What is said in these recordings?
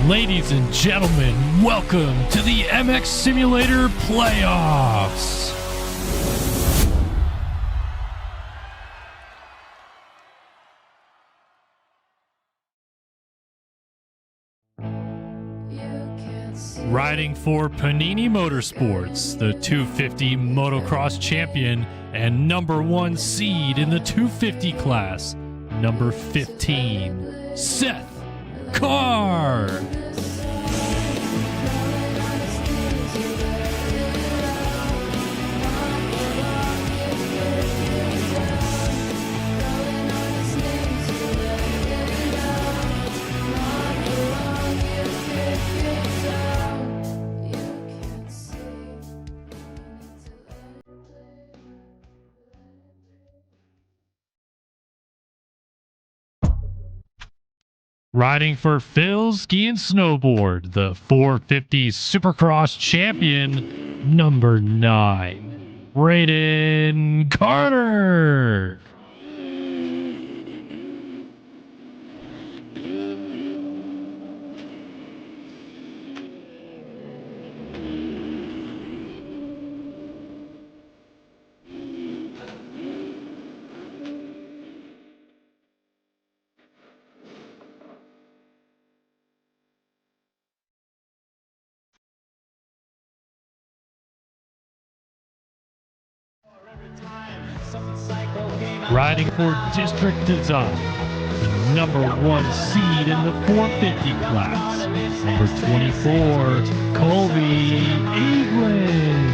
Ladies and gentlemen, welcome to the MX Simulator Playoffs. Riding for Panini Motorsports, the 250 motocross champion and number one seed in the 250 class, number 15, Seth Carr. Riding for Phil Ski and Snowboard, the 450 Supercross champion, number 9, Braden Carter. Riding for District Design, the number one seed in the 450 class, number 24, Colby Eaglin.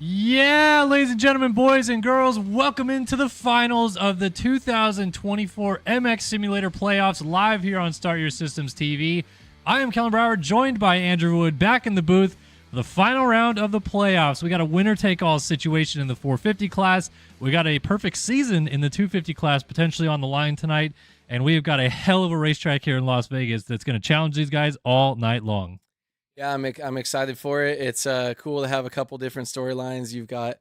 Yeah, ladies and gentlemen, boys and girls, welcome into the finals of the 2024 MX Simulator Playoffs live here on Start Your Systems TV. I am Kellen Brower, joined by Andrew Wood, back in the booth for the final round of the playoffs. We got a winner-take-all situation in the 450 class. We got a perfect season in the 250 class potentially on the line tonight, and we've got a hell of a racetrack here in Las Vegas that's going to challenge these guys all night long. Yeah, I'm excited for it. It's cool to have a couple different storylines. You've got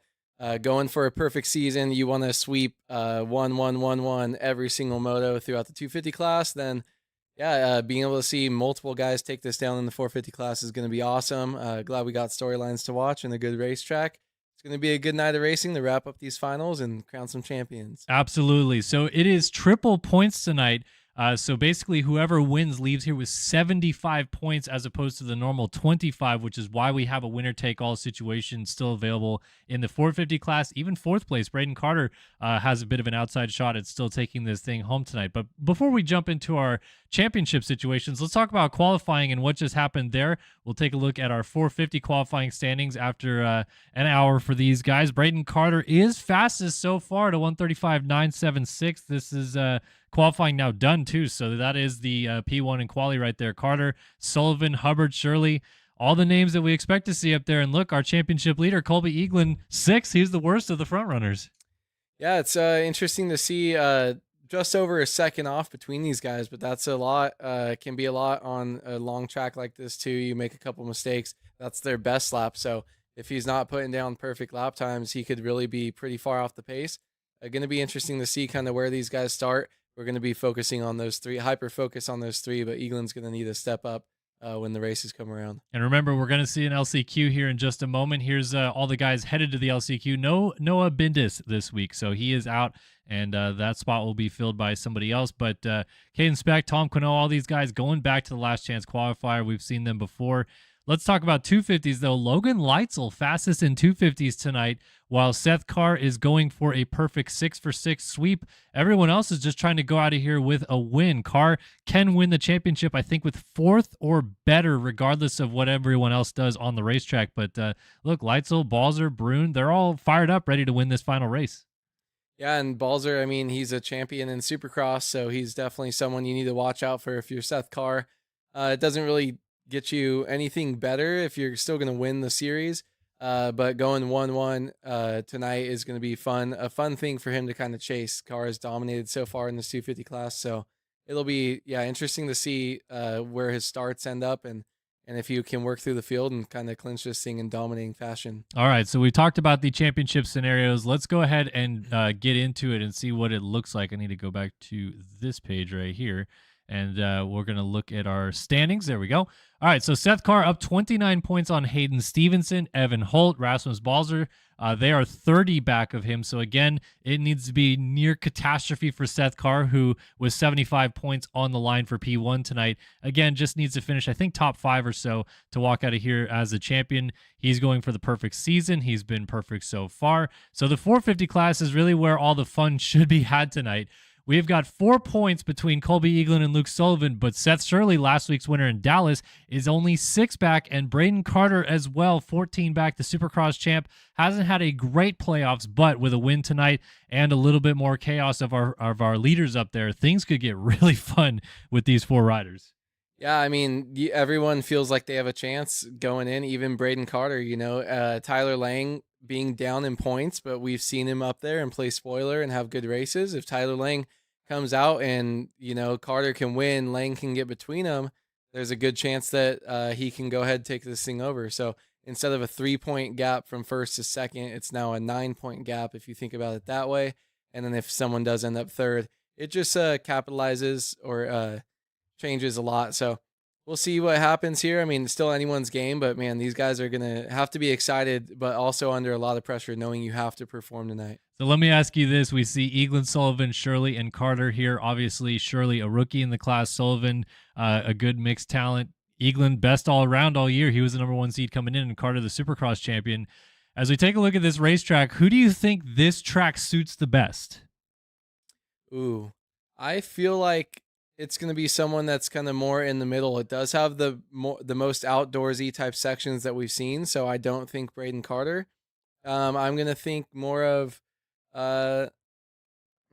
going for a perfect season. You want to sweep 1-1-1-1 every single moto throughout the 250 class. Then, yeah, being able to see multiple guys take this down in the 450 class is going to be awesome. Glad we got storylines to watch and a good racetrack. It's going to be a good night of racing to wrap up these finals and crown some champions. Absolutely. So it is triple points tonight. So basically, whoever wins leaves here with 75 points as opposed to the normal 25, which is why we have a winner-take-all situation still available in the 450 class. Even fourth place, Braden Carter, has a bit of an outside shot at still taking this thing home tonight. But before we jump into our championship situations, let's talk about qualifying and what just happened there. We'll take a look at our 450 qualifying standings after an hour for these guys. Braden Carter is fastest so far to 135.976. This is qualifying now done too, so that is the P1 in quali right there. Carter, Sullivan, Hubbard, Shirley, all the names that we expect to see up there. And look, our championship leader, Colby Eaglin, 6th. He's the worst of the front runners. Yeah, it's interesting to see just over a second off between these guys, but that's a lot. Can be a lot on a long track like this too. You make a couple mistakes, that's their best lap. So if he's not putting down perfect lap times, he could really be pretty far off the pace. Going to be interesting to see kind of where these guys start. We're going to be focusing on those three, hyper focus on those three, but Eaglin's going to need to step up when the races come around. And remember, we're going to see an LCQ here in just a moment. Here's all the guys headed to the LCQ. No Noah Bindis this week, so he is out, and that spot will be filled by somebody else. But Caden Speck, Tom Quinault, all these guys going back to the last chance qualifier. We've seen them before. Let's talk about 250s, though. Logan Leitzel, fastest in 250s tonight, while Seth Carr is going for a perfect 6-for-6 sweep. Everyone else is just trying to go out of here with a win. Carr can win the championship, I think, with fourth or better, regardless of what everyone else does on the racetrack. But look, Leitzel, Balzer, Brune, they're all fired up, ready to win this final race. Yeah, and Balzer, I mean, he's a champion in Supercross, so he's definitely someone you need to watch out for if you're Seth Carr. It doesn't really get you anything better if you're still going to win the series. But going 1-1 tonight is going to be fun. A fun thing for him to kind of chase. Carr has dominated so far in this 250 class, so it'll be interesting to see where his starts end up and if you can work through the field and kind of clinch this thing in dominating fashion. All right, so we talked about the championship scenarios. Let's go ahead and get into it and see what it looks like. I need to go back to this page right here. And we're going to look at our standings. There we go. All right, so Seth Carr up 29 points on Hayden Stevenson, Evan Holt, Rasmus Balzer. They are 30 back of him. So, again, it needs to be near catastrophe for Seth Carr, who was 75 points on the line for P1 tonight. Again, just needs to finish, I think, top 5 or so to walk out of here as a champion. He's going for the perfect season. He's been perfect so far. So the 450 class is really where all the fun should be had tonight. We've got 4 points between Colby Eaglin and Luke Sullivan, but Seth Shirley, last week's winner in Dallas, is only 6 back, and Braden Carter as well, 14 back. The Supercross champ hasn't had a great playoffs, but with a win tonight and a little bit more chaos of our leaders up there, things could get really fun with these 4 riders. Yeah, I mean, everyone feels like they have a chance going in, even Braden Carter, Tyler Lang being down in points, but we've seen him up there and play spoiler and have good races. If Tyler Lang comes out and, Carter can win, Lang can get between them, there's a good chance that he can go ahead and take this thing over. So instead of a 3-point gap from first to second, it's now a 9-point gap if you think about it that way. And then if someone does end up third, it just capitalizes or changes a lot. So we'll see what happens here. I mean, it's still anyone's game, but man, these guys are going to have to be excited, but also under a lot of pressure knowing you have to perform tonight. So let me ask you this. We see Eaglin, Sullivan, Shirley, and Carter here. Obviously, Shirley, a rookie in the class. Sullivan, a good mixed talent. Eaglin, best all around all year. He was the number 1 seed coming in, and Carter, the Supercross champion. As we take a look at this racetrack, who do you think this track suits the best? Ooh, I feel like it's going to be someone that's kind of more in the middle. It does have the most outdoorsy type sections that we've seen, so I don't think Braden Carter. I'm going to think more of,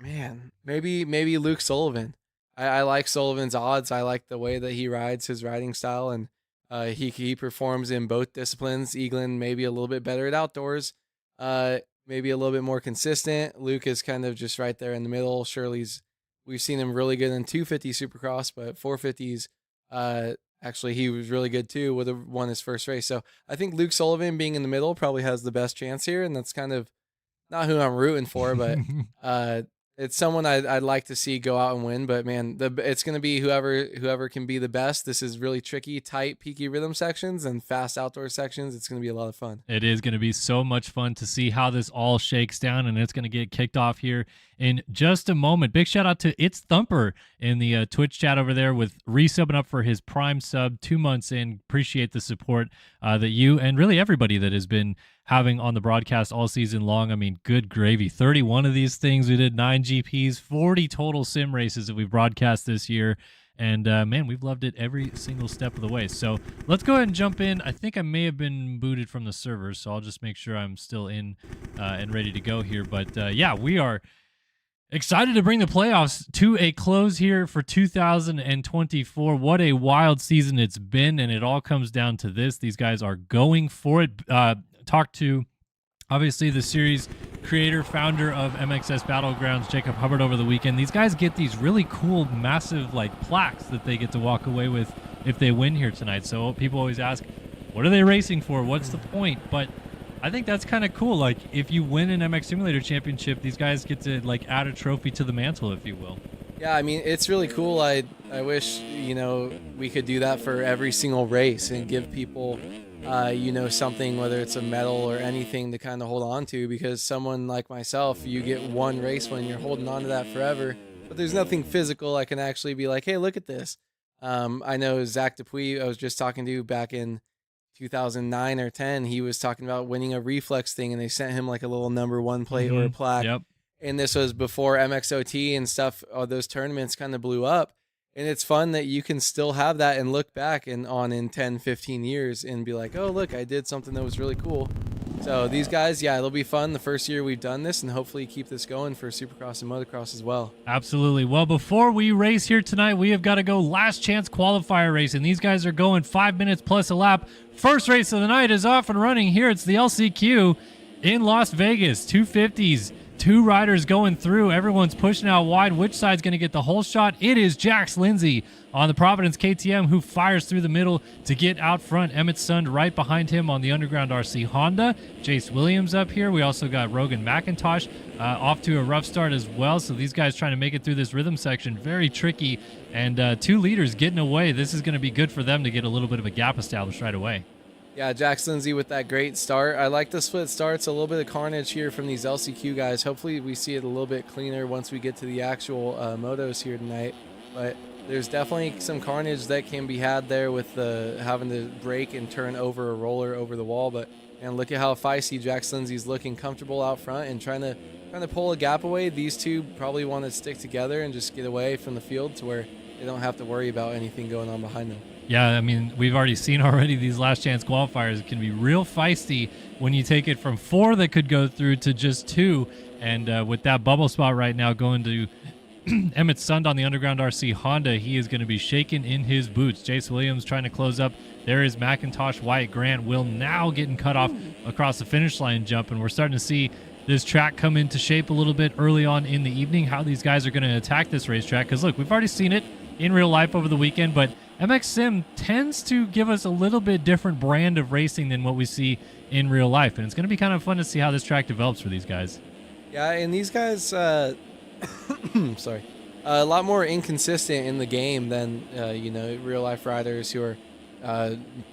maybe Luke Sullivan. I like Sullivan's odds. I like the way that he rides, his riding style, and he performs in both disciplines. Eaglin maybe a little bit better at outdoors, maybe a little bit more consistent. Luke is kind of just right there in the middle. Shirley's, we've seen him really good in 250 Supercross, but 450s, actually he was really good too. Would have won his first race. So I think Luke Sullivan being in the middle probably has the best chance here, and that's kind of not who I'm rooting for, but it's someone I'd like to see go out and win. But man, it's going to be whoever can be the best. This is really tricky, tight, peaky rhythm sections and fast outdoor sections. It's going to be a lot of fun. It is going to be so much fun to see how this all shakes down, and it's going to get kicked off here in just a moment. Big shout out to It's Thumper in the Twitch chat over there with resubbing up for his Prime sub 2 months in. Appreciate the support that you and really everybody that has been having on the broadcast all season long. I mean, good gravy. 31 of these things. We did 9 GPs, 40 total sim races that we've broadcast this year. And, man, we've loved it every single step of the way. So let's go ahead and jump in. I think I may have been booted from the server, so I'll just make sure I'm still in and ready to go here. But, yeah, we are excited to bring the playoffs to a close here for 2024. What a wild season it's been, and it all comes down to this. These guys are going for it. Talked to, obviously, the series creator, founder of MXS Battlegrounds, Jacob Hubbard, over the weekend. These guys get these really cool, massive, plaques that they get to walk away with if they win here tonight. So people always ask, what are they racing for? What's the point? But I think that's kind of cool. If you win an MX Simulator Championship, these guys get to, add a trophy to the mantle, if you will. Yeah, I mean, it's really cool. I wish, we could do that for every single race and give people, something, whether it's a medal or anything to kind of hold on to, because someone like myself, you get one race when you're holding on to that forever, but there's nothing physical I can actually be like, hey, look at this. I know Zach Dupuis, I was just talking to back in 2009 or 10, he was talking about winning a reflex thing and they sent him like a little number one plate or a plaque. Yep. And this was before MXOT and stuff. All those tournaments kind of blew up. And it's fun that you can still have that and look back and on in 10, 15 years and be like, oh, look, I did something that was really cool. So these guys, yeah, it'll be fun the first year we've done this, and hopefully keep this going for Supercross and motocross as well. Absolutely. Well, before we race here tonight, we have got to go last chance qualifier race, and these guys are going 5 minutes plus a lap. First race of the night is off and running here. It's the LCQ in Las Vegas, 250s. Two riders going through. Everyone's pushing out wide. Which side's going to get the whole shot? It is Jax Lindsay on the Providence KTM who fires through the middle to get out front. Emmett Sund right behind him on the Underground RC Honda. Jace Williams up here. We also got Rogan McIntosh off to a rough start as well. So these guys trying to make it through this rhythm section. Very tricky. And 2 leaders getting away. This is going to be good for them to get a little bit of a gap established right away. Yeah, Jax Lindsay with that great start. I like the split starts, a little bit of carnage here from these LCQ guys. Hopefully we see it a little bit cleaner once we get to the actual motos here tonight. But there's definitely some carnage that can be had there with having to brake and turn over a roller over the wall. But and look at how feisty Jax Lindsay's looking, comfortable out front and trying to pull a gap away. These two probably want to stick together and just get away from the field to where they don't have to worry about anything going on behind them. Yeah, I mean, we've already seen already these last chance qualifiers can be real feisty when you take it from 4 that could go through to just 2. And with that bubble spot right now going to Emmett Sund on the Underground RC Honda, he is going to be shaking in his boots. Jace Williams trying to close up. There is McIntosh. Wyatt Grant will now getting cut off across the finish line jump. And we're starting to see this track come into shape a little bit early on in the evening, how these guys are going to attack this racetrack. Because, look, we've already seen it in real life over the weekend, but MX Sim tends to give us a little bit different brand of racing than what we see in real life. And it's going to be kind of fun to see how this track develops for these guys. Yeah, and these guys, sorry, a lot more inconsistent in the game than, real life riders who are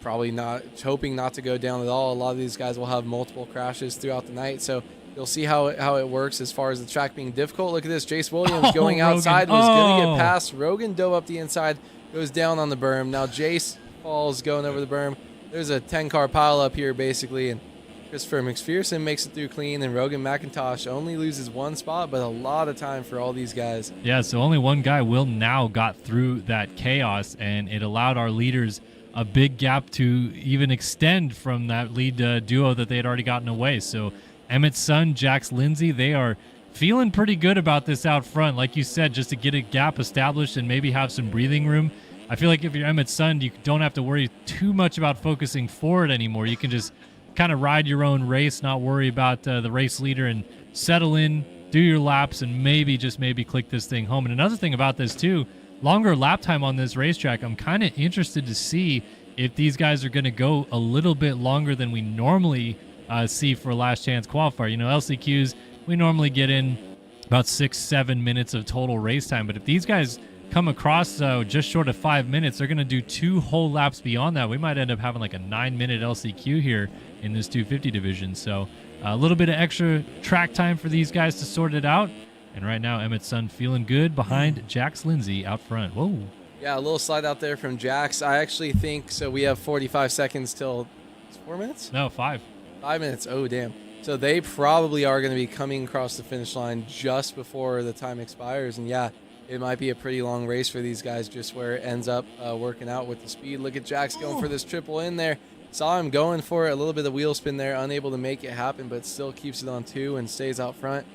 probably not hoping not to go down at all. A lot of these guys will have multiple crashes throughout the night. So you'll see how it works as far as the track being difficult. Look at this. Jace Williams going outside was going to get past. Rogan dove up the inside, goes down on the berm. Now Jace falls going over the berm. There's a 10-car pile up here basically, and Christopher McPherson makes it through clean, and Rogan McIntosh only loses 1 spot, but a lot of time for all these guys. Yeah, so only one guy, Will, now got through that chaos, and it allowed our leaders a big gap to even extend from that lead duo that they had already gotten away. So Emmett Sund, Jax Lindsay, they are feeling pretty good about this out front. Like you said, just to get a gap established and maybe have some breathing room. I feel like if you're Emmett Sund, you don't have to worry too much about focusing forward anymore. You can just kind of ride your own race, not worry about the race leader, and settle in, do your laps, and maybe click this thing home. And another thing about this too, longer lap time on this racetrack. I'm kind of interested to see if these guys are going to go a little bit longer than we normally see for last chance qualifier. You know, LCQs, we normally get in about 6-7 minutes of total race time, but if these guys come across just short of 5 minutes, they're going to do 2 whole laps beyond that. We might end up having like a 9-minute LCQ here in this 250 division. So a little bit of extra track time for these guys to sort it out. And right now, Emmett Sund feeling good behind Jax Lindsay out front. Whoa. Yeah, a little slide out there from Jax. I actually think, so we have 45 seconds till 4 minutes? No, 5. 5 minutes. Oh, damn. So they probably are going to be coming across the finish line just before the time expires. And yeah, it might be a pretty long race for these guys, just where it ends up working out with the speed. Look at Jax going for this triple in there. Saw him going for it, a little bit of wheel spin there, unable to make it happen, but still keeps it on 2 and stays out front.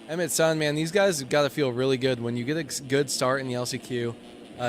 Emmett Sund, man, these guys have got to feel really good when you get a good start in the LCQ.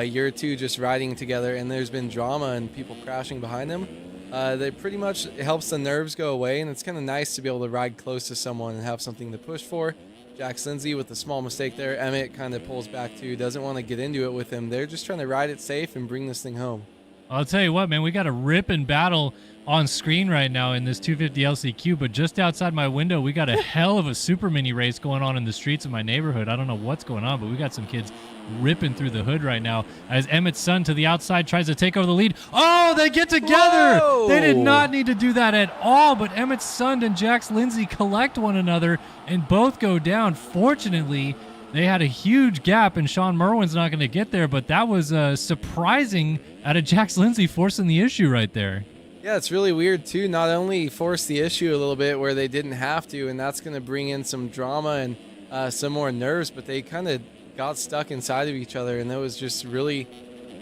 Year 2 just riding together, and there's been drama and people crashing behind them. They pretty much, it helps the nerves go away, and it's kind of nice to be able to ride close to someone and have something to push for. Jax Lindsay with a small mistake there. Emmett kind of pulls back too, doesn't want to get into it with him. They're just trying to ride it safe and bring this thing home. I'll tell you what, man, we got a rip and battle on screen right now in this 250 LCQ, but just outside my window, we got a hell of a super mini race going on in the streets of my neighborhood. I don't know what's going on, but we got some kids ripping through the hood right now as Emmett's son to the outside tries to take over the lead. Oh, they get together. Whoa! They did not need to do that at all, but Emmett's son and Jax Lindsay collect one another and both go down. Fortunately, they had a huge gap, and Sean Merwin's not going to get there, but that was surprising out of Jax Lindsay forcing the issue right there. Yeah, it's really weird too. Not only forced the issue a little bit where they didn't have to, and that's going to bring in some drama and some more nerves, but they kind of got stuck inside of each other, and that was just really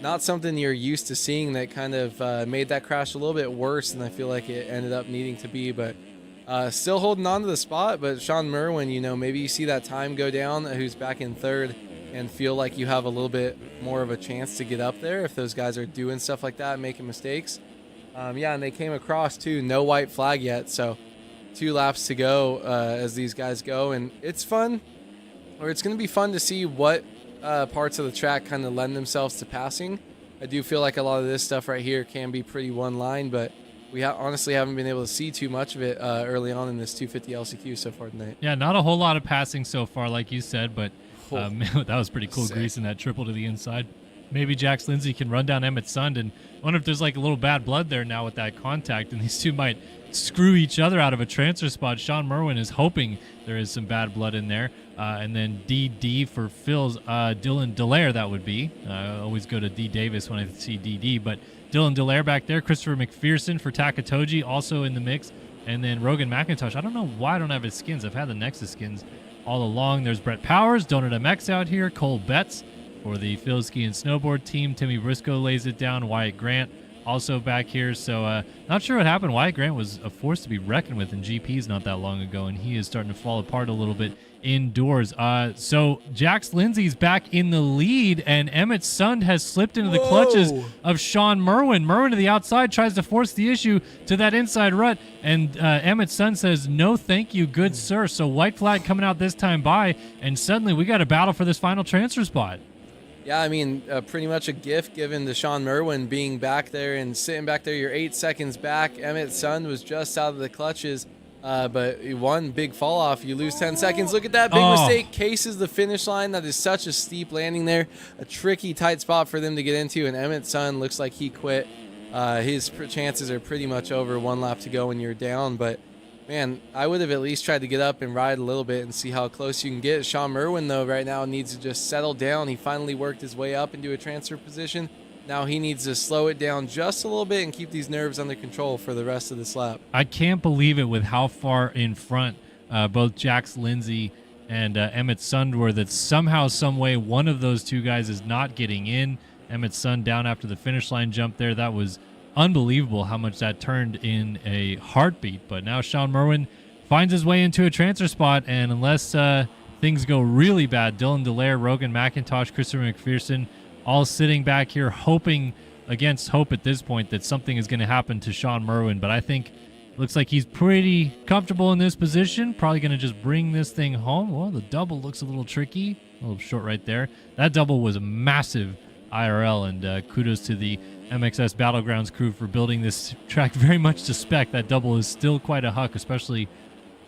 not something you're used to seeing. That kind of made that crash a little bit worse than I feel like it ended up needing to be, but still holding on to the spot. But Sean Merwin, you know, maybe you see that time go down, who's back in third, and feel like you have a little bit more of a chance to get up there if those guys are doing stuff like that, making mistakes. Yeah, and they came across too. No white flag yet, so 2 laps to go as these guys go, and it's fun, or it's going to be fun to see what parts of the track kind of lend themselves to passing. I do feel like a lot of this stuff right here can be pretty one line, but we honestly haven't been able to see too much of it early on in this 250 LCQ so far tonight. Yeah, not a whole lot of passing so far, like you said, but that was pretty cool. Sick. Greasing that triple to the inside. Maybe Jax Lindsay can run down Emmett's son, and I wonder if there's like a little bad blood there now with that contact, and these two might screw each other out of a transfer spot. Sean Merwin is hoping there is some bad blood in there. And then DD for Phil's Dylan Delaire, that would be. I always go to D Davis when I see DD, but Dylan Delaire back there. Christopher McPherson for Takatoji also in the mix. And then Rogan McIntosh. I don't know why I don't have his skins. I've had the Nexus skins all along. There's Brett Powers, Donut MX out here, Cole Betts for the Phil Ski and Snowboard team. Timmy Briscoe lays it down. Wyatt Grant also back here. So not sure what happened. Wyatt Grant was a force to be reckoned with in GPs not that long ago, and he is starting to fall apart a little bit indoors. So Jax Lindsay's back in the lead, and Emmett's son has slipped into the clutches of Sean Merwin. Merwin to the outside tries to force the issue to that inside rut, and Emmett's son says, no thank you, good sir. So white flag coming out this time by, and suddenly we got a battle for this final transfer spot. Yeah, I mean, pretty much a gift given to Sean Merwin being back there and sitting back there. You're 8 seconds back. Emmett's son was just out of the clutches, but one big fall off. You lose 10 seconds. Look at that big mistake. Cases the finish line. That is such a steep landing there. A tricky, tight spot for them to get into, and Emmett's son looks like he quit. His chances are pretty much over. 1 lap to go when you're down, but man, I would have at least tried to get up and ride a little bit and see how close you can get. Sean Merwin, though, right now needs to just settle down. He finally worked his way up into a transfer position. Now he needs to slow it down just a little bit and keep these nerves under control for the rest of this lap. I can't believe it with how far in front both Jax Lindsay and Emmett's son were, that somehow, some way, one of those two guys is not getting in. Emmett's son down after the finish line jump there. That was unbelievable how much that turned in a heartbeat. But now Sean Merwin finds his way into a transfer spot, and unless things go really bad, Dylan Delaire, Rogan McIntosh, Christopher McPherson all sitting back here hoping against hope at this point that something is going to happen to Sean Merwin. But I think it looks like he's pretty comfortable in this position, probably going to just bring this thing home. Well, the double looks a little tricky, a little short right there. That double was a massive IRL, and kudos to the MXS Battlegrounds crew for building this track very much to spec. That double is still quite a huck, especially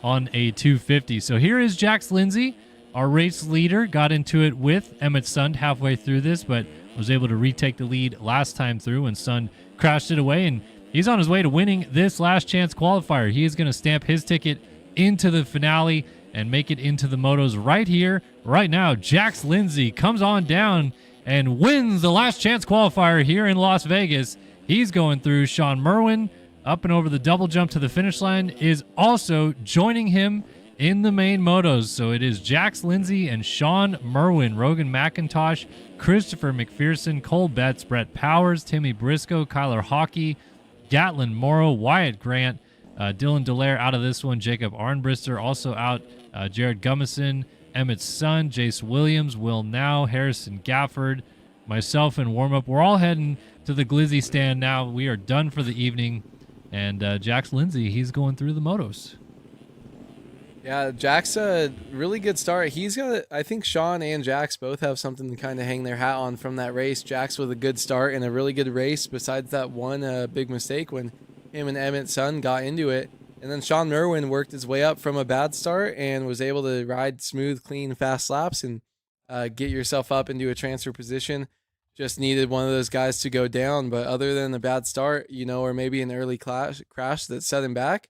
on a 250. So here is Jax Lindsay, our race leader. Got into it with Emmett's son halfway through this, but was able to retake the lead last time through when Son crashed it away, and he's on his way to winning this last chance qualifier. He is going to stamp his ticket into the finale and make it into the motos right here, right now. Jax Lindsay comes on down and wins the last chance qualifier here in Las Vegas. He's going through. Sean Merwin up and over the double jump to the finish line is also joining him in the main motos. So it is Jax Lindsay and Sean Merwin, Rogan McIntosh, Christopher McPherson, Cole Betts, Brett Powers, Timmy Briscoe, Kyler Hockey, Gatlin Morrow, Wyatt Grant, Dylan Delaire out of this one, Jacob Arnbrister also out, Jared Gummison, Emmett's son, Jace Williams, Will Now, Harrison Gafford, myself and warm-up. We're all heading to the Glizzy stand now. We are done for the evening. And Jax Lindsay, he's going through the motos. Yeah, Jax a really good start. He's got, I think Sean and Jax both have something to kind of hang their hat on from that race. Jax with a good start and a really good race, besides that one big mistake when him and Emmett's son got into it. And then Sean Merwin worked his way up from a bad start and was able to ride smooth, clean, fast laps and get yourself up into a transfer position. Just needed one of those guys to go down. But other than a bad start, or maybe an early crash that set him back,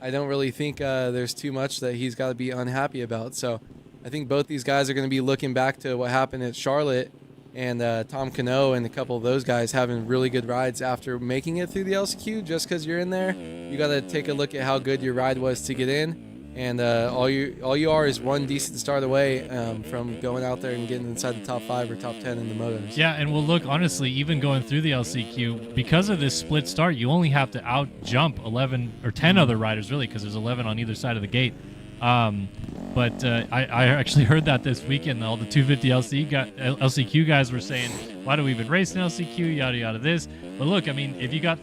I don't really think there's too much that he's got to be unhappy about. So I think both these guys are going to be looking back to what happened at Charlotte and Tom Cano and a couple of those guys having really good rides after making it through the LCQ. Just because you're in there, you got to take a look at how good your ride was to get in. And all you are is one decent start away from going out there and getting inside the top 5 or top 10 in the motos. Yeah, and we'll look, honestly, even going through the LCQ, because of this split start, you only have to out-jump 11 or 10 other riders, really, because there's 11 on either side of the gate. But I actually heard that this weekend. All the 250 LCQ guys were saying, why do we even race in LCQ, yada, yada, this. But look, I mean, if you got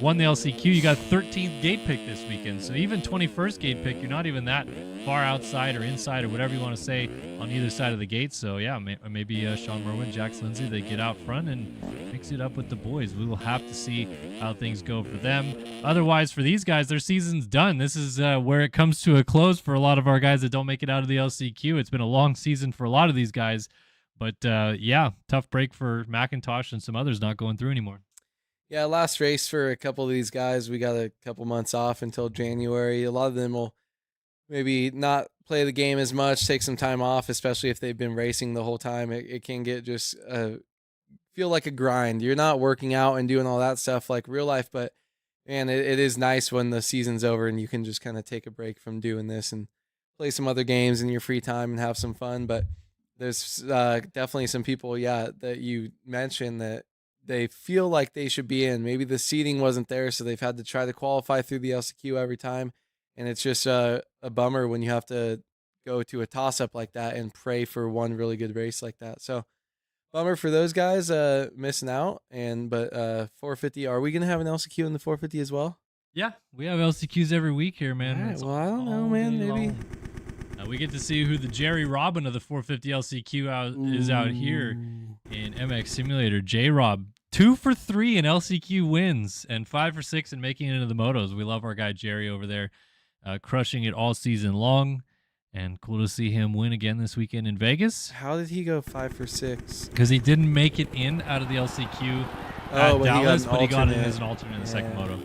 won the LCQ, you got 13th gate pick this weekend. So even 21st gate pick, you're not even that far outside or inside or whatever you want to say on either side of the gate. So yeah, maybe Sean Merwin, Jax Lindsay, they get out front and mix it up with the boys. We will have to see how things go for them. Otherwise, for these guys, their season's done. This is where it comes to a close for a lot of our guys that don't make it out of the LCQ. It's been a long season for a lot of these guys. But yeah, tough break for McIntosh and some others not going through anymore. Yeah, last race for a couple of these guys. We got a couple months off until January. A lot of them will maybe not play the game as much, take some time off, especially if they've been racing the whole time. It can get just feel like a grind. You're not working out and doing all that stuff like real life, but man, it is nice when the season's over and you can just kind of take a break from doing this and play some other games in your free time and have some fun. But there's definitely some people, that you mentioned that they feel like they should be in. Maybe the seating wasn't there, so they've had to try to qualify through the LCQ every time. And it's just a bummer when you have to go to a toss-up like that and pray for one really good race like that. So bummer for those guys missing out. But 450, are we going to have an LCQ in the 450 as well? Yeah, we have LCQs every week here, man. All right, well, I don't know, man. Maybe. We get to see who the Jerry Robin of the 450 LCQ is out here in MX Simulator. J-Rob, 2 for 3 in LCQ wins and 5 for 6 in making it into the motos. We love our guy Jerry over there, crushing it all season long. And cool to see him win again this weekend in Vegas. How did he go 5 for 6? Because he didn't make it in out of the LCQ at Dallas, but he got it in as an alternate in the second moto.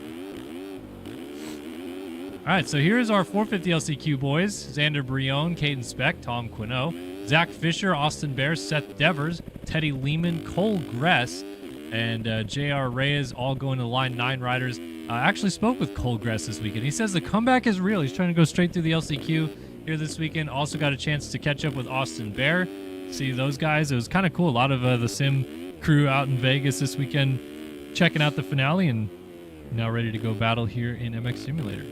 All right, so here's our 450 LCQ boys. Xander Brion, Caden Speck, Tom Quinault, Zach Fisher, Austin Bear, Seth Devers, Teddy Lehman, Cole Gress, and J.R. Reyes, all going to the line 9 riders. I actually spoke with Cole Gress this weekend. He says the comeback is real. He's trying to go straight through the LCQ here this weekend. Also got a chance to catch up with Austin Bear, see those guys. It was kind of cool. A lot of the sim crew out in Vegas this weekend checking out the finale and now ready to go battle here in MX Simulator.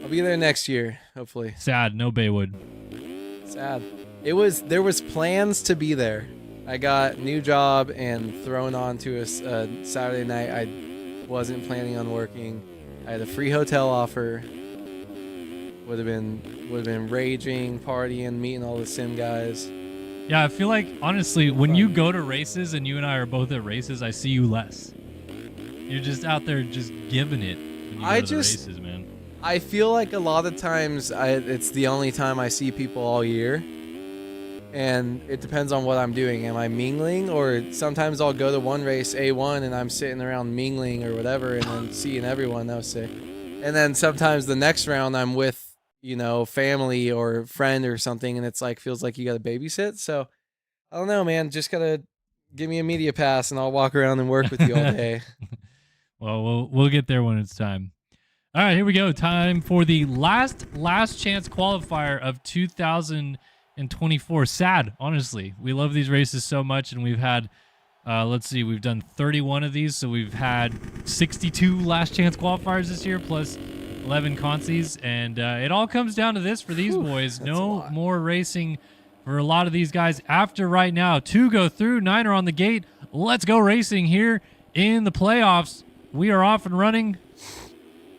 I'll be there next year, hopefully. Sad, no Baywood. Sad. There was plans to be there. I got new job and thrown on to a Saturday night. I wasn't planning on working. I had a free hotel offer. Would have been raging, partying, meeting all the sim guys. Yeah, I feel like honestly, when you go to races and you and I are both at races, I see you less. You're just out there just giving it when you go to the races, man. I feel like a lot of times it's the only time I see people all year. And it depends on what I'm doing. Am I mingling? Or sometimes I'll go to one race, A1, and I'm sitting around mingling or whatever and then seeing everyone. That was sick. And then sometimes the next round I'm with, family or friend or something, and it's like feels like you got to babysit. So I don't know, man. Just got to give me a media pass and I'll walk around and work with you all day. Well, we'll get there when it's time. All right, here we go. Time for the last chance qualifier of 2024. Sad, honestly. We love these races so much, and we've had, we've done 31 of these, so we've had 62 last chance qualifiers this year, plus 11 consies, and it all comes down to this for these boys. No more racing for a lot of these guys after right now. 2 go through, 9 are on the gate. Let's go racing here in the playoffs. We are off and running.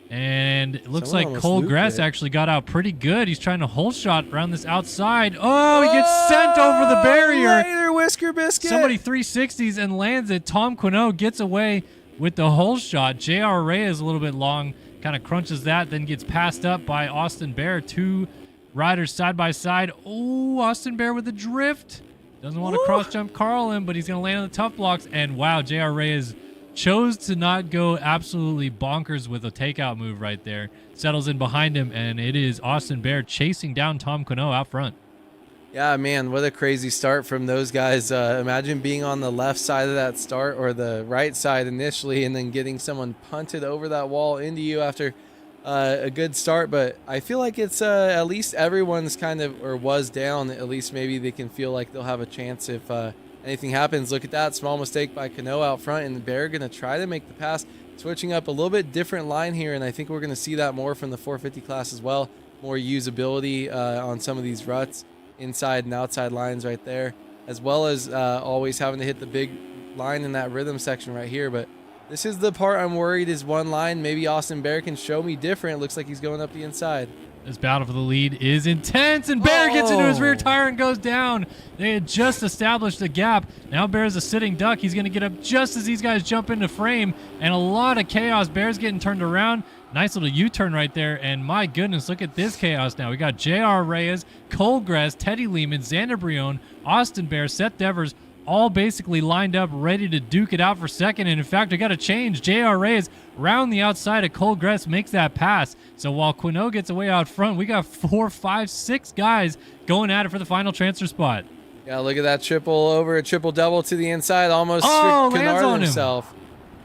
And it looks like Cole Gress actually got out pretty good. He's trying to hole shot around this outside. Oh, he gets sent over the barrier. Later, Whisker Biscuit. Somebody 360s and lands it. Tom Quinault gets away with the hole shot. JR Reyes a little bit long, kind of crunches that, then gets passed up by Austin Bear. Two riders side by side. Oh, Austin Bear with the drift. Doesn't want to cross jump Carl in, but he's going to land on the tough blocks. And wow, JR Reyes chose to not go absolutely bonkers with a takeout move right there. Settles in behind him, and it is Austin Bear chasing down Tom Quinault out front. Yeah, man, what a crazy start from those guys. Imagine being on the left side of that start or the right side initially and then getting someone punted over that wall into you after a good start. But I feel like it's at least everyone's kind of, or was down. At least maybe they can feel like they'll have a chance if anything happens. Look at that small mistake by Quinault out front, and Bear going to try to make the pass, switching up a little bit different line here, and I think we're going to see that more from the 450 class as well. More usability on some of these ruts, inside and outside lines right there, as well as always having to hit the big line in that rhythm section right here. But this is the part I'm worried is one line. Maybe Austin Bear can show me different. It looks like he's going up the inside. This battle for the lead is intense, and Bear gets into his rear tire and goes down. They had just established a gap. Now Bear's a sitting duck. He's going to get up just as these guys jump into frame, and a lot of chaos. Bear's getting turned around. Nice little U-turn right there, and my goodness, look at this chaos now. We got JR Reyes, Cole Gress, Teddy Lehman, Xander Brion, Austin Bear, Seth Devers, all basically lined up, ready to duke it out for second. And in fact, we got to change. JR Reyes round the outside of Cole Gress makes that pass. So while Quinault gets away out front, we got 4, 5, 6 guys going at it for the final transfer spot. Yeah, look at that triple over, a triple double to the inside, almost lands canarded on himself.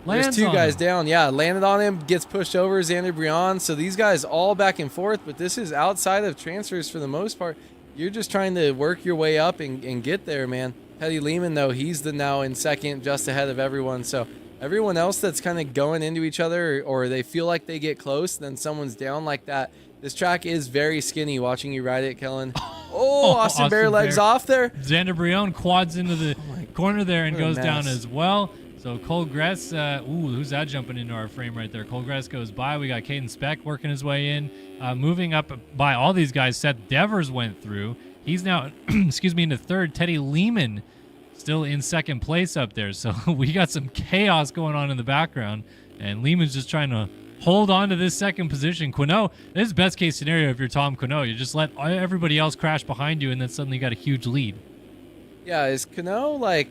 Lands There's two guys him. down. Yeah, landed on him, gets pushed over, Xander Brion. So these guys all back and forth, but this is outside of transfers for the most part. You're just trying to work your way up and get there, man. Teddy Lehman, though, he's the now in second, just ahead of everyone. So everyone else that's kind of going into each other, or they feel like they get close, then someone's down like that. This track is very skinny watching you ride it, Kellen. Oh, Austin Bear legs off there. Xander Brion quads into the corner there and goes down as well. So Cole Gress, who's that jumping into our frame right there? Cole Gress goes by. We got Caden Speck working his way in. Moving up by all these guys, Seth Devers went through. He's now, into third. Teddy Lehman still in second place up there. So we got some chaos going on in the background, and Lehman's just trying to hold on to this second position. Quinault, this is best case scenario if you're Tom Quinault. You just let everybody else crash behind you, and then suddenly you got a huge lead. Yeah, is Quinault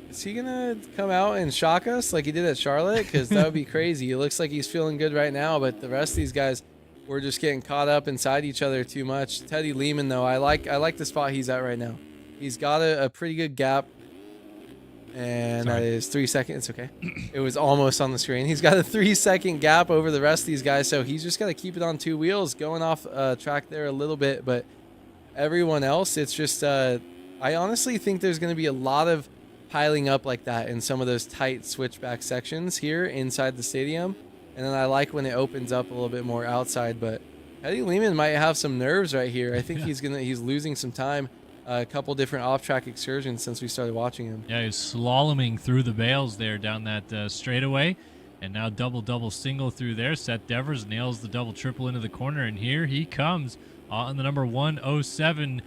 is he gonna come out and shock us like he did at Charlotte? Because that would be crazy. It looks like he's feeling good right now, but the rest of these guys, we're just getting caught up inside each other too much. Teddy Lehman, though, I like the spot he's at right now. He's got a pretty good gap, and that is 3 seconds. Okay, it was almost on the screen. He's got a 3-second gap over the rest of these guys, so he's just got to keep it on two wheels, going off track there a little bit. But everyone else, it's just I honestly think there's going to be a lot of piling up like that in some of those tight switchback sections here inside the stadium. And then I like when it opens up a little bit more outside, but Teddy Lehman might have some nerves right here. I think he's losing some time. A couple different off-track excursions since we started watching him. Yeah, he's slaloming through the bales there down that straightaway, and now double single through there. Seth Devers nails the double triple into the corner, and here he comes on the number 107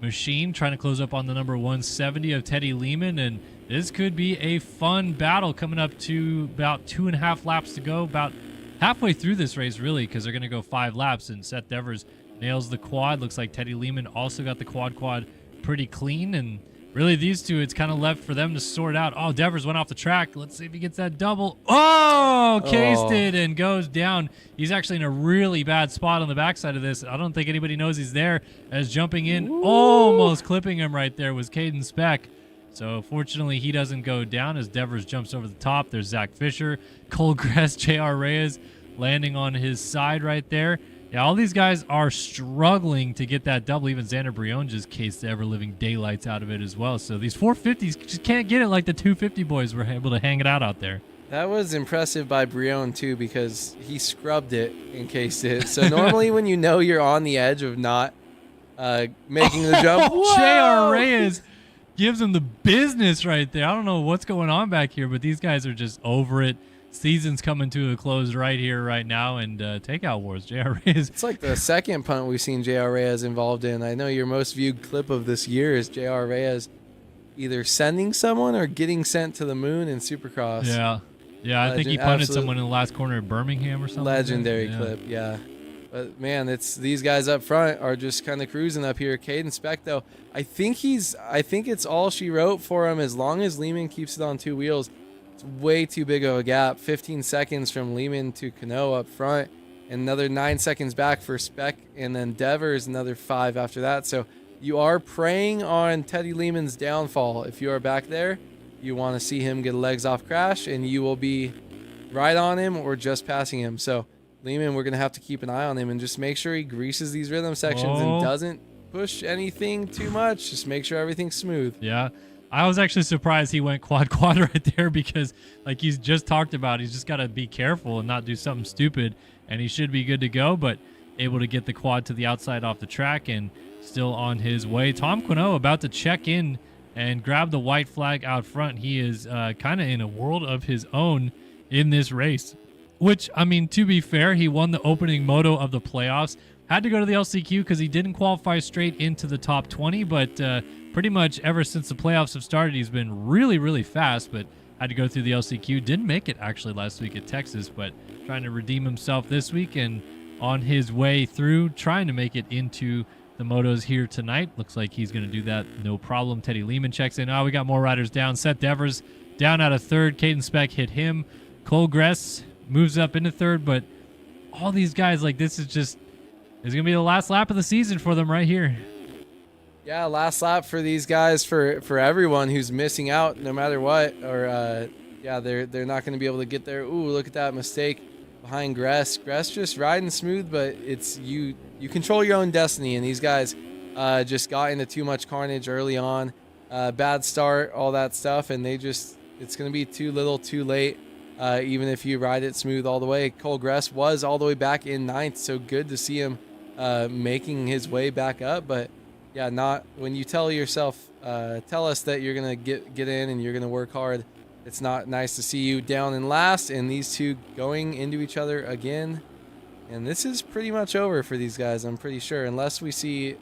machine, trying to close up on the number 170 of Teddy Lehman, and this could be a fun battle coming up to about 2.5 laps to go, about halfway through this race really, because they're going to go 5 laps, and Seth Devers nails the quad. Looks like Teddy Lehman also got the quad pretty clean, and really these two, it's kind of left for them to sort out. Oh, Devers went off the track. Let's see if he gets that double. Oh, cased it and goes down. He's actually in a really bad spot on the backside of this. I don't think anybody knows he's there, as jumping in, almost clipping him right there, was Caden Speck. So fortunately he doesn't go down as Devers jumps over the top. There's Zach Fisher, Cole Gress, JR Reyes landing on his side right there. Yeah, all these guys are struggling to get that double. Even Xander Brion just cased the ever-living daylights out of it as well. So these 450s just can't get it like the 250 boys were able to hang it out there. That was impressive by Brion, too, because he scrubbed it and cased it. So normally when you know you're on the edge of not making the jump. JR Reyes gives him the business right there. I don't know what's going on back here, but these guys are just over it. Season's coming to a close right here, right now, and takeout wars. JR Reyes. It's like the second punt we've seen JR Reyes involved in. I know your most viewed clip of this year is JR Reyes either sending someone or getting sent to the moon in Supercross. Yeah. Yeah, I think he punted someone in the last corner of Birmingham or something. Legendary clip, yeah. But man, it's these guys up front are just kind of cruising up here. Caden Speck, though, I think it's all she wrote for him as long as Lehman keeps it on 2 wheels. It's way too big of a gap. 15 seconds from Lehman to Cano up front, and another 9 seconds back for Speck, and then Devers another 5 after that. So you are preying on Teddy Lehman's downfall. If you are back there, you want to see him get a legs off crash, and you will be right on him or just passing him. So Lehman, we're going to have to keep an eye on him and just make sure he greases these rhythm sections and doesn't push anything too much. Just make sure everything's smooth. Yeah. I was actually surprised he went quad right there because, like he's just talked about, he's just got to be careful and not do something stupid, and he should be good to go, but able to get the quad to the outside off the track and still on his way. Tom Quino about to check in and grab the white flag out front. He is kind of in a world of his own in this race. Which, I mean, to be fair, he won the opening moto of the playoffs. Had to go to the LCQ because he didn't qualify straight into the top 20, but pretty much ever since the playoffs have started, he's been really, really fast, but had to go through the LCQ. Didn't make it, actually, last week at Texas, but trying to redeem himself this week and on his way through, trying to make it into the motos here tonight. Looks like he's going to do that no problem. Teddy Lehman checks in. Oh, we got more riders down. Seth Devers down out of third. Caden Speck hit him. Cole Gress moves up into third, but all these guys, like, this is going to be the last lap of the season for them right here. Yeah, last lap for these guys, for everyone who's missing out no matter what, or yeah, they're not going to be able to get there. Ooh, look at that mistake behind Gress. Gress just riding smooth, but it's you control your own destiny, and these guys just got into too much carnage early on. Bad start, all that stuff, and it's going to be too little too late. Even if you ride it smooth all the way. Cole Gress was all the way back in 9th, so good to see him making his way back up. But yeah, not when you tell us that you're gonna get in and you're gonna work hard. It's not nice to see you down in last and these two going into each other again. And this is pretty much over for these guys, I'm pretty sure, unless we see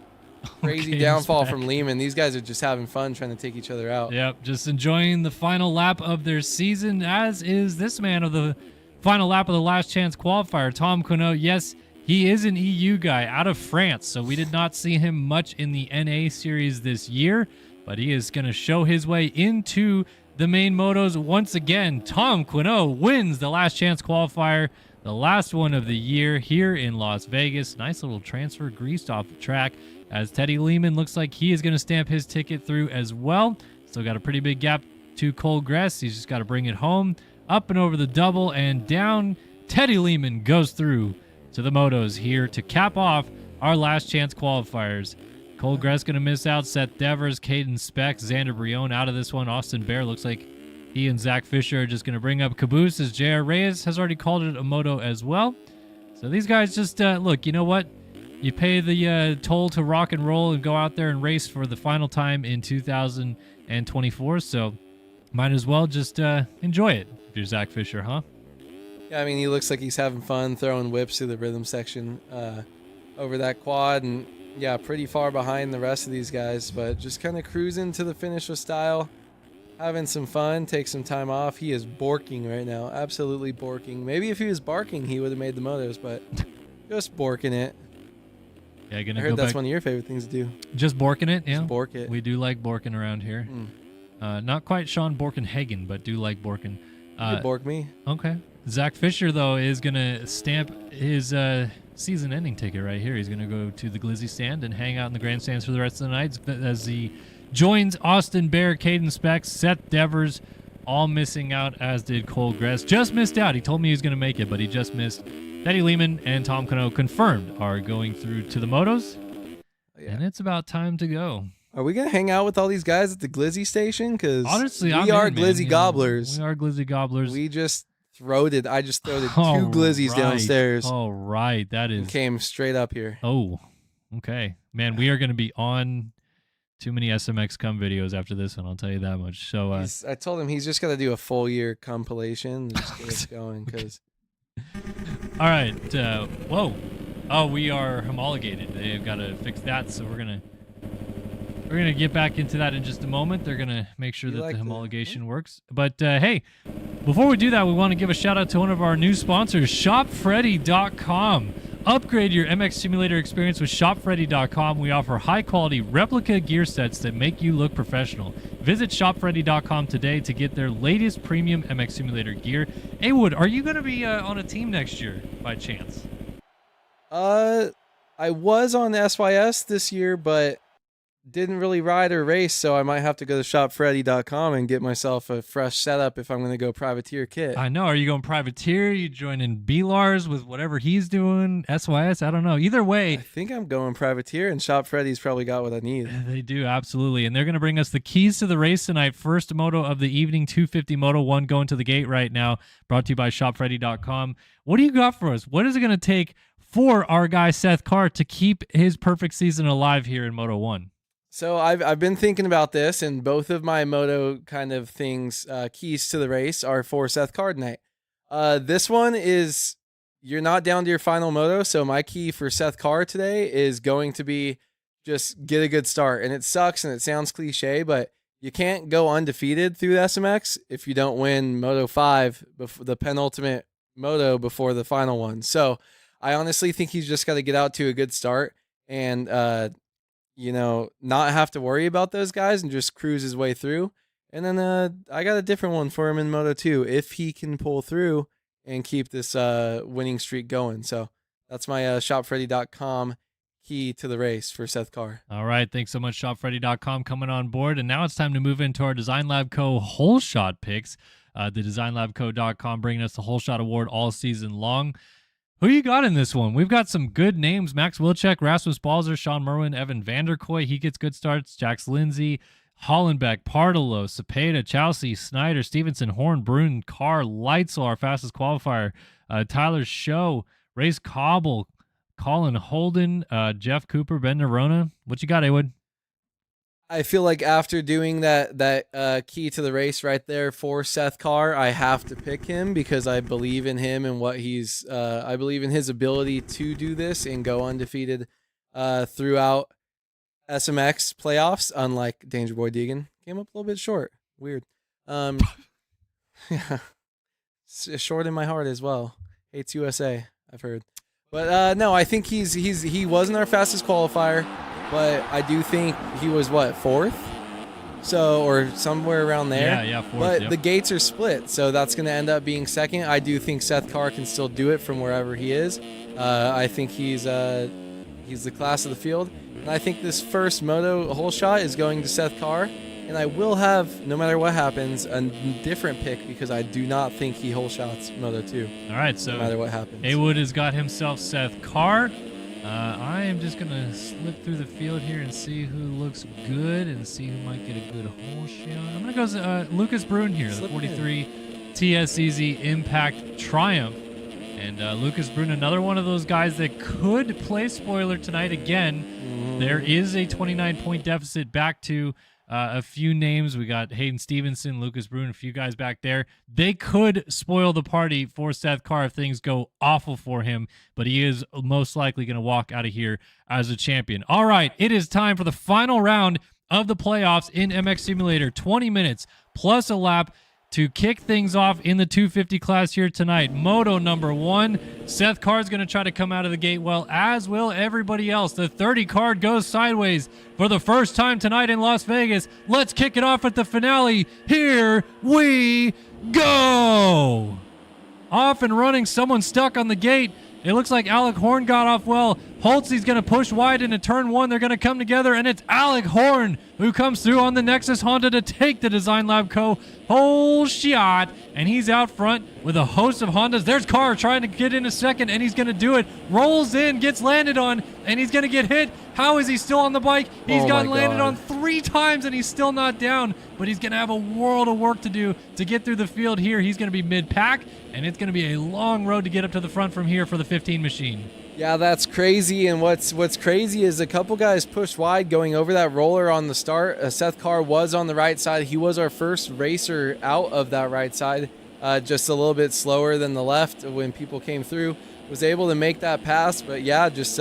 crazy downfall from Lehman. These guys are just having fun trying to take each other out. Yep, just enjoying the final lap of their season, as is this man of the final lap of the last chance qualifier, Tom Quino. Yes, he is an EU guy out of France, so we did not see him much in the NA series this year, but he is going to show his way into the main motos once again. Tom Quino wins the last chance qualifier, the last one of the year here in Las Vegas. Nice little transfer greased off the track, as Teddy Lehman looks like he is going to stamp his ticket through as well. Still got a pretty big gap to Cole Gress. He's just got to bring it home. Up and over the double and down. Teddy Lehman goes through to the motos here to cap off our last chance qualifiers. Cole Gress going to miss out. Seth Devers, Caden Speck, Xander Brion out of this one. Austin Bear looks like he and Zach Fisher are just going to bring up caboose, as J.R. Reyes has already called it a moto as well. So these guys just, look, you know what? You pay the toll to rock and roll and go out there and race for the final time in 2024. So might as well just enjoy it if you're Zach Fisher, huh? Yeah, I mean, he looks like he's having fun throwing whips through the rhythm section over that quad. And, yeah, pretty far behind the rest of these guys. But just kind of cruising to the finish with style. Having some fun, take some time off. He is borking right now. Absolutely borking. Maybe if he was barking, he would have made the motos. But just borking it. Yeah, I heard that's one of your favorite things to do. Just borking it, yeah. Just bork it. We do like borking around here. Not quite Sean Borkenhagen, but do like borking. You could bork me. Okay. Zach Fisher, though, is going to stamp his season-ending ticket right here. He's going to go to the Glizzy stand and hang out in the grandstands for the rest of the night as he joins Austin Bear, Caden Speck, Seth Devers, all missing out, as did Cole Gress. Just missed out. He told me he was going to make it, but he just missed. Teddy Lehman and Tom Quino confirmed are going through to the motos, and it's about time to go. Are we gonna hang out with all these guys at the Glizzy station? Because honestly, we are Glizzy gobblers. We are Glizzy gobblers. We just throated. I just throated two Glizzies downstairs. All right, that is. And came straight up here. Oh, okay, man. We are gonna be on too many SMX Come videos after this one. I'll tell you that much. So I told him he's just gonna do a full year compilation and just get us going. Because. All right. Whoa. Oh, we are homologated. They've got to fix that, so we're gonna We're going to get back into that in just a moment. They're going to make sure that the homologation works. But hey, before we do that, we want to give a shout out to one of our new sponsors, ShopFreddy.com. Upgrade your MX Simulator experience with ShopFreddy.com. We offer high-quality replica gear sets that make you look professional. Visit ShopFreddy.com today to get their latest premium MX Simulator gear. Hey, Wood, are you going to be on a team next year by chance? I was on the SYS this year, but didn't really ride or race, so I might have to go to shopfreddy.com and get myself a fresh setup if I'm going to go privateer kit. I know. Are you going privateer? You joining B-Lars with whatever he's doing? SYS? I don't know. Either way. I think I'm going privateer, and Shop Freddy's probably got what I need. They do, absolutely. And they're going to bring us the keys to the race tonight. First moto of the evening, 250 Moto 1 going to the gate right now. Brought to you by shopfreddy.com. What do you got for us? What is it going to take for our guy Seth Carr to keep his perfect season alive here in Moto 1? So I've been thinking about this, and both of my moto kind of things, keys to the race, are for Seth Carr tonight. This one is you're not down to your final moto, so my key for Seth Carr today is going to be just get a good start. And it sucks and it sounds cliche, but you can't go undefeated through the SMX if you don't win Moto 5, the penultimate moto before the final one. So I honestly think he's just got to get out to a good start and not have to worry about those guys and just cruise his way through. And then I got a different one for him in Moto 2 if he can pull through and keep this winning streak going. So that's my shopfreddy.com key to the race for Seth Carr. All right. Thanks so much, shopfreddy.com, coming on board. And now it's time to move into our Design Lab Co. whole shot picks. The designlabco.com bringing us the whole shot award all season long. Who you got in this one? We've got some good names. Max Wilczek, Rasmus Balzer, Sean Merwin, Evan Vanderkoy. He gets good starts. Jax Lindsay, Hollenbeck, Partolo, Cepeda, Chelsea, Snyder, Stevenson, Horn, Brun, Carr, Leitzel, our fastest qualifier. Tyler Show, Race Cobble, Colin Holden, Jeff Cooper, Ben Nerona. What you got, Awood? I feel like after doing that key to the race right there for Seth Carr, I have to pick him because I believe in him and what he's. I believe in his ability to do this and go undefeated throughout SMX playoffs. Unlike Danger Boy Deegan, came up a little bit short. Weird. Yeah, short in my heart as well. Hates USA. I've heard, but no, I think he wasn't our fastest qualifier. But I do think he was fourth? So, or somewhere around there. Yeah, fourth. But the gates are split, so that's going to end up being second. I do think Seth Carr can still do it from wherever he is. I think he's the class of the field. And I think this first moto whole shot is going to Seth Carr. And I will have, no matter what happens, a different pick because I do not think he whole shots Moto 2. All right, so no matter what happens. Awood has got himself Seth Carr. I am just going to slip through the field here and see who looks good and see who might get a good hole shot. I'm going to go with Lucas Brun here, the 43 TSEZ Impact Triumph. And Lucas Brun, another one of those guys that could play spoiler tonight again. Mm-hmm. There is a 29-point deficit back to a few names. We got Hayden Stevenson, Lucas Brun, a few guys back there. They could spoil the party for Seth Carr if things go awful for him, but he is most likely going to walk out of here as a champion. All right, it is time for the final round of the playoffs in MX Simulator. 20 minutes plus a lap to kick things off in the 250 class here tonight. Moto number 1. Seth Carr's going to try to come out of the gate well, as will everybody else. The 30 card goes sideways for the first time tonight in Las Vegas. Let's kick it off at the finale. Here we go. Off and running. Someone stuck on the gate. It looks like Alec Horn got off well. Holtzy's going to push wide into turn 1. They're going to come together, and it's Alec Horn who comes through on the Nexus Honda to take the Design Lab Co. whole shot, and he's out front with a host of Hondas. There's Carr trying to get in a second, and he's going to do it. Rolls in, gets landed on, and he's going to get hit. How is he still on the bike? He's gotten landed on 3 times, and he's still not down, but he's going to have a world of work to do to get through the field here. He's going to be mid-pack, and it's going to be a long road to get up to the front from here for the 15 machine. Yeah, that's crazy. And what's crazy is a couple guys pushed wide going over that roller on the start. Seth Carr was on the right side. He was our first racer out of that right side, just a little bit slower than the left when people came through. Was able to make that pass, but yeah, just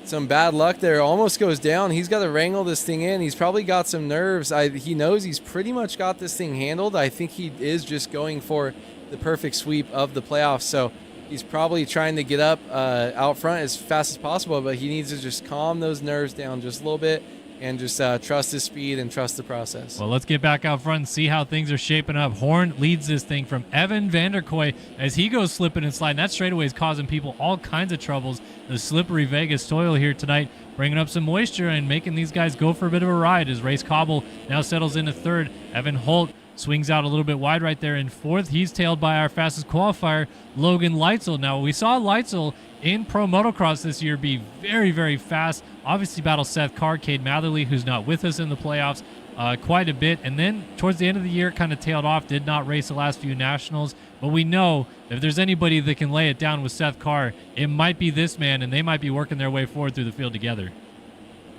some bad luck there. Almost goes down. He's got to wrangle this thing in. He's probably got some nerves. He knows he's pretty much got this thing handled. I think he is just going for the perfect sweep of the playoffs. So he's probably trying to get up out front as fast as possible, but he needs to just calm those nerves down just a little bit and just trust his speed and trust the process. Well, let's get back out front and see how things are shaping up. Horn leads this thing from Evan Vanderkoy as he goes slipping and sliding. That straightaway is causing people all kinds of troubles. The slippery Vegas soil here tonight bringing up some moisture and making these guys go for a bit of a ride as Race Cobble now settles into third. Evan Holt swings out a little bit wide right there in fourth. He's tailed by our fastest qualifier, Logan Leitzel. Now, we saw Leitzel in Pro Motocross this year be very, very fast. Obviously battle Seth Carr, Cade Matherly, who's not with us in the playoffs, quite a bit. And then towards the end of the year, kind of tailed off, did not race the last few nationals. But we know if there's anybody that can lay it down with Seth Carr, it might be this man, and they might be working their way forward through the field together.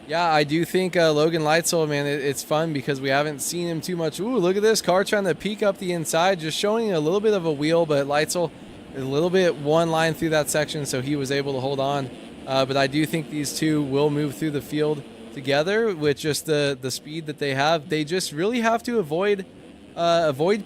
Yeah, I do think Logan Leitzel, man, it's fun because we haven't seen him too much. Ooh, look at this. Carr trying to peek up the inside, just showing a little bit of a wheel, but Leitzel a little bit one line through that section, so he was able to hold on. But I do think these two will move through the field together with just the speed that they have. They just really have to avoid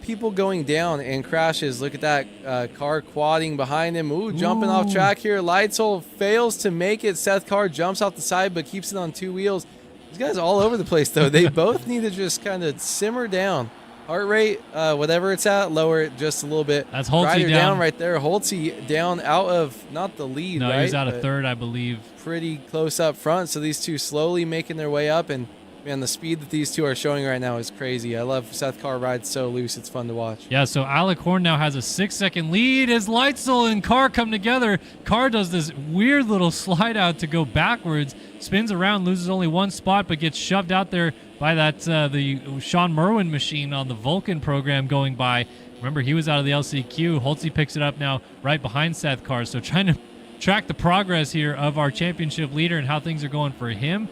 people going down and crashes. Look at that Carr quadding behind him. Ooh, jumping off track here. Leitzel fails to make it. Seth Carr jumps off the side but keeps it on two wheels. These guys all over the place, though. They both need to just kind of simmer down. Heart rate, whatever it's at, lower it just a little bit. That's Holtzy down right there. Holtzy down out of, not the lead, no, right? He's out of third, I believe. Pretty close up front. So these two slowly making their way up, and man, the speed that these two are showing right now is crazy. I love Seth Carr rides so loose. It's fun to watch. Yeah, so Alec Horn now has a 6-second lead as Leitzel and Carr come together. Carr does this weird little slide out to go backwards, spins around, loses only one spot, but gets shoved out there by that the Sean Merwin machine on the Vulcan program going by. Remember, he was out of the LCQ. Holtzy picks it up now right behind Seth Carr. So trying to track the progress here of our championship leader and how things are going for him.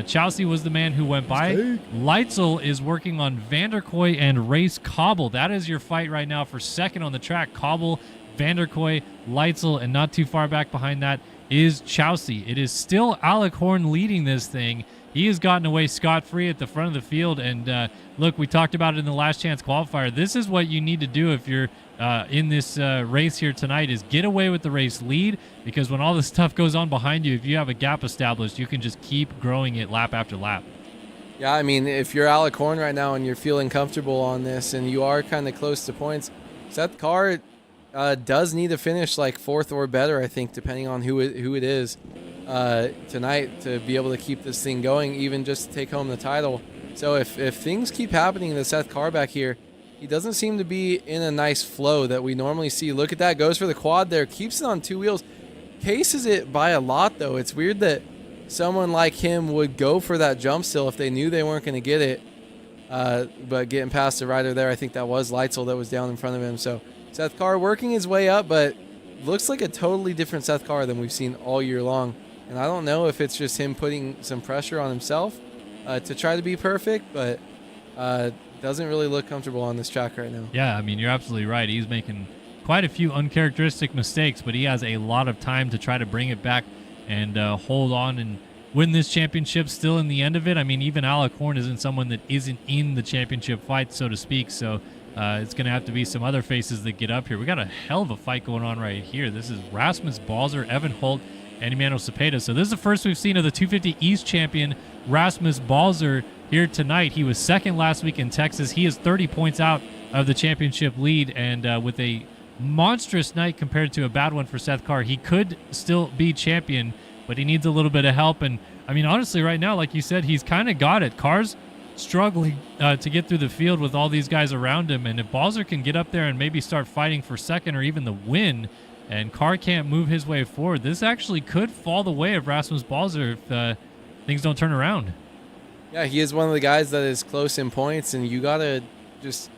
Chelsea was the man who went by. Leitzel is working on Vanderkoy and Race Cobble. That is your fight right now for second on the track. Cobble, Vanderkoy, Leitzel, and not too far back behind that is Chelsea. It is still Alec Horn leading this thing. He has gotten away scot-free at the front of the field. And look, we talked about it in the last chance qualifier. This is what you need to do if you're in this race here tonight, is get away with the race lead, because when all this stuff goes on behind you, if you have a gap established, you can just keep growing it lap after lap. Yeah, I mean, if you're Alec Horn right now and you're feeling comfortable on this and you are kind of close to points, Seth Carr does need to finish like fourth or better, I think, depending on who it is tonight to be able to keep this thing going, even just to take home the title. So if things keep happening to Seth Carr back here, he doesn't seem to be in a nice flow that we normally see. Look at that. Goes for the quad there. Keeps it on two wheels. Paces it by a lot, though. It's weird that someone like him would go for that jump still if they knew they weren't going to get it. But getting past the rider there, I think that was Leitzel that was down in front of him. So Seth Carr working his way up, but looks like a totally different Seth Carr than we've seen all year long. And I don't know if it's just him putting some pressure on himself to try to be perfect, but doesn't really look comfortable on this track right now. Yeah, I mean, you're absolutely right. He's making quite a few uncharacteristic mistakes, but he has a lot of time to try to bring it back and hold on and win this championship still in the end of it. I mean, even Alec Horn isn't someone that isn't in the championship fight, so to speak, so it's going to have to be some other faces that get up here. We got a hell of a fight going on right here. This is Rasmus Balzer, Evan Holt, and Emmanuel Cepeda. So this is the first we've seen of the 250 East champion, Rasmus Balzer, here tonight. He was second last week in Texas. He is 30 points out of the championship lead, and with a monstrous night compared to a bad one for Seth Carr, he could still be champion, but he needs a little bit of help. And I mean, honestly, right now, like you said, he's kind of got it. Carr's struggling to get through the field with all these guys around him, and if Balzer can get up there and maybe start fighting for second or even the win, and Carr can't move his way forward, this actually could fall the way of Rasmus Balzer if things don't turn around. Yeah, he is one of the guys that is close in points, and you gotta just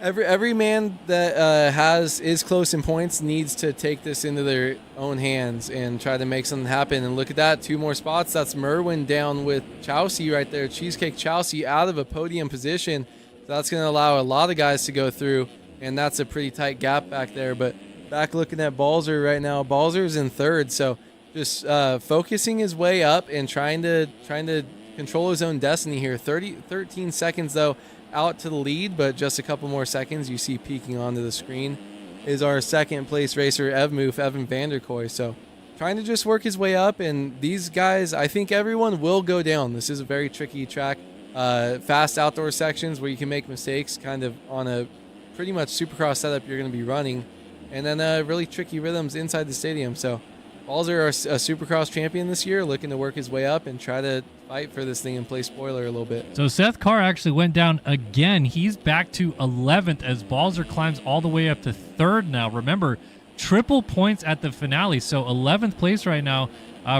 every man that is close in points needs to take this into their own hands and try to make something happen. And look at that, 2 more spots. That's Merwin down with Chelsea right there. Cheesecake Chelsea out of a podium position. So that's going to allow a lot of guys to go through, and that's a pretty tight gap back there. But back looking at Balzer right now, Balzer's in third, so just focusing his way up and trying to control his own destiny here. 13 seconds though out to the lead, but just a couple more seconds. You see peeking onto the screen is our second place racer, Evan Vanderkoy. So trying to just work his way up, and these guys, I think everyone will go down. This is a very tricky track. Fast outdoor sections where you can make mistakes kind of on a pretty much supercross setup you're going to be running, and then really tricky rhythms inside the stadium. So Balzer, a supercross champion this year, looking to work his way up and try to fight for this thing and play spoiler a little bit. So Seth Carr actually went down again. He's back to 11th as Balzer climbs all the way up to 3rd now. Remember, triple points at the finale. So 11th place right now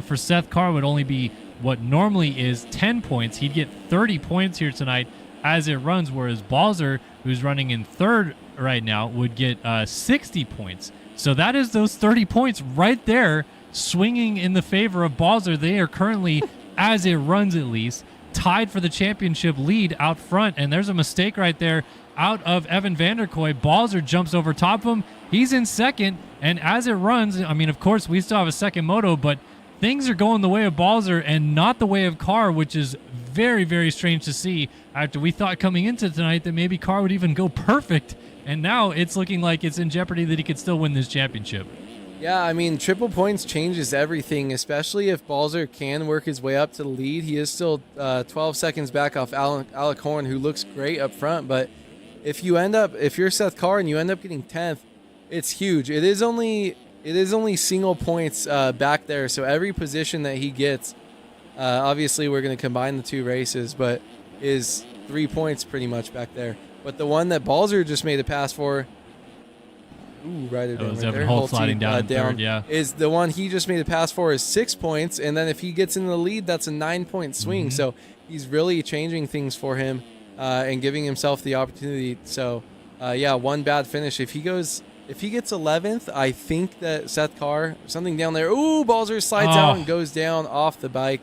for Seth Carr would only be what normally is 10 points. He'd get 30 points here tonight as it runs, whereas Balzer, who's running in 3rd right now, would get 60 points. So that is those 30 points right there swinging in the favor of Balzer. They are currently, as it runs at least, tied for the championship lead out front, and there's a mistake right there out of Evan Vanderkoy. Balzer jumps over top of him. He's in 2nd, and as it runs, I mean, of course, we still have a second moto, but things are going the way of Balzer and not the way of Carr, which is very, very strange to see after we thought coming into tonight that maybe Carr would even go perfect, and now it's looking like it's in jeopardy that he could still win this championship. Yeah, I mean, triple points changes everything, especially if Balzer can work his way up to the lead. He is still 12 seconds back off Alec Horn, who looks great up front, but if you're Seth Carr and you end up getting 10th, it's huge. It is only single points back there, so every position that he gets, obviously we're going to combine the two races, but is 3 points pretty much back there. But the one that Balzer just made a pass for, right Evan Holt sliding down in 3rd, yeah, is the one he just made a pass for is 6 points, and then if he gets in the lead, that's a 9-point swing. So he's really changing things for him and giving himself the opportunity. So yeah, one bad finish. If he gets 11th, I think that Seth Carr, something down there. Ooh, Balzer slides out and goes down off the bike.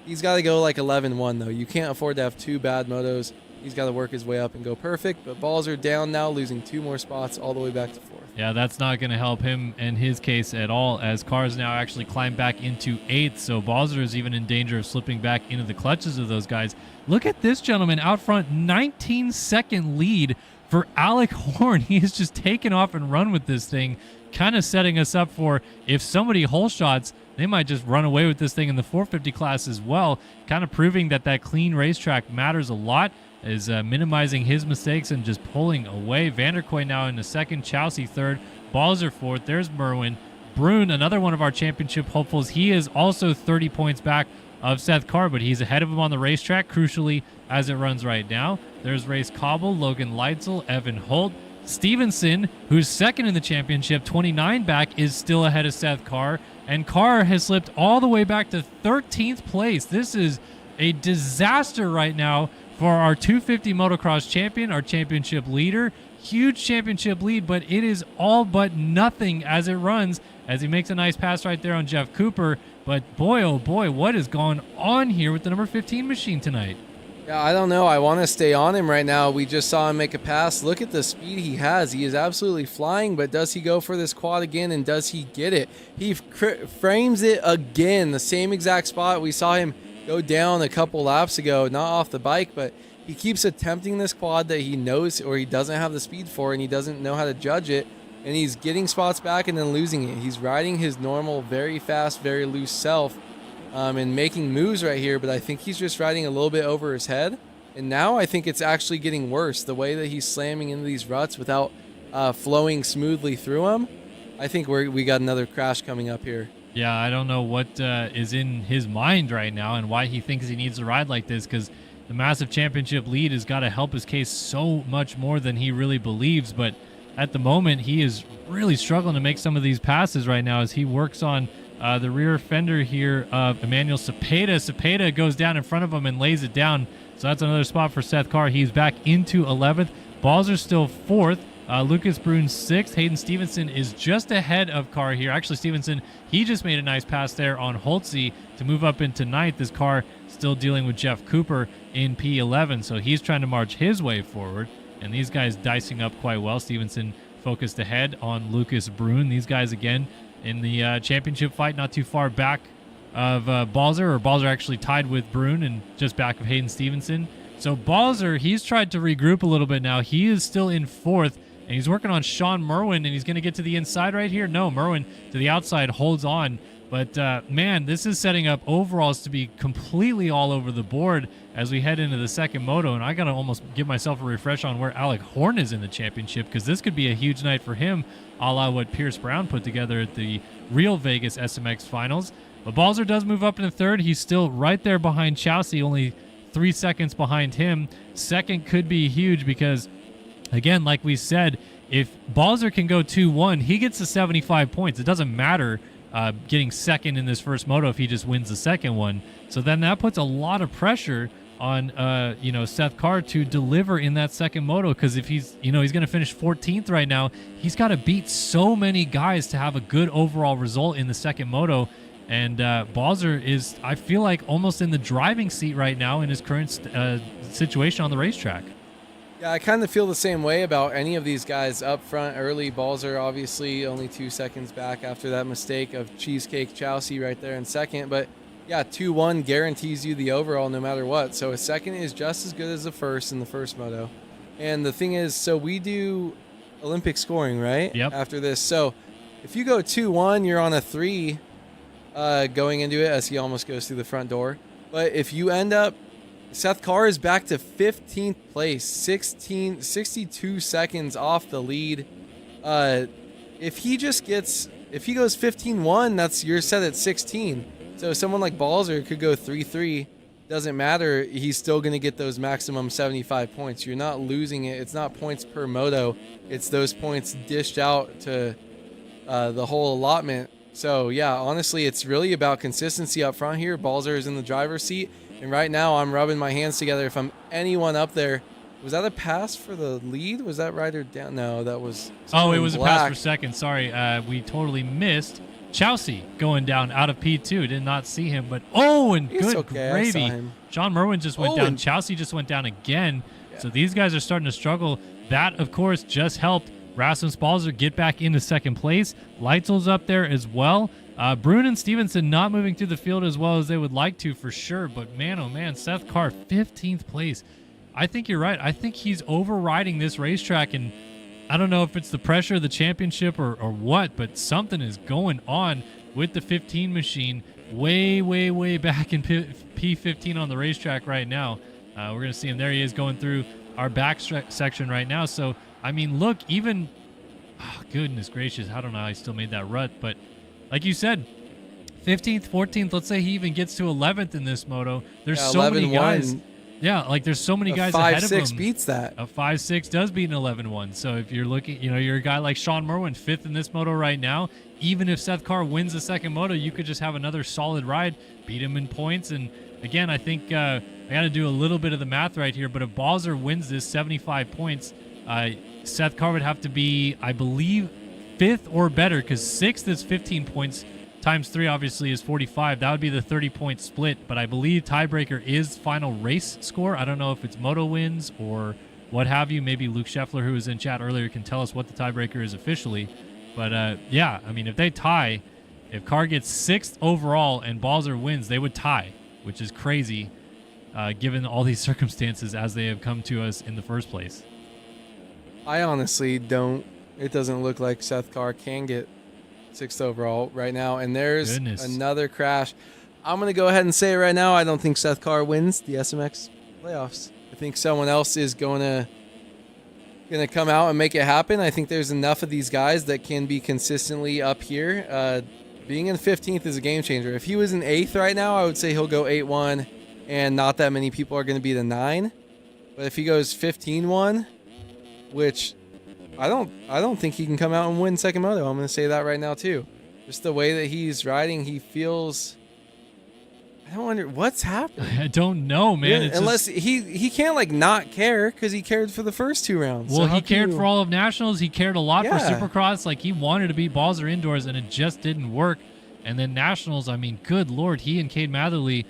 He's got to go like 11-1 though. You can't afford to have 2 bad motos. He's got to work his way up and go perfect. But Balzer down now, losing 2 more spots all the way back to 4th. Yeah, that's not going to help him in his case at all, as Carr's now actually climbed back into 8th. So Balzer is even in danger of slipping back into the clutches of those guys. Look at this gentleman out front, 19-second lead for Alec Horn. He has just taken off and run with this thing, kind of setting us up for if somebody hole shots, they might just run away with this thing in the 450 class as well, kind of proving that clean racetrack matters a lot, is minimizing his mistakes and just pulling away. Vanderkoy now in the 2nd, Chelsea 3rd, Balzer 4th. There's Merwin. Brune, another one of our championship hopefuls. He is also 30 points back of Seth Carr, but he's ahead of him on the racetrack, crucially, as it runs right now. There's Race Cobble, Logan Leitzel, Evan Holt. Stevenson, who's 2nd in the championship, 29 back, is still ahead of Seth Carr, and Carr has slipped all the way back to 13th place. This is a disaster right now for our 250 motocross champion, our championship leader. Huge championship lead, but it is all but nothing as it runs, as he makes a nice pass right there on Jeff Cooper. But boy, oh boy, what is going on here with the number 15 machine tonight? Yeah, I don't know. I want to stay on him right now. We just saw him make a pass. Look at the speed he has. He is absolutely flying, but does he go for this quad again, and does he get it? He frames it again, the same exact spot. We saw him go down a couple laps ago, not off the bike, but he keeps attempting this quad that he knows or he doesn't have the speed for, and he doesn't know how to judge it, and he's getting spots back and then losing it. He's riding his normal, very fast, very loose self and making moves right here, but I think he's just riding a little bit over his head, and now I think it's actually getting worse. The way that he's slamming into these ruts without flowing smoothly through them, I think we got another crash coming up here. Yeah, I don't know what is in his mind right now and why he thinks he needs to ride like this, because the massive championship lead has got to help his case so much more than he really believes. But at the moment, he is really struggling to make some of these passes right now as he works on the rear fender here of Emmanuel Cepeda. Cepeda goes down in front of him and lays it down. So that's another spot for Seth Carr. He's back into 11th. Balzer's still 4th. Lucas Brune 6th. Hayden Stevenson is just ahead of Carr here. Actually, Stevenson, he just made a nice pass there on Holtze to move up into 9th. This car still dealing with Jeff Cooper in P11, so he's trying to march his way forward. And these guys dicing up quite well. Stevenson focused ahead on Lucas Brune. These guys, again, in the championship fight, not too far back of Balzer, or Balzer actually tied with Brune and just back of Hayden Stevenson. So Balzer, he's tried to regroup a little bit now. He is still in fourth, and he's working on Sean Merwin, and he's going to get to the inside right here. No, Merwin to the outside holds on. But, man, this is setting up overalls to be completely all over the board as we head into the second moto. And I got to almost give myself a refresh on where Alec Horn is in the championship, because this could be a huge night for him, a la what Pierce Brown put together at the real Vegas SMX finals. But Balzer does move up in third. He's still right there behind Chelsea, only 3 seconds behind him. Second could be huge because, again, like we said, if Balzer can go 2-1, he gets the 75 points. It doesn't matter getting second in this first moto if he just wins the second one. So then that puts a lot of pressure on Seth Carr to deliver in that second moto, because if he's going to finish 14th right now, he's got to beat so many guys to have a good overall result in the second moto. And Balzer is, I feel like, almost in the driving seat right now in his current situation on the racetrack. Yeah, I kind of feel the same way about any of these guys up front early. Balzer, obviously, only 2 seconds back after that mistake of Cheesecake Chelsea right there in second. But yeah, 2-1 guarantees you the overall no matter what. So a second is just as good as the first in the first moto. And the thing is, so we do Olympic scoring, right? Yep. After this. So if you go 2-1, you're on a 3 going into it as he almost goes through the front door. But if you end up, Seth Carr is back to 15th place, 62 seconds off the lead. If he goes 15-1, you're set at 16. So someone like Balzer could go 3-3. Doesn't matter. He's still going to get those maximum 75 points. You're not losing it. It's not points per moto. It's those points dished out to the whole allotment. So, yeah, honestly, it's really about consistency up front here. Balzer is in the driver's seat. And right now, I'm rubbing my hands together. If I'm anyone up there, was that a pass for the lead? Was that right or down? No, that was. Oh, it was a pass for second. Sorry, we totally missed Chelsea going down out of P2. Did not see him, but good gravy. Sean Merwin just went down. Chelsea just went down again. Yeah. So these guys are starting to struggle. That, of course, just helped Rasmus Balzer get back into second place. Leitzel's up there as well. Brune and Stevenson not moving through the field as well as they would like to for sure. But man, oh man, Seth Carr, 15th place. I think you're right. I think he's overriding this racetrack, and I don't know if it's the pressure of the championship or what, but something is going on with the 15 machine way, way, way back in P15 on the racetrack right now. We're going to see him. There he is going through our back section right now. So, I mean, look, even, goodness gracious, I don't know how he still made that rut, but like you said, 15th, 14th, let's say he even gets to 11th in this moto. There's so many guys. Yeah, like there's so many guys ahead of him. 5-6 beats that. A 5-6 does beat an 11-1. So if you're looking, you're a guy like Sean Merwin, 5th in this moto right now. Even if Seth Carr wins the second moto, you could just have another solid ride, beat him in points. And again, I think I got to do a little bit of the math right here. But if Balzer wins this 75 points, Seth Carr would have to be, I believe, 5th or better, because 6th is 15 points. Times 3 obviously is 45. That would be the 30-point split, but I believe tiebreaker is final race score. I don't know if it's moto wins or what have you. Maybe Luke Scheffler, who was in chat earlier, can tell us what the tiebreaker is officially. But yeah, I mean, if they tie, if Carr gets 6th overall and Balzer wins, they would tie, which is crazy given all these circumstances as they have come to us in the first place. I honestly don't. It doesn't look like Seth Carr can get 6th overall right now, and there's another crash. I'm going to go ahead and say it right now. I don't think Seth Carr wins the SMX playoffs. I think someone else is going to come out and make it happen. I think there's enough of these guys that can be consistently up here. Being in 15th is a game changer. If he was in 8th right now, I would say he'll go 8-1, and not that many people are going to be the 9. But if he goes 15-1, which I don't think he can come out and win second moto. I'm going to say that right now too. Just the way that he's riding, he feels. I don't wonder what's happening. I don't know, man. Yeah, unless he can't like not care because he cared for the first 2 rounds. Well, so he cared for all of nationals. He cared a lot for Supercross. Like he wanted to beat Balzer indoors, and it just didn't work. And then nationals. I mean, good lord, he and Cade Matherly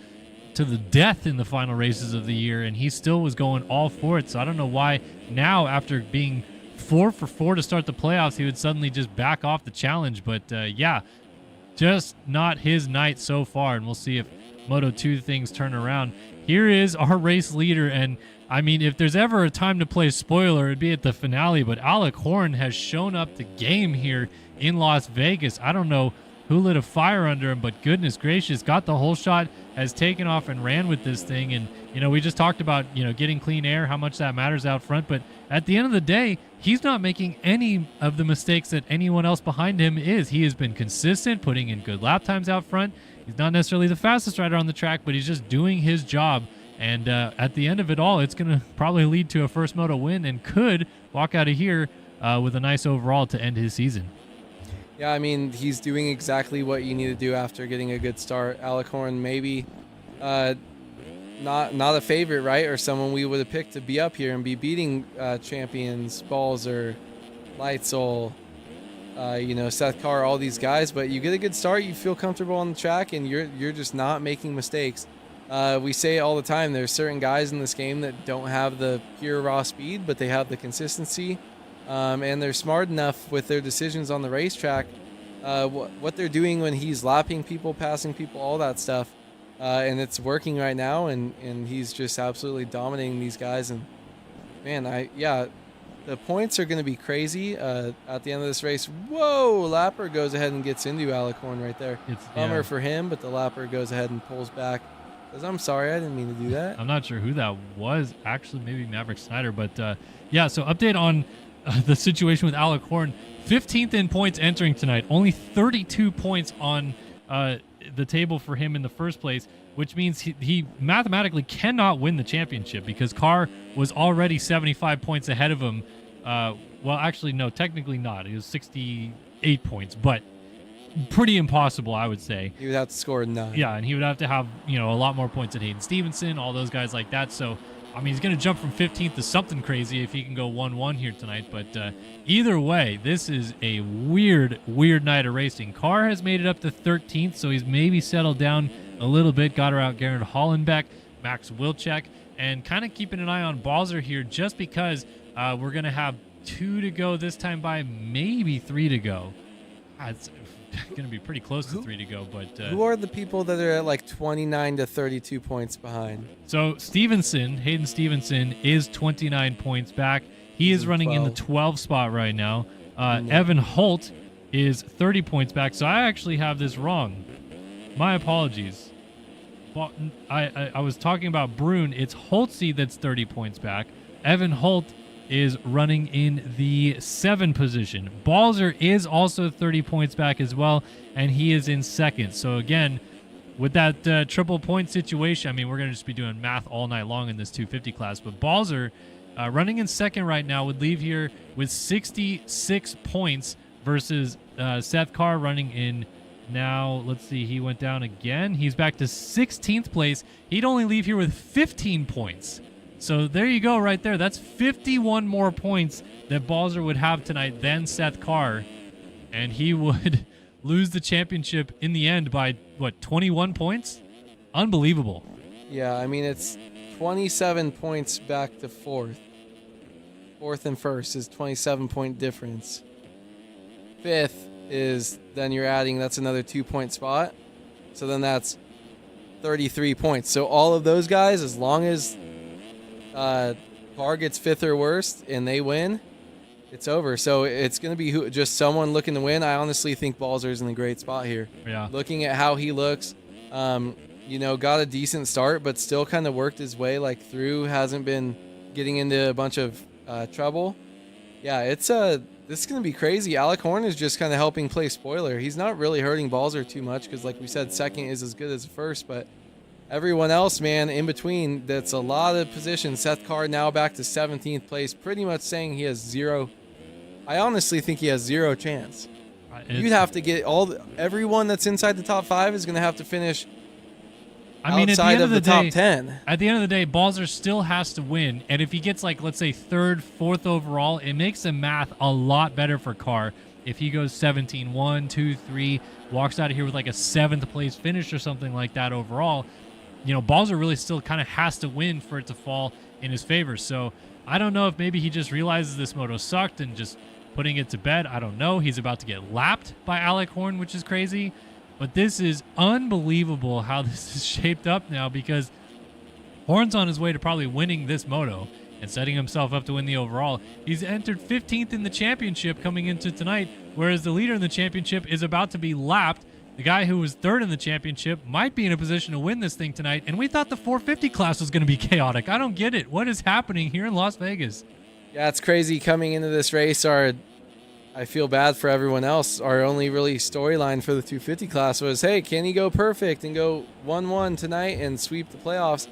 to the death in the final races of the year, and he still was going all for it. So I don't know why now, after being 4 for 4 to start the playoffs, he would suddenly just back off the challenge. But yeah, just not his night so far, and we'll see if Moto 2 things turn around. Here is our race leader, and I mean, if there's ever a time to play spoiler, it'd be at the finale, but Alec Horn has shown up the game here in Las Vegas. I don't know who lit a fire under him, but goodness gracious, got the whole shot, has taken off and ran with this thing. And, you know, we just talked about, you know, getting clean air, how much that matters out front, but at the end of the day, he's not making any of the mistakes that anyone else behind him is. He has been consistent, putting in good lap times out front. He's not necessarily the fastest rider on the track, but he's just doing his job. And at the end of it all, it's going to probably lead to a first moto win and could walk out of here with a nice overall to end his season. Yeah, I mean, he's doing exactly what you need to do after getting a good start. Alec Horn, maybe not a favorite, right? Or someone we would have picked to be up here and be beating champions, Balzer, Leitzel, you know, Seth Carr, all these guys. But you get a good start, you feel comfortable on the track, and you're just not making mistakes. We say it all the time. There's certain guys in this game that don't have the pure raw speed, but they have the consistency. And they're smart enough with their decisions on the racetrack, what they're doing when he's lapping people, passing people, all that stuff. And it's working right now, and he's just absolutely dominating these guys. And, man, the points are going to be crazy at the end of this race. Whoa, Lapper goes ahead and gets into Alec Horn right there. It's bummer for him, but the Lapper goes ahead and pulls back. Says, I'm sorry, I didn't mean to do that. I'm not sure who that was. Actually, maybe Maverick Snyder. But, yeah, so update on the situation with Alec Horn. 15th in points entering tonight. Only 32 points on the table for him in the first place, which means he mathematically cannot win the championship because Carr was already 75 points ahead of him. Well, actually, no, technically not. He was 68 points, but pretty impossible, I would say. He would have to score 9. Yeah, and he would have to have, you know, a lot more points than Hayden Stevenson, all those guys like that. So, I mean, he's going to jump from 15th to something crazy if he can go 1-1 here tonight. But either way, this is a weird night of racing. Carr has made it up to 13th, so he's maybe settled down a little bit. Got her out Garrett Hollenbeck, Max Wilczek, and kind of keeping an eye on Balzer here just because we're going to have 2 to go this time by, maybe 3 to go. It's going to be pretty close to 3 to go. But who are the people that are at like 29 to 32 points behind? So Hayden Stevenson is 29 points back. He is running 12. In the 12 spot right now. Evan Holt is 30 points back. So I actually have this wrong. My apologies. Well, I was talking about Brune. It's Holtzy that's 30 points back. Evan Holt is running in the 7 position. Balzer is also 30 points back as well, and he is in 2nd. So again, with that triple point situation, I mean, we're going to just be doing math all night long in this 250 class, but Balzer running in 2nd right now would leave here with 66 points versus Seth Carr running in now. Let's see, he went down again. He's back to 16th place. He'd only leave here with 15 points. So there you go right there. That's 51 more points that Balzer would have tonight than Seth Carr. And he would lose the championship in the end by, 21 points? Unbelievable. Yeah, I mean, it's 27 points back to 4th. 4th and 1st is 27-point difference. 5th is, then you're adding, that's another 2-point spot. So then that's 33 points. So all of those guys, as long as Carr gets 5th or worse and they win, it's over. So it's going to be just someone looking to win. I honestly think Balzer's in a great spot here. Yeah. Looking at how he looks, you know, got a decent start, but still kind of worked his way through, hasn't been getting into a bunch of trouble. Yeah, this is going to be crazy. Alec Horn is just kind of helping play spoiler. He's not really hurting Balzer too much because, like we said, 2nd is as good as 1st, but everyone else, man, in between, that's a lot of positions. Seth Carr now back to 17th place, pretty much saying he has 0. I honestly think he has 0 chance. You'd have to get everyone that's inside the top 5 is going to have to finish outside of the top 10. At the end of the day, Balzer still has to win. And if he gets, let's say, 3rd, 4th overall, it makes the math a lot better for Carr. If he goes 17, 1, 2, 3, walks out of here with a 7th place finish or something like that overall, you know, Balzer really still kind of has to win for it to fall in his favor. So I don't know if maybe he just realizes this moto sucked and just putting it to bed. I don't know. He's about to get lapped by Alec Horn, which is crazy. But this is unbelievable how this is shaped up now, because Horn's on his way to probably winning this moto and setting himself up to win the overall. He's entered 15th in the championship coming into tonight, whereas the leader in the championship is about to be lapped. The guy who was third in the championship might be in a position to win this thing tonight, and we thought the 450 class was going to be chaotic. I don't get it. What is happening here in Las Vegas? Yeah, it's crazy coming into this race. I feel bad for everyone else. Our only really storyline for the 250 class was, hey, can he go perfect and go 1-1 tonight and sweep the playoffs?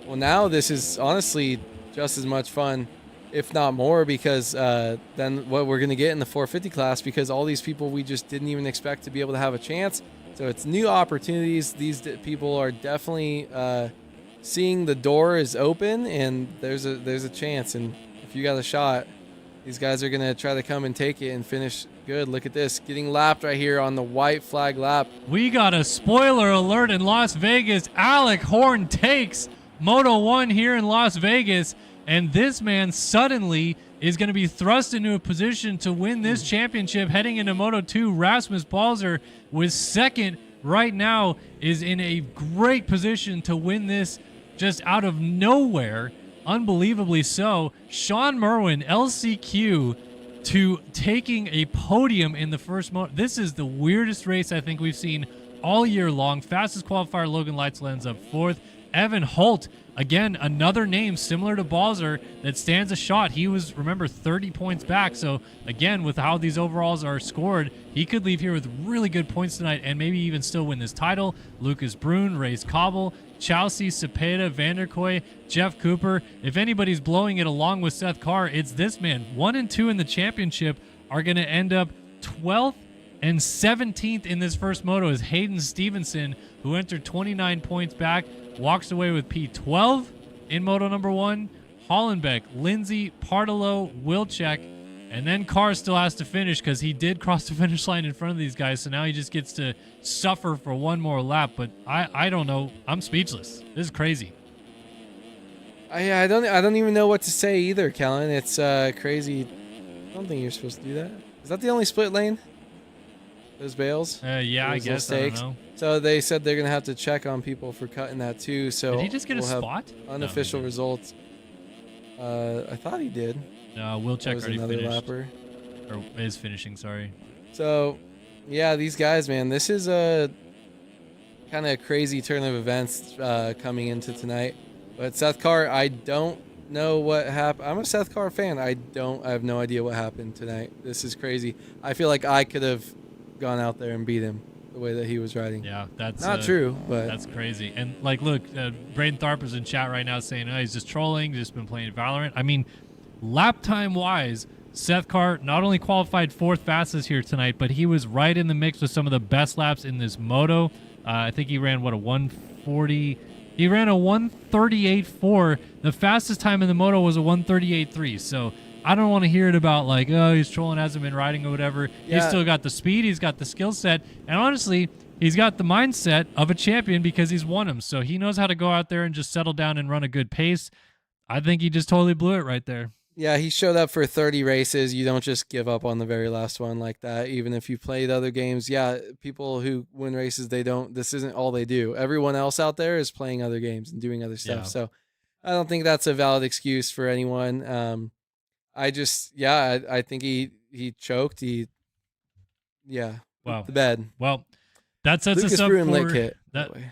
Well, now this is honestly just as much fun, if not more, because than what we're going to get in the 450 class, because all these people we just didn't even expect to be able to have a chance. So it's new opportunities. These people are definitely seeing the door is open, and there's a chance. And if you got a shot, these guys are going to try to come and take it and finish good. Look at this, getting lapped right here on the white flag lap. We got a spoiler alert in Las Vegas. Alec Horn takes Moto 1 here in Las Vegas, and this man suddenly is going to be thrust into a position to win this championship heading into Moto 2. Rasmus Balzer was second right now, is in a great position to win this just out of nowhere. Unbelievably so. Sean Merwin, LCQ, to taking a podium in the first moto. This is the weirdest race I think we've seen all year long. Fastest qualifier, Logan Leitzel ends up fourth. Evan Holt, again, another name similar to Balzer that stands a shot. He was, remember, 30 points back. So, again, with how these overalls are scored, he could leave here with really good points tonight and maybe even still win this title. Lucas Brune, Reyes Cobble, Chelsea, Cepeda, Vanderkoy, Jeff Cooper. If anybody's blowing it along with Seth Carr, it's this man. 1 and 2 in the championship are going to end up 12th and 17th in this first moto is Hayden Stevenson, who entered 29 points back, walks away with P12 in moto number 1. Hollenbeck, Lindsay, Partolo, Wilczek, and then Carr still has to finish because he did cross the finish line in front of these guys, so now he just gets to suffer for one more lap. But I don't know. I'm speechless. This is crazy. I don't even know what to say either, Kellen. It's crazy. I don't think you're supposed to do that. Is that the only split lane? Those bales? Yeah, I guess. I don't know. So they said they're going to have to check on people for cutting that too. So did he just get a spot? Unofficial results. I thought he did. No, Wilczek already another finished. Lapper. Or is finishing, sorry. So, yeah, these guys, man, this is a kind of crazy turn of events coming into tonight. But Seth Carr, I don't know what happened. I'm a Seth Carr fan. I have no idea what happened tonight. This is crazy. I feel like I could have gone out there and beat him the way that he was riding. Yeah, that's not true, but that's crazy. And like, look, Braden Tharper's in chat right now saying, "Oh, he's just trolling. Just been playing Valorant." I mean, lap time wise, Seth Carr not only qualified 4th fastest here tonight, but he was right in the mix with some of the best laps in this moto. I think he ran a 140. He ran a 138.4. The fastest time in the moto was a 138.3. So I don't want to hear it about like, oh, he's trolling, hasn't been riding or whatever. Yeah. He's still got the speed. He's got the skill set. And honestly, he's got the mindset of a champion because he's won them. So he knows how to go out there and just settle down and run a good pace. I think he just totally blew it right there. Yeah, he showed up for 30 races. You don't just give up on the very last one like that. Even if you played other games, yeah, people who win races, this isn't all they do. Everyone else out there is playing other games and doing other stuff. Yeah. So I don't think that's a valid excuse for anyone. I think he choked. Wow. The bed. Well, that sets Lucas us up Bruin for hit,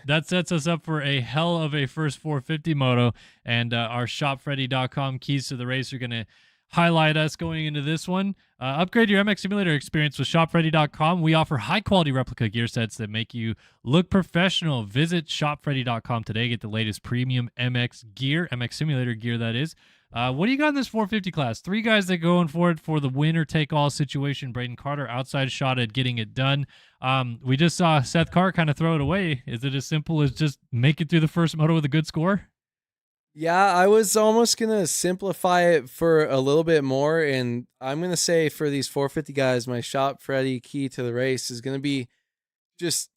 that sets us up for a hell of a first 450 moto, and our shopfreddy.com keys to the race are going to highlight us going into this one. Upgrade your MX Simulator experience with shopfreddy.com. We offer high-quality replica gear sets that make you look professional. Visit shopfreddy.com today. Get the latest premium MX gear, MX Simulator gear, that is. What do you got in this 450 class? 3 guys that going for it for the winner-take-all situation. Braden Carter outside shot at getting it done. We just saw Seth Carr kind of throw it away. Is it as simple as just make it through the first moto with a good score? Yeah, I was almost going to simplify it for a little bit more, and I'm going to say for these 450 guys, my Shop Freddy key to the race is going to be just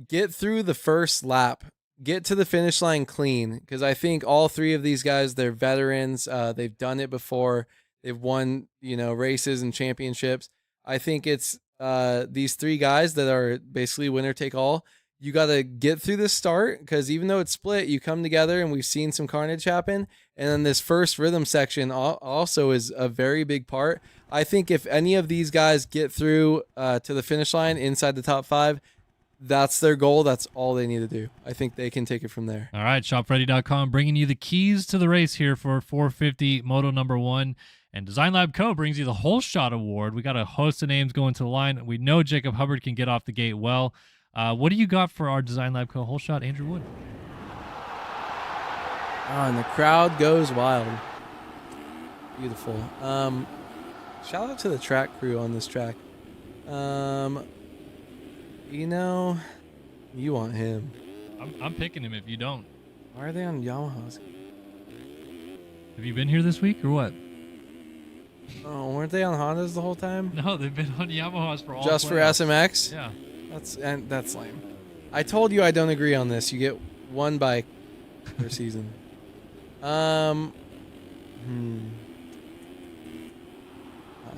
get through the first lap. get to the finish line clean, because I think all three of these guys, they're veterans. They've done it before. They've won, races and championships. I think it's these three guys that are basically winner take all. You got to get through the start, because even though it's split, you come together, and we've seen some carnage happen. And then this first rhythm section also is a very big part. I think if any of these guys get through to the finish line inside the top 5, that's their goal. That's all they need to do. I think they can take it from there. All right, shopready.com bringing you the keys to the race here for 450 Moto number 1. And Design Lab Co. brings you the Whole Shot Award. We got a host of names going to the line. We know Jacob Hubbard can get off the gate well. What do you got for our Design Lab Co. Whole Shot, Andrew Wood? Oh, and the crowd goes wild. Beautiful. Shout out to the track crew on this track. You want him. I'm picking him if you don't. Why are they on Yamahas? Have you been here this week or what? Oh, weren't they on Hondas the whole time? No, they've been on Yamahas for all Just for playoffs. SMX? Yeah. That's lame. I told you I don't agree on this. You get one bike per season.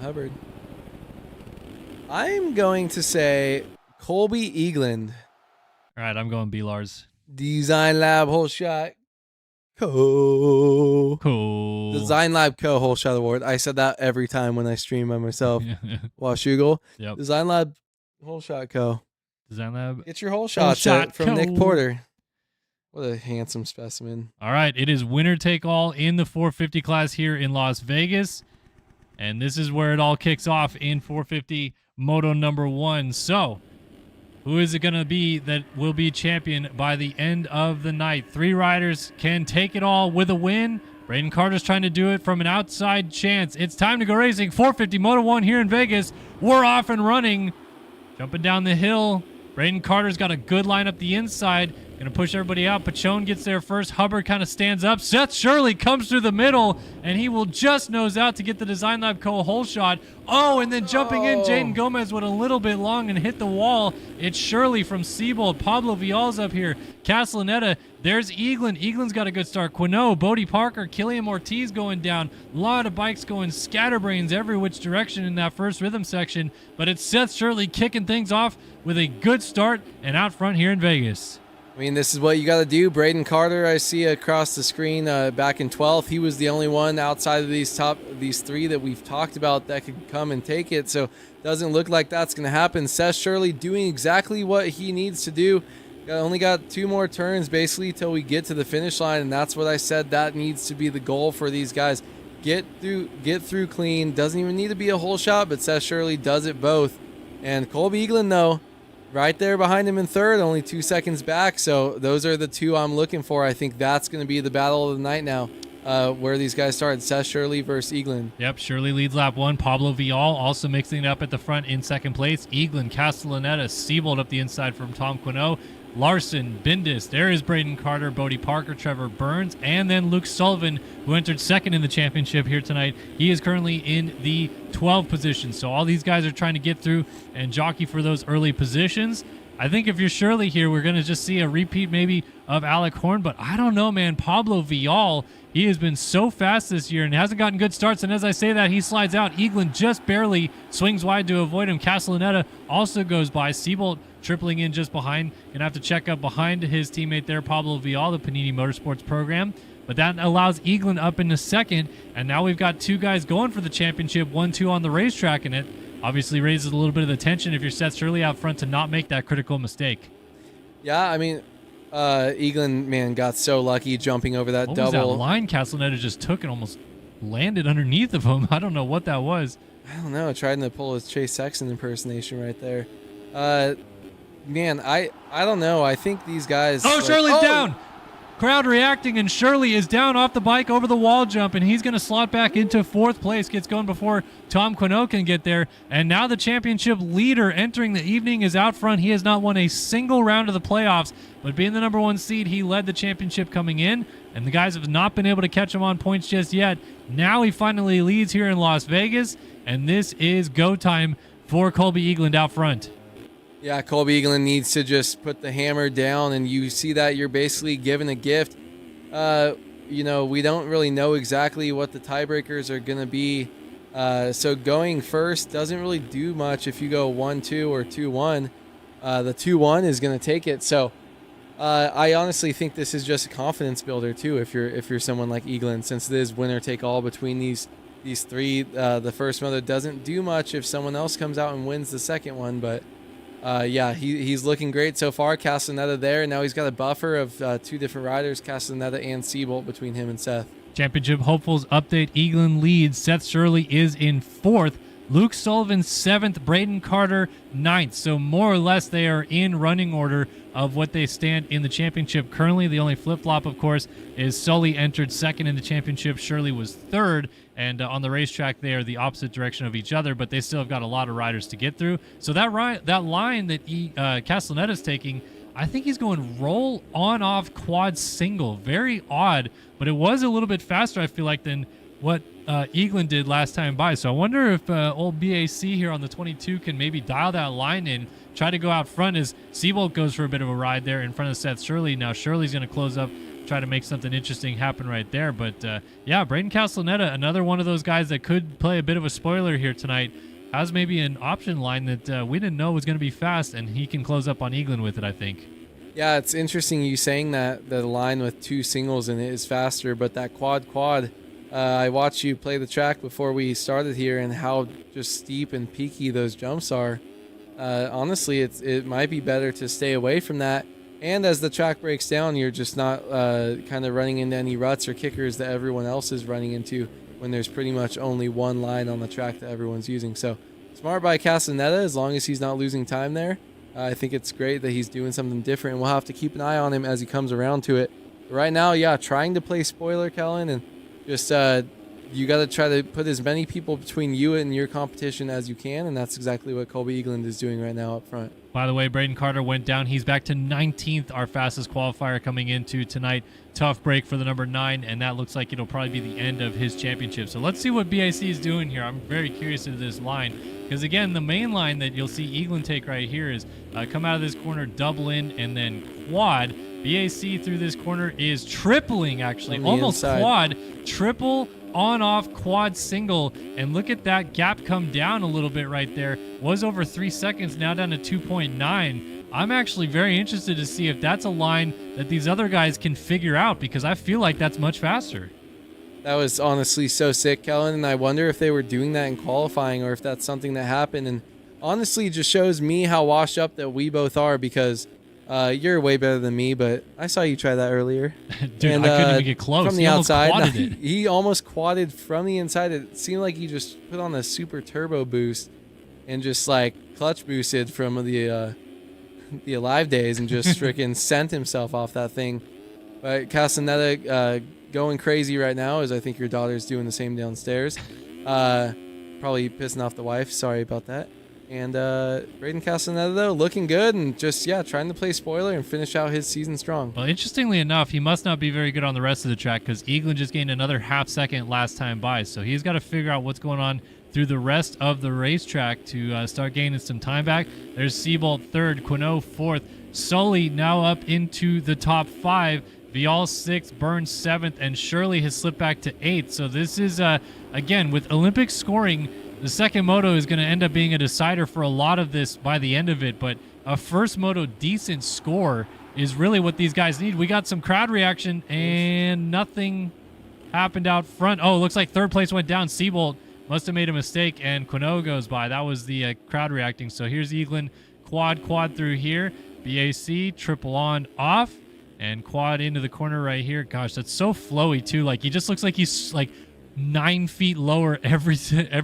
Hubbard. I'm going to say Colby Eagland. All right, I'm going B-Lars. Design Lab Whole Shot Co. Cool. Design Lab Co. Whole Shot Award. I said that every time when I stream by myself. Washougal. Yep. Design Lab Whole Shot Co. Design Lab. Get your whole shots Shot from Co. Nick Porter. What a handsome specimen. All right, it is winner take all in the 450 class here in Las Vegas. And this is where it all kicks off in 450 Moto number 1. So, who is it going to be that will be champion by the end of the night? 3 riders can take it all with a win. Braden Carter's trying to do it from an outside chance. It's time to go racing. 450 Moto 1 here in Vegas. We're off and running. Jumping down the hill. Braden Carter's got a good line up the inside. Going to push everybody out. Pachone gets there first. Hubbard kind of stands up. Seth Shirley comes through the middle, and he will just nose out to get the Design Lab Co. whole shot. Oh, and then jumping in, Jaden Gomez went a little bit long and hit the wall. It's Shirley from Seabold. Pablo Vial's up here. Castellaneta. There's Eagland. Eagland's got a good start. Quino, Bodie Parker, Killian Ortiz going down. A lot of bikes going scatterbrains every which direction in that first rhythm section. But it's Seth Shirley kicking things off with a good start and out front here in Vegas. I mean, this is what you got to do. Braden Carter, I see across the screen back in 12th. He was the only one outside of these 3 that we've talked about that could come and take it. So doesn't look like that's going to happen. Seth Shirley doing exactly what he needs to do. Only got 2 more turns basically till we get to the finish line, and that's what I said. That needs to be the goal for these guys. Get through clean. Doesn't even need to be a whole shot, but Seth Shirley does it both. And Colby Eagland, though, right there behind him in 3rd, only 2 seconds back. So those are the 2 I'm looking for. I think that's going to be the battle of the night now, where these guys start. Seth Shirley versus Eagland. Yep, Shirley leads lap 1. Pablo Vial also mixing it up at the front in 2nd place. Eagland, Castellaneta, Seabold up the inside from Tom Quino. Larson, Bindis, there is Braden Carter, Bodie Parker, Trevor Burns, and then Luke Sullivan, who entered 2nd in the championship here tonight. He is currently in the 12th position. So all these guys are trying to get through and jockey for those early positions. I think if you're Shirley here, we're going to just see a repeat maybe of Alec Horn, but I don't know, man. Pablo Vial, he has been so fast this year and hasn't gotten good starts, and as I say that, he slides out. Eagland just barely swings wide to avoid him. Castellaneta also goes by. Seabolt tripling in just behind. Going to have to check up behind his teammate there, Pablo Vial, the Panini Motorsports program. But that allows Eagland up into 2nd, and now we've got 2 guys going for the championship, 1-2 on the racetrack, and it obviously raises a little bit of the tension if you're Seth Shirley out front to not make that critical mistake. Yeah, I mean, Eagland, man, got so lucky jumping over that double. What was that line Castellaneta just took and almost landed underneath of him? I don't know what that was. I don't know. Trying to pull a Chase Sexton impersonation right there. Man, I don't know. I think these guys... Oh, Shirley's down! Crowd reacting, and Shirley is down off the bike over the wall jump, and he's going to slot back into 4th place. Gets going before Tom Quino can get there. And now the championship leader entering the evening is out front. He has not won a single round of the playoffs, but being the number 1 seed, he led the championship coming in, and the guys have not been able to catch him on points just yet. Now he finally leads here in Las Vegas, and this is go time for Colby Eagland out front. Yeah, Colby Eaglin needs to just put the hammer down, and you see that you're basically given a gift. Uh, we don't really know exactly what the tiebreakers are going to be. So going first doesn't really do much if you go 1-2 or 2-1. The 2-1 is going to take it. So I honestly think this is just a confidence builder too. If you're someone like Eaglin, since it is winner take all between these three, the first moto doesn't do much if someone else comes out and wins the second one. But yeah, he's looking great so far. Castaneda there. Now he's got a buffer of two different riders, Castaneda and Seabolt, between him and Seth. Championship hopefuls update. Eaglin leads. Seth Shirley is in 4th. Luke Sullivan 7th. Braden Carter 9th. So more or less they are in running order of what they stand in the championship currently. The only flip-flop, of course, is Sully entered 2nd in the championship. Shirley was 3rd. And on the racetrack, they are the opposite direction of each other, but they still have got a lot of riders to get through. So that line that Castaneda's taking, I think he's going roll on off quad single. Very odd, but it was a little bit faster, I feel like, than what Eaglin did last time by. So I wonder if old BAC here on the 22 can maybe dial that line in, try to go out front as Seabolt goes for a bit of a ride there in front of Seth Shirley. Now Shirley's going to close up, try to make something interesting happen right there. But yeah, Braden Castaneda, another one of those guys that could play a bit of a spoiler here tonight, has maybe an option line that we didn't know was going to be fast, and he can close up on Eaglin with it, I think. Yeah, it's interesting you saying that the line with two singles in it is faster, but that quad, I watched you play the track before we started here, and how just steep and peaky those jumps are. Honestly, it might be better to stay away from that. And as the track breaks down, you're just not kind of running into any ruts or kickers that everyone else is running into when there's pretty much only one line on the track that everyone's using. So smart by Castaneda, as long as he's not losing time there. I think it's great that he's doing something different, and we'll have to keep an eye on him as he comes around to it. But right now, yeah, trying to play spoiler, Kellen, and just you got to try to put as many people between you and your competition as you can, and that's exactly what Colby Eaglin is doing right now up front. By the way, Braden Carter went down. He's back to 19th, our fastest qualifier coming into tonight. Tough break for the number 9, and that looks like it'll probably be the end of his championship. So let's see what BAC is doing here. I'm very curious into this line, because again, the main line that you'll see Eaglin take right here is come out of this corner, double in, and then quad. BAC through this corner is tripling, actually, almost inside. Quad, triple, on-off, quad, single, and look at that gap come down a little bit right there. Was over 3 seconds, now down to 2.9. I'm actually very interested to see if that's a line that these other guys can figure out, because I feel like that's much faster. That was honestly so sick, Kellen, and I wonder if they were doing that in qualifying or if that's something that happened. And honestly, it just shows me how washed up that we both are, because you're way better than me, but I saw you try that earlier. Dude, and, I couldn't even get close. From the outside, it. He almost quadded from the inside. It seemed like he just put on a super turbo boost and just like clutch boosted from the Alive days and just freaking sent himself off that thing. But Castaneda going crazy right now, as I think your daughter's doing the same downstairs. Probably pissing off the wife. Sorry about that. And Braden Castaneda, though, looking good and just, yeah, trying to play spoiler and finish out his season strong. Well, interestingly enough, he must not be very good on the rest of the track, because Eaglin just gained another half second last time by. So he's got to figure out what's going on through the rest of the racetrack to start gaining some time back. There's Seabolt 3rd, Quinault 4th, Sully now up into the top 5, Vial 6th, Burns 7th, and Shirley has slipped back to 8th. So this is, again, with Olympic scoring, the second moto is going to end up being a decider for a lot of this by the end of it, but a first moto decent score is really what these guys need. We got some crowd reaction, and nothing happened out front. Oh, looks like 3rd place went down. Seabolt must have made a mistake, and Quinault goes by. That was the crowd reacting. So here's Eaglin, quad through here. BAC, triple on, off, and quad into the corner right here. Gosh, that's so flowy, too. Like, he just looks like he's, like, 9 feet lower every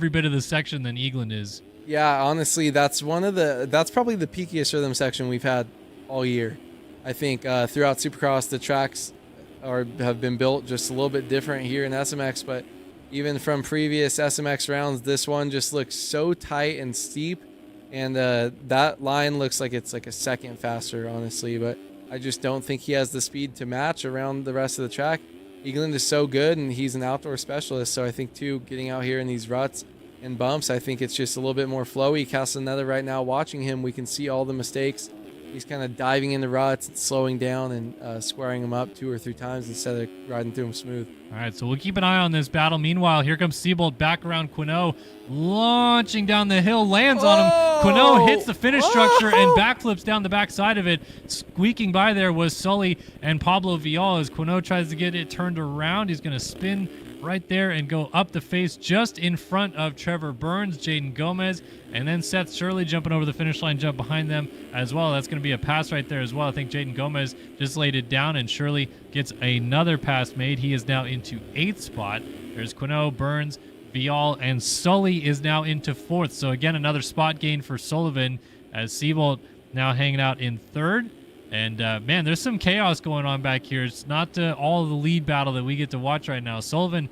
bit of the section than Eaglin is. Yeah, honestly, that's probably the peakiest rhythm section we've had all year. I think throughout Supercross, the tracks have been built just a little bit different here in SMX, but even from previous SMX rounds, this one just looks so tight and steep, and that line looks like it's like a second faster, honestly, but I just don't think he has the speed to match around the rest of the track. Eaglin is so good, and he's an outdoor specialist, so I think, too, getting out here in these ruts and bumps. I think it's just a little bit more flowy. Castaneda right now, watching him, we can see all the mistakes. He's kind of diving into ruts, slowing down, and squaring them up 2 or 3 times instead of riding through them smooth. All right, so we'll keep an eye on this battle. Meanwhile, here comes Seabolt back around Quinault, launching down the hill, lands on him. Quinault hits the finish structure and backflips down the backside of it. Squeaking by there was Sully and Pablo Vial as Quinault tries to get it turned around. He's going to spin right there and go up the face just in front of Trevor Burns, Jaden Gomez, and then Seth Shirley jumping over the finish line, jump behind them as well. That's going to be a pass right there as well. I think Jaden Gomez just laid it down, and Shirley gets another pass made. He is now into 8th spot. There's Quinault, Burns, Vial, and Sully is now into 4th. So again, another spot gain for Sullivan as Seabolt now hanging out in 3rd. And, man, there's some chaos going on back here. It's not all the lead battle that we get to watch right now. Sullivan,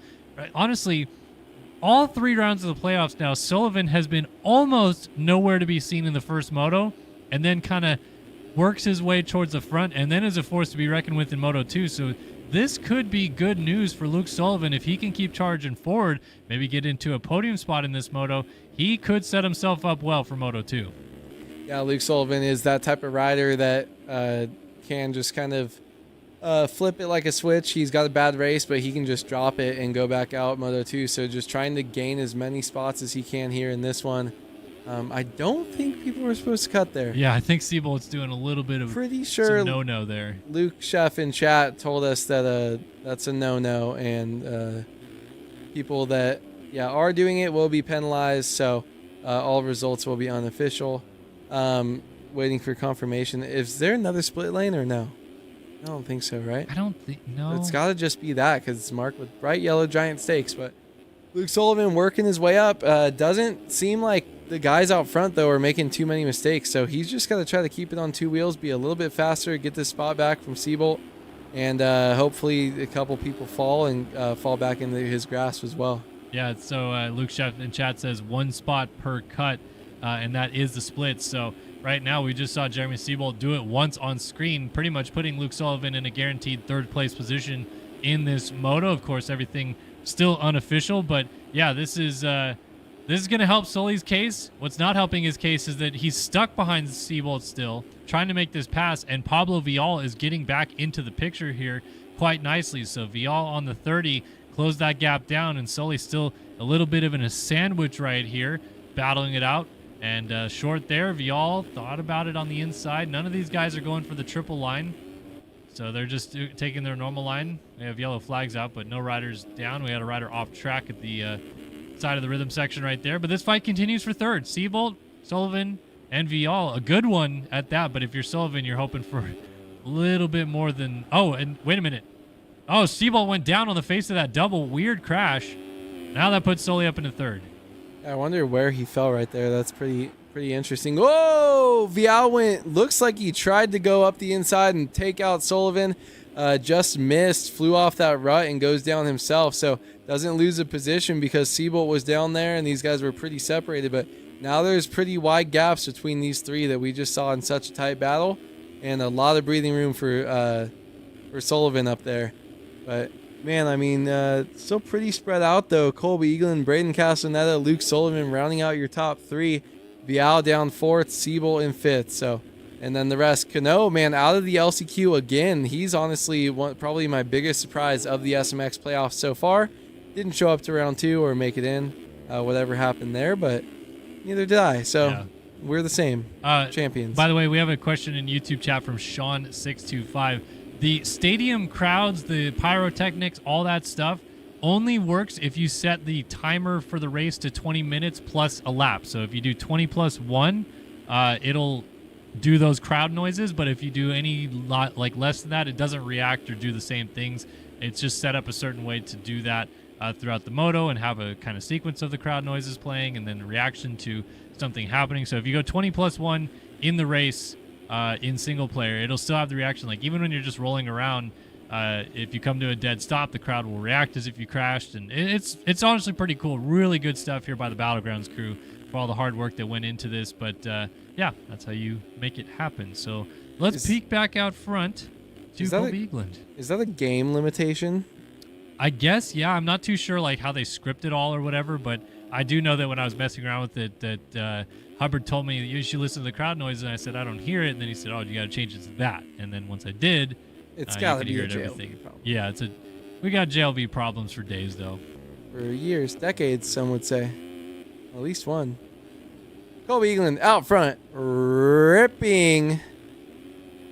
honestly, all 3 rounds of the playoffs now, Sullivan has been almost nowhere to be seen in the first moto and then kind of works his way towards the front and then is a force to be reckoned with in Moto 2. So this could be good news for Luke Sullivan. If he can keep charging forward, maybe get into a podium spot in this moto, he could set himself up well for Moto 2. Yeah, Luke Sullivan is that type of rider that can just kind of flip it like a switch. He's got a bad race, but he can just drop it and go back out Moto 2. So just trying to gain as many spots as he can here in this one. I don't think people were supposed to cut there. Yeah, I think Seabolt's doing a little bit of pretty sure some no-no there. Luke Chef in chat told us that that's a no-no, and people that are doing it will be penalized. So all results will be unofficial. Waiting for confirmation. Is there another split lane or no? I don't think so, right? I don't think, no. It's got to just be that because it's marked with bright yellow giant stakes. But Luke Sullivan working his way up. Doesn't seem like the guys out front, though, are making too many mistakes. So he's just got to try to keep it on 2 wheels, be a little bit faster, get this spot back from Seabolt, and hopefully a couple people fall and fall back into his grasp as well. Yeah, so Luke Chef in chat says 1 spot per cut, and that is the split. So right now we just saw Jeremy Seabolt do it once on screen, pretty much putting Luke Sullivan in a guaranteed 3rd place position in this moto. Of course, everything still unofficial, but yeah, this is going to help Sully's case. What's not helping his case is that he's stuck behind Seabolt still, trying to make this pass, and Pablo Vial is getting back into the picture here quite nicely. So Vial on the 30 closed that gap down, and Sully's still a little bit of in a sandwich right here, battling it out. And short there, Vial thought about it on the inside. None of these guys are going for the triple line. So they're just taking their normal line. They have yellow flags out, but no riders down. We had a rider off track at the side of the rhythm section right there. But this fight continues for 3rd. Seabolt, Sullivan, and Vial. A good one at that. But if you're Sullivan, you're hoping for a little bit more than... Oh, and wait a minute. Oh, Seabolt went down on the face of that double. Weird crash. Now that puts Sully up into 3rd. I wonder where he fell right there. That's pretty interesting. Whoa! Vial looks like he tried to go up the inside and take out Sullivan. Just missed, flew off that rut and goes down himself. So doesn't lose a position because Seabolt was down there and these guys were pretty separated. But now there's pretty wide gaps between these 3 that we just saw in such a tight battle. And a lot of breathing room for Sullivan up there. But... man, I mean, still pretty spread out, though. Colby Eaglin, Braden Castaneda, Luke Sullivan rounding out your top 3. Vial down 4th, Seabolt in 5th. So, and then the rest. Quinault, man, out of the LCQ again. He's honestly probably my biggest surprise of the SMX playoffs so far. Didn't show up to round 2 or make it in, whatever happened there, but neither did I. So, yeah. We're the same champions. By the way, we have a question in YouTube chat from Sean625. The stadium crowds, the pyrotechnics, all that stuff only works if you set the timer for the race to 20 minutes plus a lap. So if you do 20 plus 1, it'll do those crowd noises. But if you do any like less than that, it doesn't react or do the same things. It's just set up a certain way to do that throughout the moto and have a kind of sequence of the crowd noises playing and then reaction to something happening. So if you go 20 plus 1 in the race, in single player, it'll still have the reaction. Like even when you're just rolling around, if you come to a dead stop, the crowd will react as if you crashed, and it's honestly pretty cool. Really good stuff here by the Battlegrounds crew for all the hard work that went into this. But yeah, that's how you make it happen. So let's peek back out front to Colby Eagland. Is that a game limitation? I guess, yeah. I'm not too sure like how they script it all or whatever, but I do know that when I was messing around with it, that Hubbard told me you should listen to the crowd noise, and I said I don't hear it. And then he said, "Oh, you got to change it to that." And then once I did, It's you got to could be hear a it, JLB everything. problem. Yeah, we got JLB problems for days though. For years, decades, some would say. At least one. Colby Eagland out front, ripping.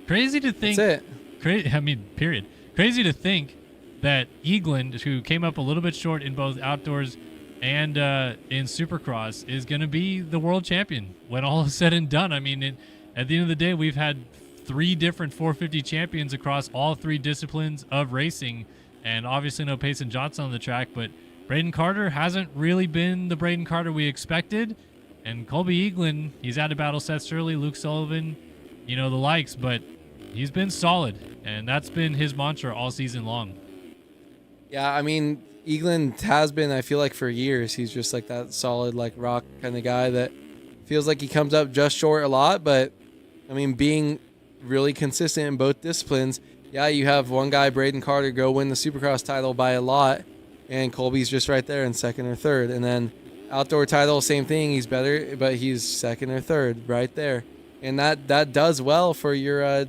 Crazy to think. That's it. I mean, period. Crazy to think that Eagland, who came up a little bit short in both outdoors and in Supercross, is going to be the world champion when all is said and done. I mean, at the end of the day, we've had 3 different 450 champions across all 3 disciplines of racing, and obviously no Payson Johnson on the track, but Braden Carter hasn't really been the Braden Carter we expected. And Colby Eagland, he's had to battle Seth Shirley, Luke Sullivan, the likes, but he's been solid, and that's been his mantra all season long. Yeah, I mean, Eagland has been, I feel like, for years. He's just like that solid, like, rock kind of guy that feels like he comes up just short a lot, but, I mean, being really consistent in both disciplines. Yeah, you have one guy, Braden Carter, go win the Supercross title by a lot, and Colby's just right there in second or third. And then outdoor title, same thing. He's better, but he's second or third right there. And that does well for your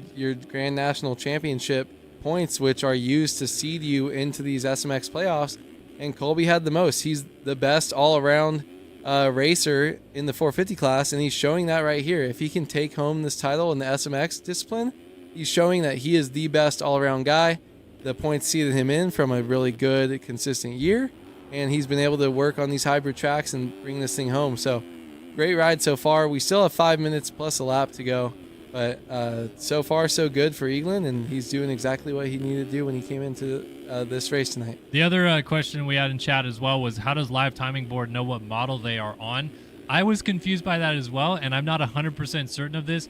Grand National Championship points, which are used to seed you into these SMX playoffs. And Colby had the most. He's the best all-around racer in the 450 class, and he's showing that right here. If he can take home this title in the SMX discipline, he's showing that he is the best all-around guy. The points seeded him in from a really good, consistent year, and he's been able to work on these hybrid tracks and bring this thing home. So great ride so far. We still have 5 minutes plus a lap to go, but so far so good for Eagland, and he's doing exactly what he needed to do when he came into this race tonight. The other question we had in chat as well was, how does Live Timing Board know what model they are on? I was confused by that as well, and I'm not 100% certain of this,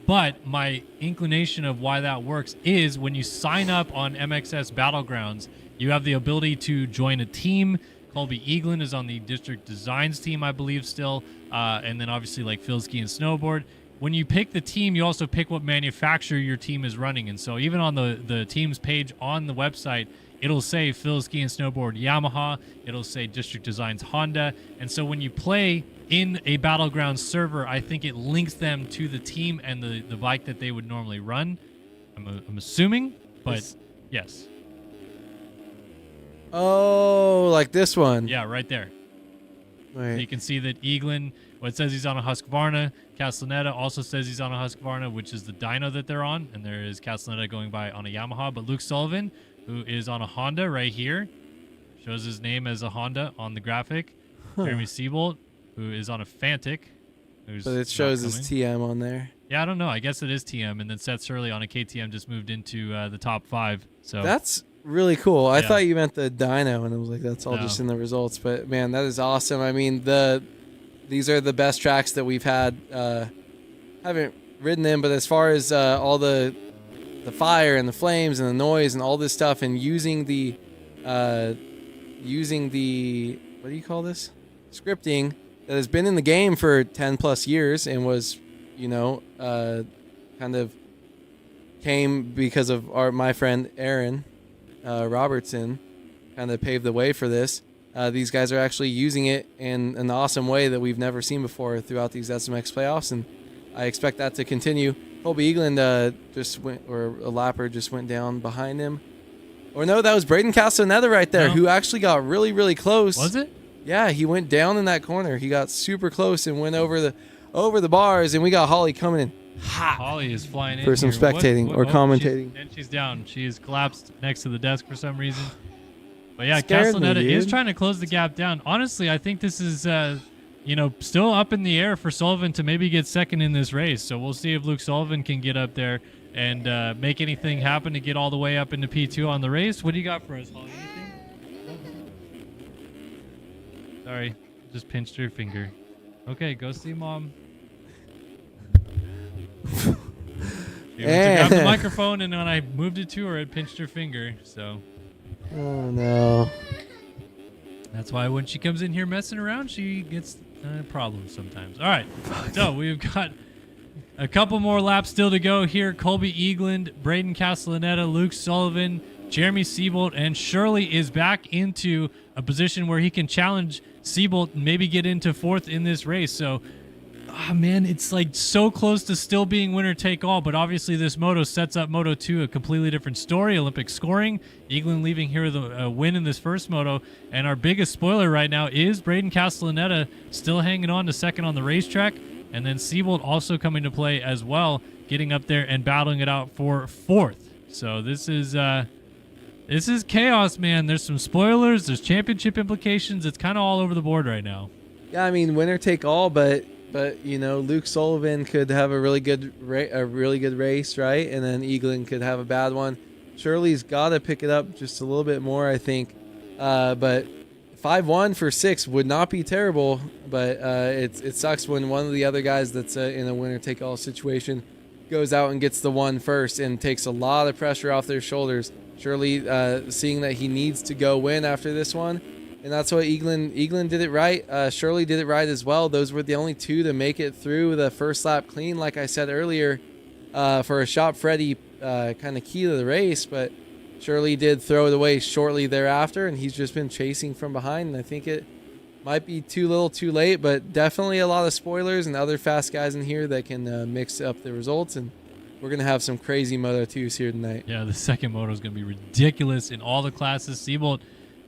but my inclination of why that works is when you sign up on MXS Battlegrounds, you have the ability to join a team. Colby Eagland is on the District Designs team, I believe, still, and then obviously like Phil Ski and Snowboard. When you pick the team, you also pick what manufacturer your team is running. And so even on the team's page on the website, it'll say Phil Ski and Snowboard Yamaha. It'll say District Designs Honda. And so when you play in a Battleground server, I think it links them to the team and the bike that they would normally run. I'm assuming, but yes. Oh, like this one. Yeah, right there. Right. So you can see that Eagland, well, it says he's on a Husqvarna. Castellaneta also says he's on a Husqvarna, which is the dyno that they're on. And there is Castellaneta going by on a Yamaha. But Luke Sullivan, who is on a Honda right here, shows his name as a Honda on the graphic. Jeremy Siebold, who is on a Fantic. But it shows his TM on there. Yeah, I don't know. I guess it is TM. And then Seth Shirley on a KTM just moved into the top 5. So that's really cool. I thought you meant the dyno, and I was like, that's all just in the results. But man, that is awesome. I mean, these are the best tracks that we've had. Haven't ridden them, but as far as all the fire and the flames and the noise and all this stuff, and using the what do you call this? Scripting that has been in the game for 10 plus years and was, kind of came because of my friend Aaron Robertson kind of paved the way for this. These guys are actually using it in an awesome way that we've never seen before throughout these SMX playoffs, and I expect that to continue. Colby Eagland just went, or a lapper just went down behind him. Or no, that was Braden Castellaneta right there, who actually got really, really close. Was it? Yeah, he went down in that corner. He got super close and went over the bars, and we got Holly coming in hot. Holly is flying in for some spectating or commentating. And she's down. She is collapsed next to the desk for some reason. But yeah, Scared me, Castellaneta is dude. trying to close the gap down. Honestly, I think this is still up in the air for Sullivan to maybe get second in this race. So we'll see if Luke Sullivan can get up there and make anything happen to get all the way up into P2 on the race. What do you got for us, Holly? Anything? Sorry, just pinched her finger. Okay, go see Mom. She went to grab the microphone, and when I moved it to her, it pinched her finger. So. Oh no. That's why when she comes in here messing around, she gets problems sometimes. All right, so we've got a couple more laps still to go here. Colby Eagland, Braden Castellaneta, Luke Sullivan Jeremy Seabolt, and Shirley is back into a position where he can challenge Seabolt and maybe get into fourth in this race. So, man, it's like so close to still being winner take all, but obviously this moto sets up Moto 2 a completely different story. Olympic scoring, Eaglin leaving here with a win in this first moto, and our biggest spoiler right now is Braden Castellaneta still hanging on to second on the racetrack, and then Seabolt also coming to play as well, getting up there and battling it out for fourth. So this is chaos, man. There's some spoilers, there's championship implications. It's kind of all over the board right now. Yeah, I mean, winner take all, but you know, Luke Sullivan could have a really good race, right? And then Eaglin could have a bad one. Shirley's got to pick it up just a little bit more, I think. But 5-1 for 6 would not be terrible, but it sucks when one of the other guys that's in a winner take all situation goes out and gets the one first and takes a lot of pressure off their shoulders. Shirley seeing that he needs to go win after this one, and that's what Eaglin did it right. Shirley did it right as well. Those were the only two to make it through the first lap clean, like I said earlier, for a Shop Freddy kind of key to the race. But Shirley did throw it away shortly thereafter, and he's just been chasing from behind. And I think it might be too little too late, but definitely a lot of spoilers and other fast guys in here that can mix up the results. And we're going to have some crazy Moto 2s here tonight. Yeah, the second moto is going to be ridiculous in all the classes. Seabolt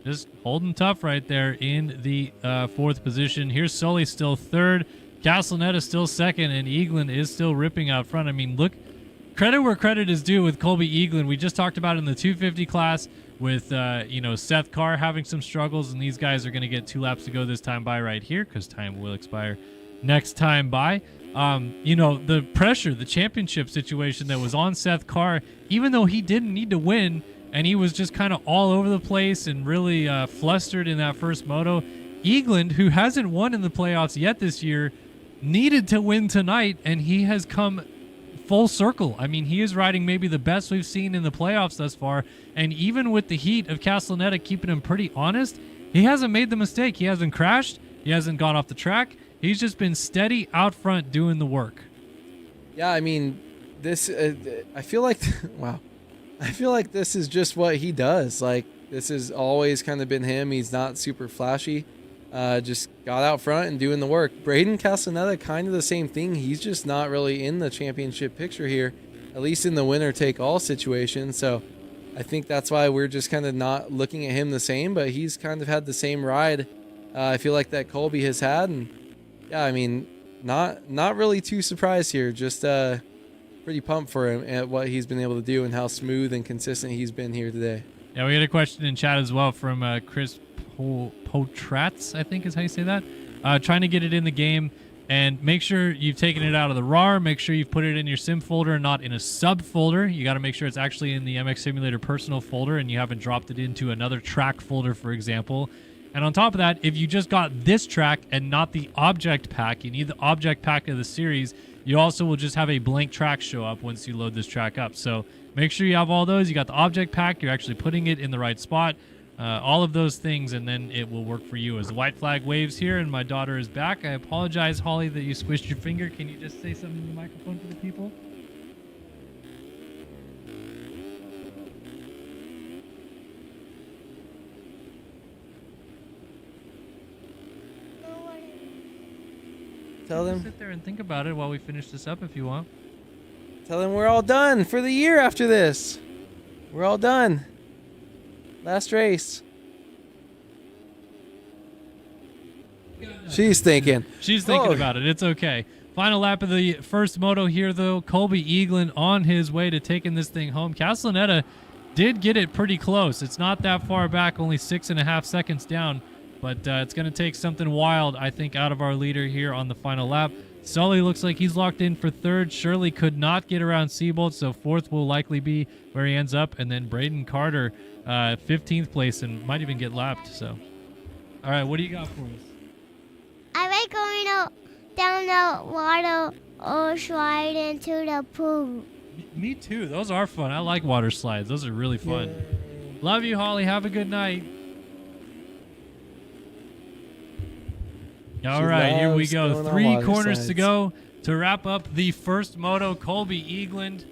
just holding tough right there in the fourth position. Here's Sully still third. Castellaneta still second, and Eaglin is still ripping out front. I mean, look, credit where credit is due with Colby Eaglin. We just talked about in the 250 class with, Seth Carr having some struggles, and these guys are going to get 2 laps to go this time by right here because time will expire next time by. The pressure, the championship situation that was on Seth Carr, even though he didn't need to win and he was just kind of all over the place and really flustered in that first moto, Eaglin, who hasn't won in the playoffs yet this year, needed to win tonight, and he has come full circle. I mean, he is riding maybe the best we've seen in the playoffs thus far, and even with the heat of Castellaneta keeping him pretty honest, he hasn't made the mistake. He hasn't crashed. He hasn't gone off the track. He's just been steady out front doing the work. Yeah, I mean, this, I feel like, wow. I feel like this is just what he does. Like, this has always kind of been him. He's not super flashy. Just got out front and doing the work. Braden Castellaneta, kind of the same thing. He's just not really in the championship picture here, at least in the winner-take-all situation. So I think that's why we're just kind of not looking at him the same, but he's kind of had the same ride, I feel like, that Colby has had. And yeah, I mean, not really too surprised here. Just pretty pumped for him at what he's been able to do and how smooth and consistent he's been here today. Yeah, we had a question in chat as well from Chris Potratz, I think is how you say that. Trying to get it in the game, and make sure you've taken it out of the RAR. Make sure you've put it in your sim folder, not in a sub folder. You got to make sure it's actually in the MX Simulator personal folder and you haven't dropped it into another track folder, for example. And on top of that, if you just got this track and not the object pack, you need the object pack of the series, you also will just have a blank track show up once you load this track up. So make sure you have all those. You got the object pack, you're actually putting it in the right spot, all of those things, and then it will work for you. As the white flag waves here and my daughter is back, I apologize, Holly, that you squished your finger. Can you just say something to the microphone for the people? Tell them. Sit there and think about it while we finish this up if you want. Tell them we're all done for the year after this. We're all done. Last race. She's thinking. She's thinking about it. It's okay. Final lap of the first moto here, though. Colby Eaglin on his way to taking this thing home. Castellaneta did get it pretty close. It's not that far back, only 6.5 seconds down. But it's going to take something wild, I think, out of our leader here on the final lap. Sully looks like he's locked in for third. Shirley could not get around Seabolt, so fourth will likely be where he ends up. And then Braden Carter, 15th place, and might even get lapped. So, all right, what do you got for us? I like going down the water or slide into the pool. Me too. Those are fun. I like water slides. Those are really fun. Yay. Love you, Holly. Have a good night. All right, here we go. 3 corners to go to wrap up the first moto. Colby Eaglin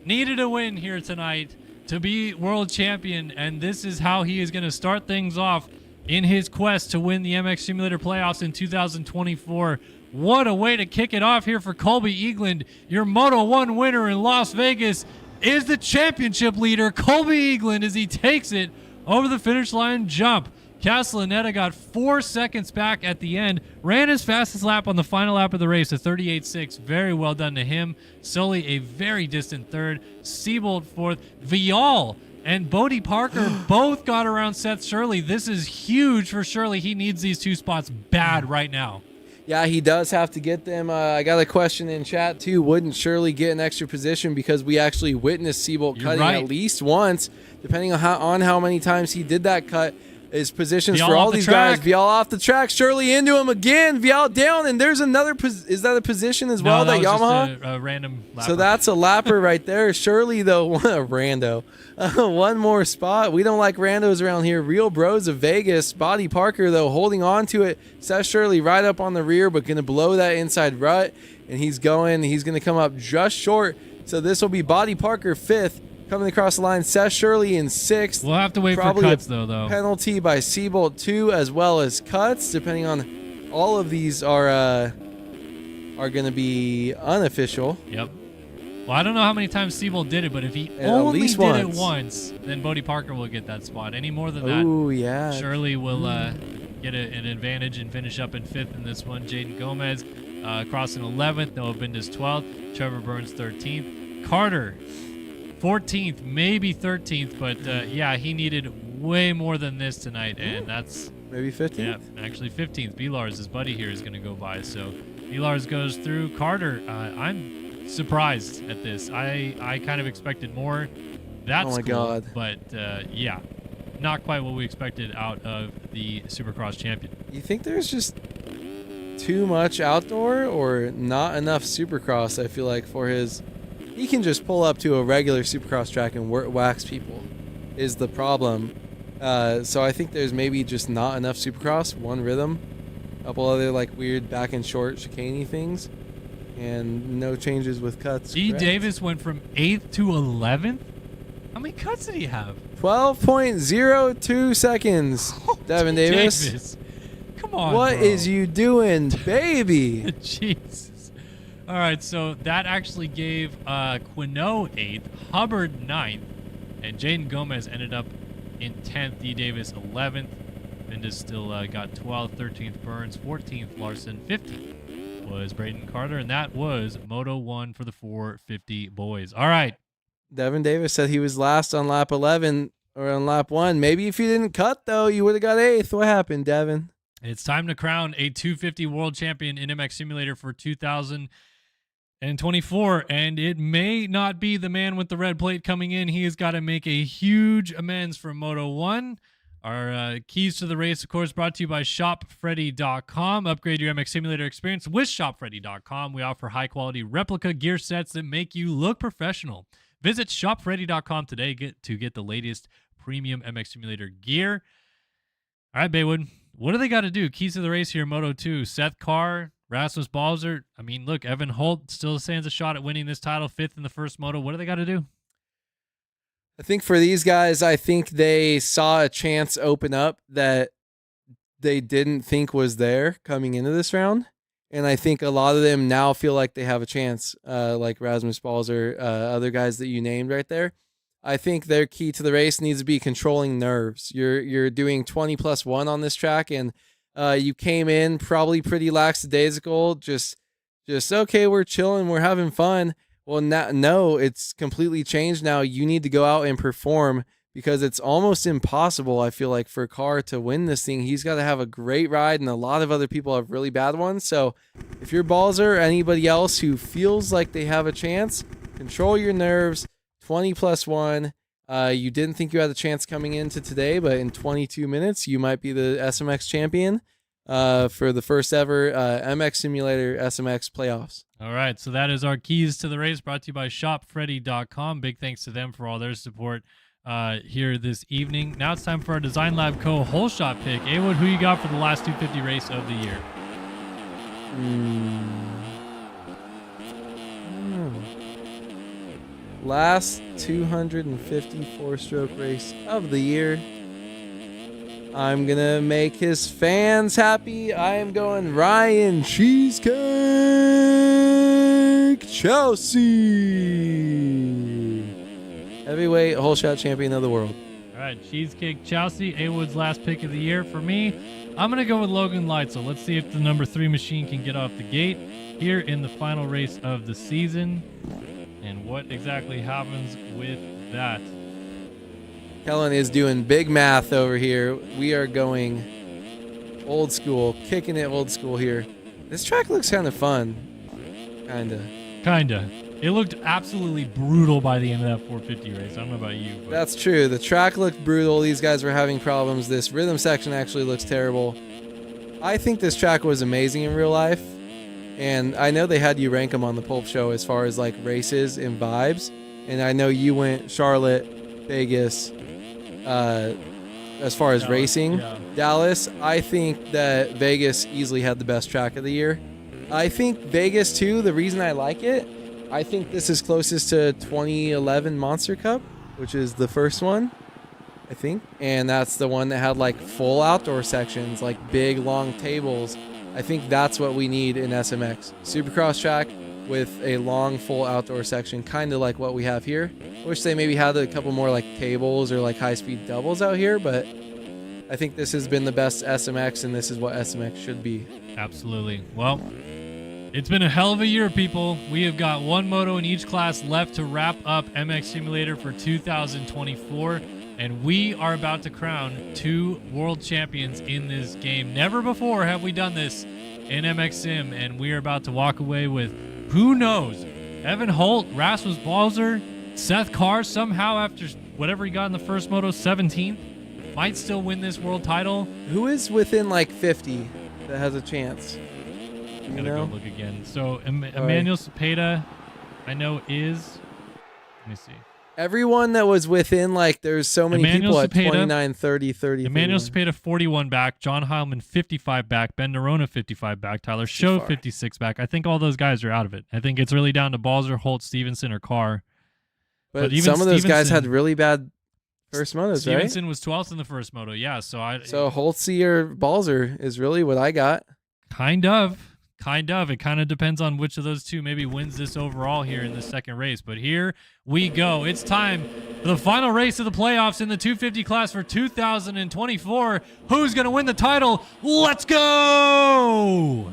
needed a win here tonight. to be world champion, and this is how he is going to start things off in his quest to win the MX Simulator playoffs in 2024. What a way to kick it off here for Colby Eagland. Your Moto 1 winner in Las Vegas is the championship leader, Colby Eagland, as he takes it over the finish line jump. Castellaneta got 4 seconds back at the end, ran his fastest lap on the final lap of the race, a 38.6. Very well done to him. Sully, a very distant third. Siebold fourth. Vial and Bodie Parker both got around Seth Shirley. This is huge for Shirley. He needs these 2 spots bad right now. Yeah, he does have to get them. I got a question in chat, too. Wouldn't Shirley get an extra position because we actually witnessed Siebold cutting right. at least once, depending on how many times he did that cut. His positions Vial for all off the these track. guys. Vial off the track. Shirley into him again. Vial down, and there's another. Is that a position as well? No, that was Yamaha. just a random lapper. So that's a lapper right there. Shirley, though, what a rando. One more spot. We don't like randos around here. Real bros of Vegas. Bodie Parker, though, holding on to it. Seth Shirley right up on the rear, but going to blow that inside rut. And he's going to come up just short. So this will be Bodie Parker 5th. Coming across the line, Seth Shirley in 6th. We'll have to wait Probably for cuts, a though. Penalty by Siebold 2, as well as cuts, depending on all of these are going to be unofficial. Yep. Well, I don't know how many times Siebold did it, but if he At only least did it once. once, then Bodie Parker will get that spot. Any more than that, Oh, yeah. Shirley will get an advantage and finish up in 5th in this one. Jaden Gomez crossing 11th. Noah Bindis 12th. Trevor Burns 13th. Carter 14th, maybe 13th, but yeah, he needed way more than this tonight, and that's Maybe 15th? yeah, actually 15th. B-Lars, his buddy here, is going to go by. So B-Lars goes through. Carter, I'm surprised at this. I kind of expected more. That's Oh my cool, God. but yeah, not quite what we expected out of the Supercross champion. You think there's just too much outdoor or not enough Supercross, I feel like, for his... He can just pull up to a regular Supercross track and wax people is the problem. So I think there's maybe just not enough Supercross, one rhythm, a couple other like weird back and short chicaney things, and no changes with cuts. E. correct? Davis went from 8th to 11th? How many cuts did he have? 12.02 seconds, Devin Davis. Come on, What bro. is you doing, baby? Jesus. All right, so that actually gave Quinault 8th, Hubbard 9th, and Jaden Gomez ended up in 10th, D. Davis 11th. Bindis still got 12th, 13th Burns, 14th Larson, 15th was Braden Carter, and that was Moto 1 for the 450 boys. All right. Devin Davis said he was last on lap 11 or on lap 1. Maybe if you didn't cut, though, you would have got 8th. What happened, Devin? It's time to crown a 250 world champion in MX Simulator for 2024, and it may not be the man with the red plate coming in. He has got to make a huge amends for Moto 1. Our keys to the race, of course, brought to you by ShopFreddy.com. Upgrade your MX Simulator experience with ShopFreddy.com. We offer high-quality replica gear sets that make you look professional. Visit ShopFreddy.com today to get the latest premium MX Simulator gear. All right, Baywood, what do they got to do? Keys to the race here, Moto 2. Seth Carr, Rasmus Balzer. I mean, look, Evan Holt still stands a shot at winning this title, 5th in the first Moto. What do they got to do? I think for these guys, I think they saw a chance open up that they didn't think was there coming into this round. And I think a lot of them now feel like they have a chance, like Rasmus Balzer, other guys that you named right there. I think their key to the race needs to be controlling nerves. You're doing 20+1 on this track, and you came in probably pretty lackadaisical, just okay, we're chilling, we're having fun. Well, no, it's completely changed now. You need to go out and perform because it's almost impossible, I feel like, for Carr to win this thing. He's got to have a great ride, and a lot of other people have really bad ones. So if you're Balzer or anybody else who feels like they have a chance, control your nerves, 20+1. You didn't think you had a chance coming into today, but in 22 minutes, you might be the SMX champion for the first ever MX Simulator SMX playoffs. All right, so that is our keys to the race brought to you by ShopFreddy.com. Big thanks to them for all their support here this evening. Now it's time for our Design Lab Co. whole shot pick. Awood, who you got for the last 250 race of the year? last 254-stroke race of the year. I'm going to make his fans happy. I am going Ryan Cheesecake Chelsea. Heavyweight whole shot champion of the world. All right, Cheesecake Chelsea, A-Wood's last pick of the year. For me, I'm going to go with Logan Leitzel. Let's see if the number 3 machine can get off the gate here in the final race of the season and what exactly happens with that. Kellen is doing big math over here. We are going old school, kicking it old school here. This track looks kind of fun. Kinda. It looked absolutely brutal by the end of that 450 race. I don't know about you. But That's true. The track looked brutal. These guys were having problems. This rhythm section actually looks terrible. I think this track was amazing in real life. And I know they had you rank them on the Pulp Show as far as like races and vibes. And I know you went Charlotte, Vegas, as far as Dallas, racing. yeah. Dallas, I think that Vegas easily had the best track of the year. I think Vegas too, the reason I like it, I think this is closest to 2011 Monster Cup, which is the first one, I think. And that's the one that had like full outdoor sections, like big long tables. I think that's what we need in SMX. Supercross track with a long full outdoor section, kind of like what we have here. I wish they maybe had a couple more like tables or like high-speed doubles out here, but I think this has been the best SMX, and this is what SMX should be. Absolutely. Well, it's been a hell of a year, people. We have got one moto in each class left to wrap up MX Simulator for 2024, and we are about to crown 2 world champions in this game. Never before have we done this in MX Sim, and we are about to walk away with, who knows, Evan Holt, Rasmus Balzer, Seth Carr, somehow after whatever he got in the first moto, 17th, might still win this world title. Who is within like 50 that has a chance? Gotta go look again. So Emmanuel Cepeda, I know is. Let me see. Everyone that was within, like, there's so many Emmanuel people at Cepeda, 29, 30, 30. Emmanuel 31. Cepeda 41 back, John Heilman 55 back, Ben Nerona 55 back, Tyler Show 56 back. I think all those guys are out of it. I think it's really down to Balzer, Holt, Stevenson, or Carr. But even some of those guys Stevenson- had really bad first motos, right? Stevenson was 12th in the first moto. Yeah, so Holtzy or Balzer is really what I got. Kind of. It kind of depends on which of those two maybe wins this overall here in the second race. But here we go. It's time for the final race of the playoffs in the 250 class for 2024. Who's going to win the title? Let's go!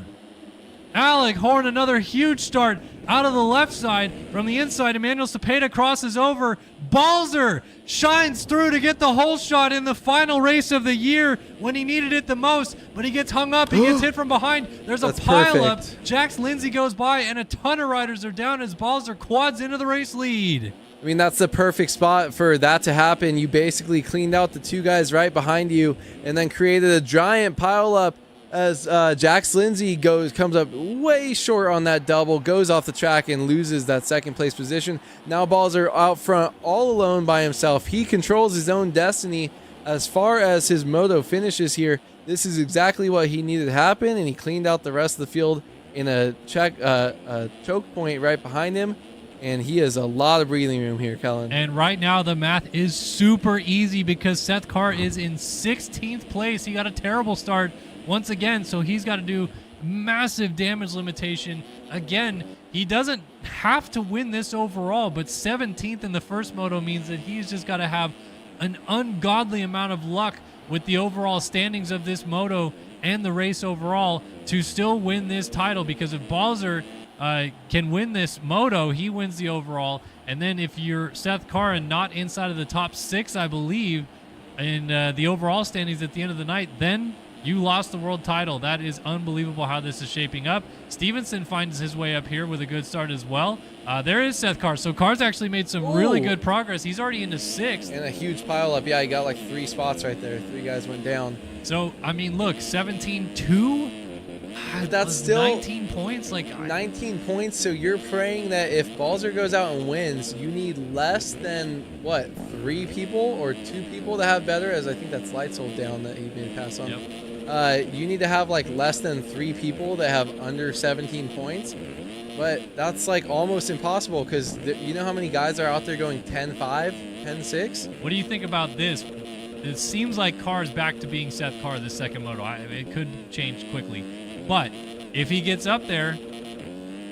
Alec Horn, another huge start out of the left side. From the inside, Emmanuel Cepeda crosses over. Balzer shines through to get the whole shot in the final race of the year when he needed it the most, but he gets hung up. He gets hit from behind. There's a pile up. Jax Lindsay goes by, and a ton of riders are down as Balzer quads into the race lead. I mean, that's the perfect spot for that to happen. You basically cleaned out the 2 guys right behind you and then created a giant pile up as Jax Lindsay comes up way short on that double, goes off the track and loses that second place position. Now Balzer out front all alone by himself. He controls his own destiny as far as his moto finishes here. This is exactly what he needed to happen, and he cleaned out the rest of the field in a choke point right behind him. And he has a lot of breathing room here, Kellen. And right now the math is super easy because Seth Carr is in 16th place. He got a terrible start once again, so he's got to do massive damage limitation. Again, he doesn't have to win this overall, but 17th in the first moto means that he's just got to have an ungodly amount of luck with the overall standings of this moto and the race overall to still win this title, because if Balzer can win this moto, he wins the overall. And then if you're Seth Carr and not inside of the top 6, I believe, in the overall standings at the end of the night, then you lost the world title. That is unbelievable how this is shaping up. Stevenson finds his way up here with a good start as well. There is Seth Carr. So Carr's actually made some really good progress. He's already into 6th. And a huge pile up. Yeah, he got like 3 spots right there. 3 guys went down. So, I mean, look, 17-2. That's still 19 points. 19 points. So you're praying that if Balzer goes out and wins, you need less than what, 3 people or 2 people to have better, as I think that's Lightsoul down that he made a pass on. Yep. You need to have like less than 3 people that have under 17 points. but that's like almost impossible because you know how many guys are out there going 10-5, 10-6? What do you think about this? It seems like Carr's back to being Seth Carr this second moto. It could change quickly. But if he gets up there,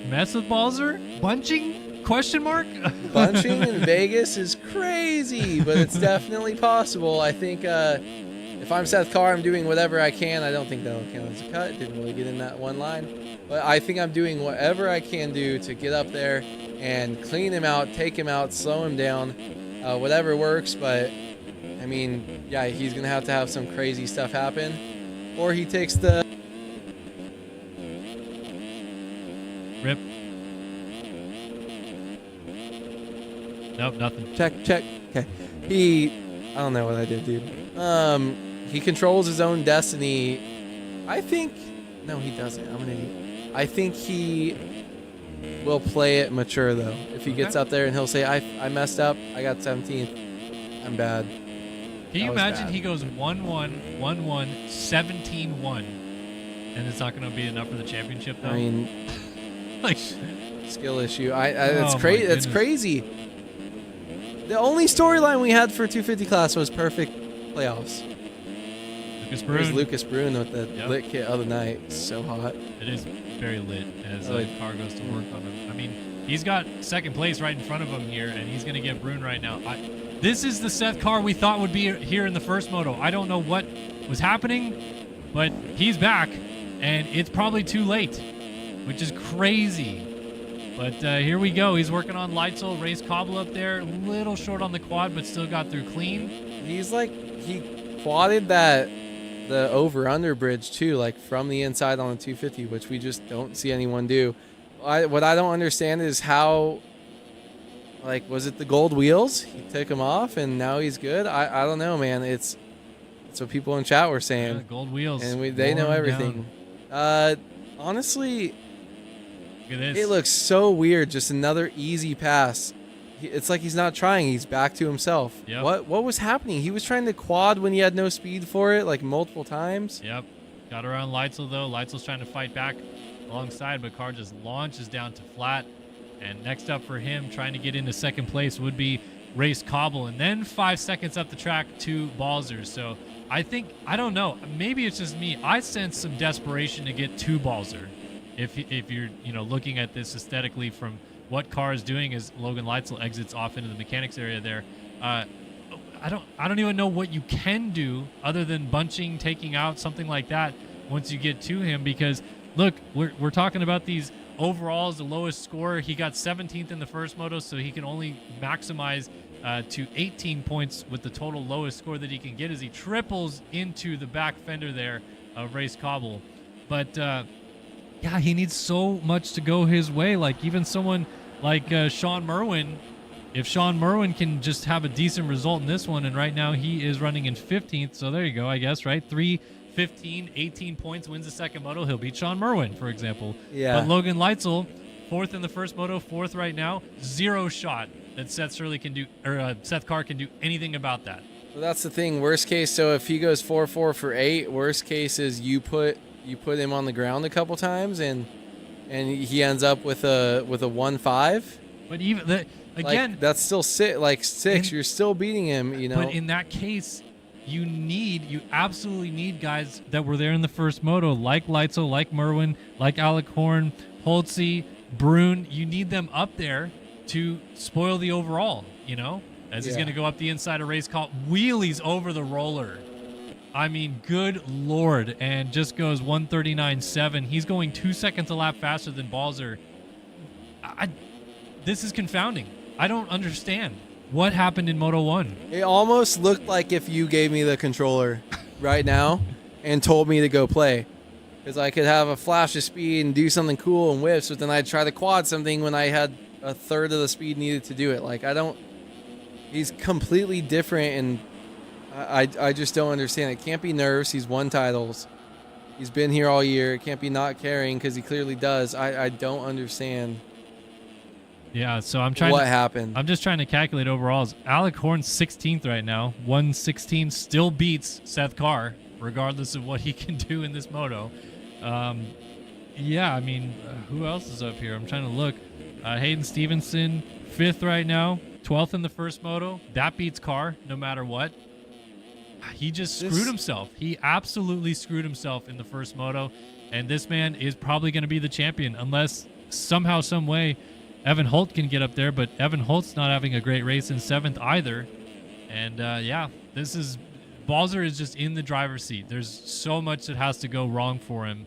mess with Balzer? Bunching? Question mark? Bunching in Vegas is crazy, but it's definitely possible. I think if I'm Seth Carr, I'm doing whatever I can. I don't think that'll count as a cut. Didn't really get in that one line. But I think I'm doing whatever I can do to get up there and clean him out, take him out, slow him down, whatever works. But, I mean, yeah, he's going to have some crazy stuff happen. Or he takes the... Rip. Nope, nothing. Check. Okay. I don't know what I did, dude. He controls his own destiny. I think... No, he doesn't. I'm an idiot. I think he will play it mature, though. If he gets up there and he'll say, I messed up. I got 17th. I'm bad. Can you imagine he goes 1-1, 1-1, 17-1, and it's not going to be enough for the championship, though? I mean, like, skill issue. It's Oh, crazy. my It's goodness. crazy. The only storyline we had for 250 class was perfect playoffs. Lucas There's Brune. Lucas Brune with the Yep. lit kit of the night. It's so hot. It is very lit as Like- Carr goes to work on him. I mean, he's got second place right in front of him here, and he's going to get Brune right now. This is the Seth Carr we thought would be here in the first moto. I don't know what was happening, but he's back, and it's probably too late, which is crazy. But here we go. He's working on Leitzel, race Cobble up there. A little short on the quad, but still got through clean. He's like, he quadded the over-under bridge too, like from the inside on the 250, which we just don't see anyone do. What I don't understand is how, like, was it the gold wheels? He took them off and now he's good? I don't know, man. It's what people in chat were saying. Yeah, gold wheels. And they know worn everything. down. Honestly, Look at this. it looks so weird. Just another easy pass. It's like he's not trying. He's back to himself. Yep. What was happening? He was trying to quad when he had no speed for it, like multiple times. Yep. Got around Leitzel, though. Leitzel's trying to fight back alongside, but Carr just launches down to flat. And next up for him, trying to get into second place, would be Race Cobble. And then 5 seconds up the track to Balzer. So I don't know. Maybe it's just me. I sense some desperation to get to Balzer. If you're looking at this aesthetically from what Carr is doing as Logan Leitzel exits off into the mechanics area there. I don't even know what you can do other than bunching, taking out, something like that once you get to him, because look, we're talking about these overalls, the lowest score. He got 17th in the first moto, so he can only maximize to 18 points with the total lowest score that he can get as he triples into the back fender there of Race Cobble. But yeah, he needs so much to go his way. Like even someone like Sean Merwin, if Sean Merwin can just have a decent result in this one, and right now he is running in 15th, so there you go, I guess, right? 3-15, 18 points, wins the second moto, he'll beat Sean Merwin, for example. Yeah. But Logan Leitzel, 4th in the first moto, 4th right now, 0 shot that Seth Carr can do anything about that. Well, that's the thing. Worst case, so if he goes 4-4 for 8, worst case is you put him on the ground a couple times and he ends up with a 1-5. But even again, like, that's still 6. You're still beating him, But in that case, you absolutely need guys that were there in the first moto, like Leitzel, like Merwin, like Alec Horn, Holtze, Brune. You need them up there to spoil the overall, as he's going to go up the inside of Race Call, wheelies over the roller. I mean, good Lord, and just goes 139.7. He's going 2 seconds a lap faster than Balzer. This is confounding. I don't understand what happened in Moto 1. It almost looked like if you gave me the controller right now and told me to go play. Because I could have a flash of speed and do something cool and whips, but then I'd try to quad something when I had a third of the speed needed to do it. He's completely different, and I just don't understand. It can't be nerves. He's won titles. He's been here all year. It can't be not caring because he clearly does. I don't understand. Yeah, so I'm just trying to calculate overalls. Alec Horn's 16th right now. 116 still beats Seth Carr, regardless of what he can do in this moto. Yeah, I mean, who else is up here? I'm trying to look. Hayden Stevenson, 5th right now, 12th in the first moto. That beats Carr no matter what. He just screwed himself. He absolutely screwed himself in the first moto. And this man is probably going to be the champion unless somehow, some way, Evan Holt can get up there. But Evan Holt's not having a great race in 7th either. And yeah, Balzer is just in the driver's seat. There's so much that has to go wrong for him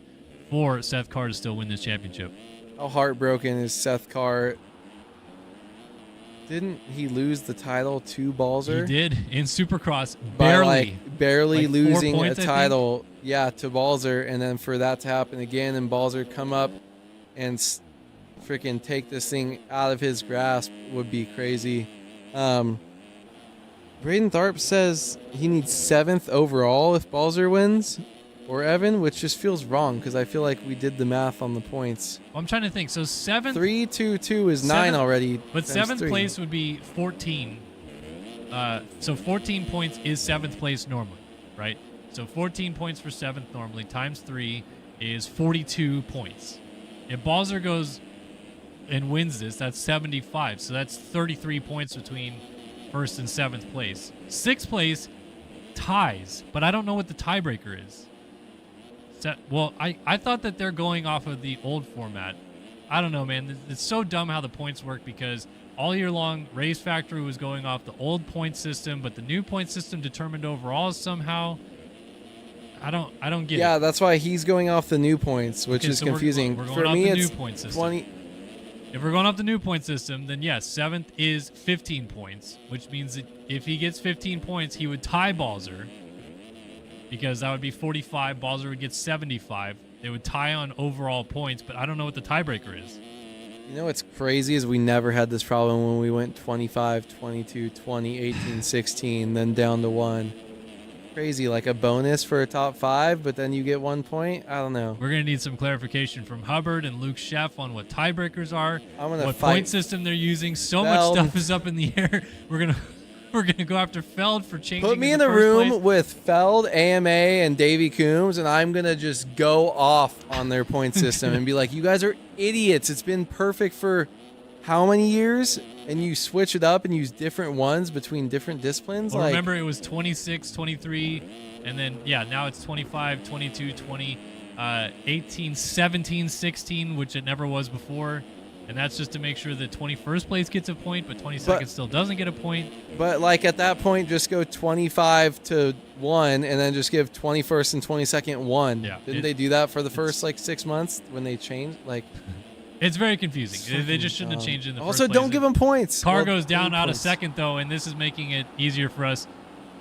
for Seth Carr to still win this championship. How heartbroken is Seth Carr? Didn't he lose the title to Balzer? He did in Supercross, barely Like 4 losing points, a title, yeah, to Balzer, and then for that to happen again and Balzer come up and freaking take this thing out of his grasp would be crazy. Braden Tharp says he needs 7th overall if Balzer wins, or Evan, which just feels wrong because I feel like we did the math on the points. I'm trying to think. So 7th, 3, 2, 2 is 9 already. But times 7th 3. place would be 14. So 14 points is 7th place normally, right? So 14 points for 7th normally times 3 is 42 points. If Balzer goes and wins this, that's 75. So that's 33 points between 1st and 7th place. 6th place ties, but I don't know what the tiebreaker is. Well, I thought that they're going off of the old format. I don't know, man. It's so dumb how the points work because all year long, Race Factory was going off the old point system, but the new point system determined overall somehow. I don't get it. Yeah, that's why he's going off the new points, which is so confusing. We're going For off me, the it's new point system. 20. If we're going off the new point system, then yes, 7th is 15 points, which means that if he gets 15 points, he would tie Balzer. Because that would be 45. Balzer would get 75. They would tie on overall points, but I don't know what the tiebreaker is. You know what's crazy is we never had this problem when we went 25, 22, 20, 18, 16, then down to 1. Crazy, like a bonus for a top 5, but then you get 1 point? I don't know. We're going to need some clarification from Hubbard and Luke Sheff on what tiebreakers are, what fight point system they're using. So Feld. much stuff is up in the air. We're gonna go after Feld for changing. Put me in the room with Feld, AMA, and Davey Coombs, and I'm going to just go off on their point system and be like, you guys are idiots. It's been perfect for how many years? And you switch it up and use different ones between different disciplines? Well, remember, it was 26, 23, and then, yeah, now it's 25, 22, 20, 18, 17, 16, which it never was before. And that's just to make sure that 21st place gets a point, but 22nd still doesn't get a point. But, like, at that point, just go 25 to 1 and then just give 21st and 22nd 1. Yeah, Didn't they do that for the first, 6 months when they changed? Like, it's very confusing. They just shouldn't have changed it in the first also, place. don't give them points. Carr goes down out of 2nd, though, and this is making it easier for us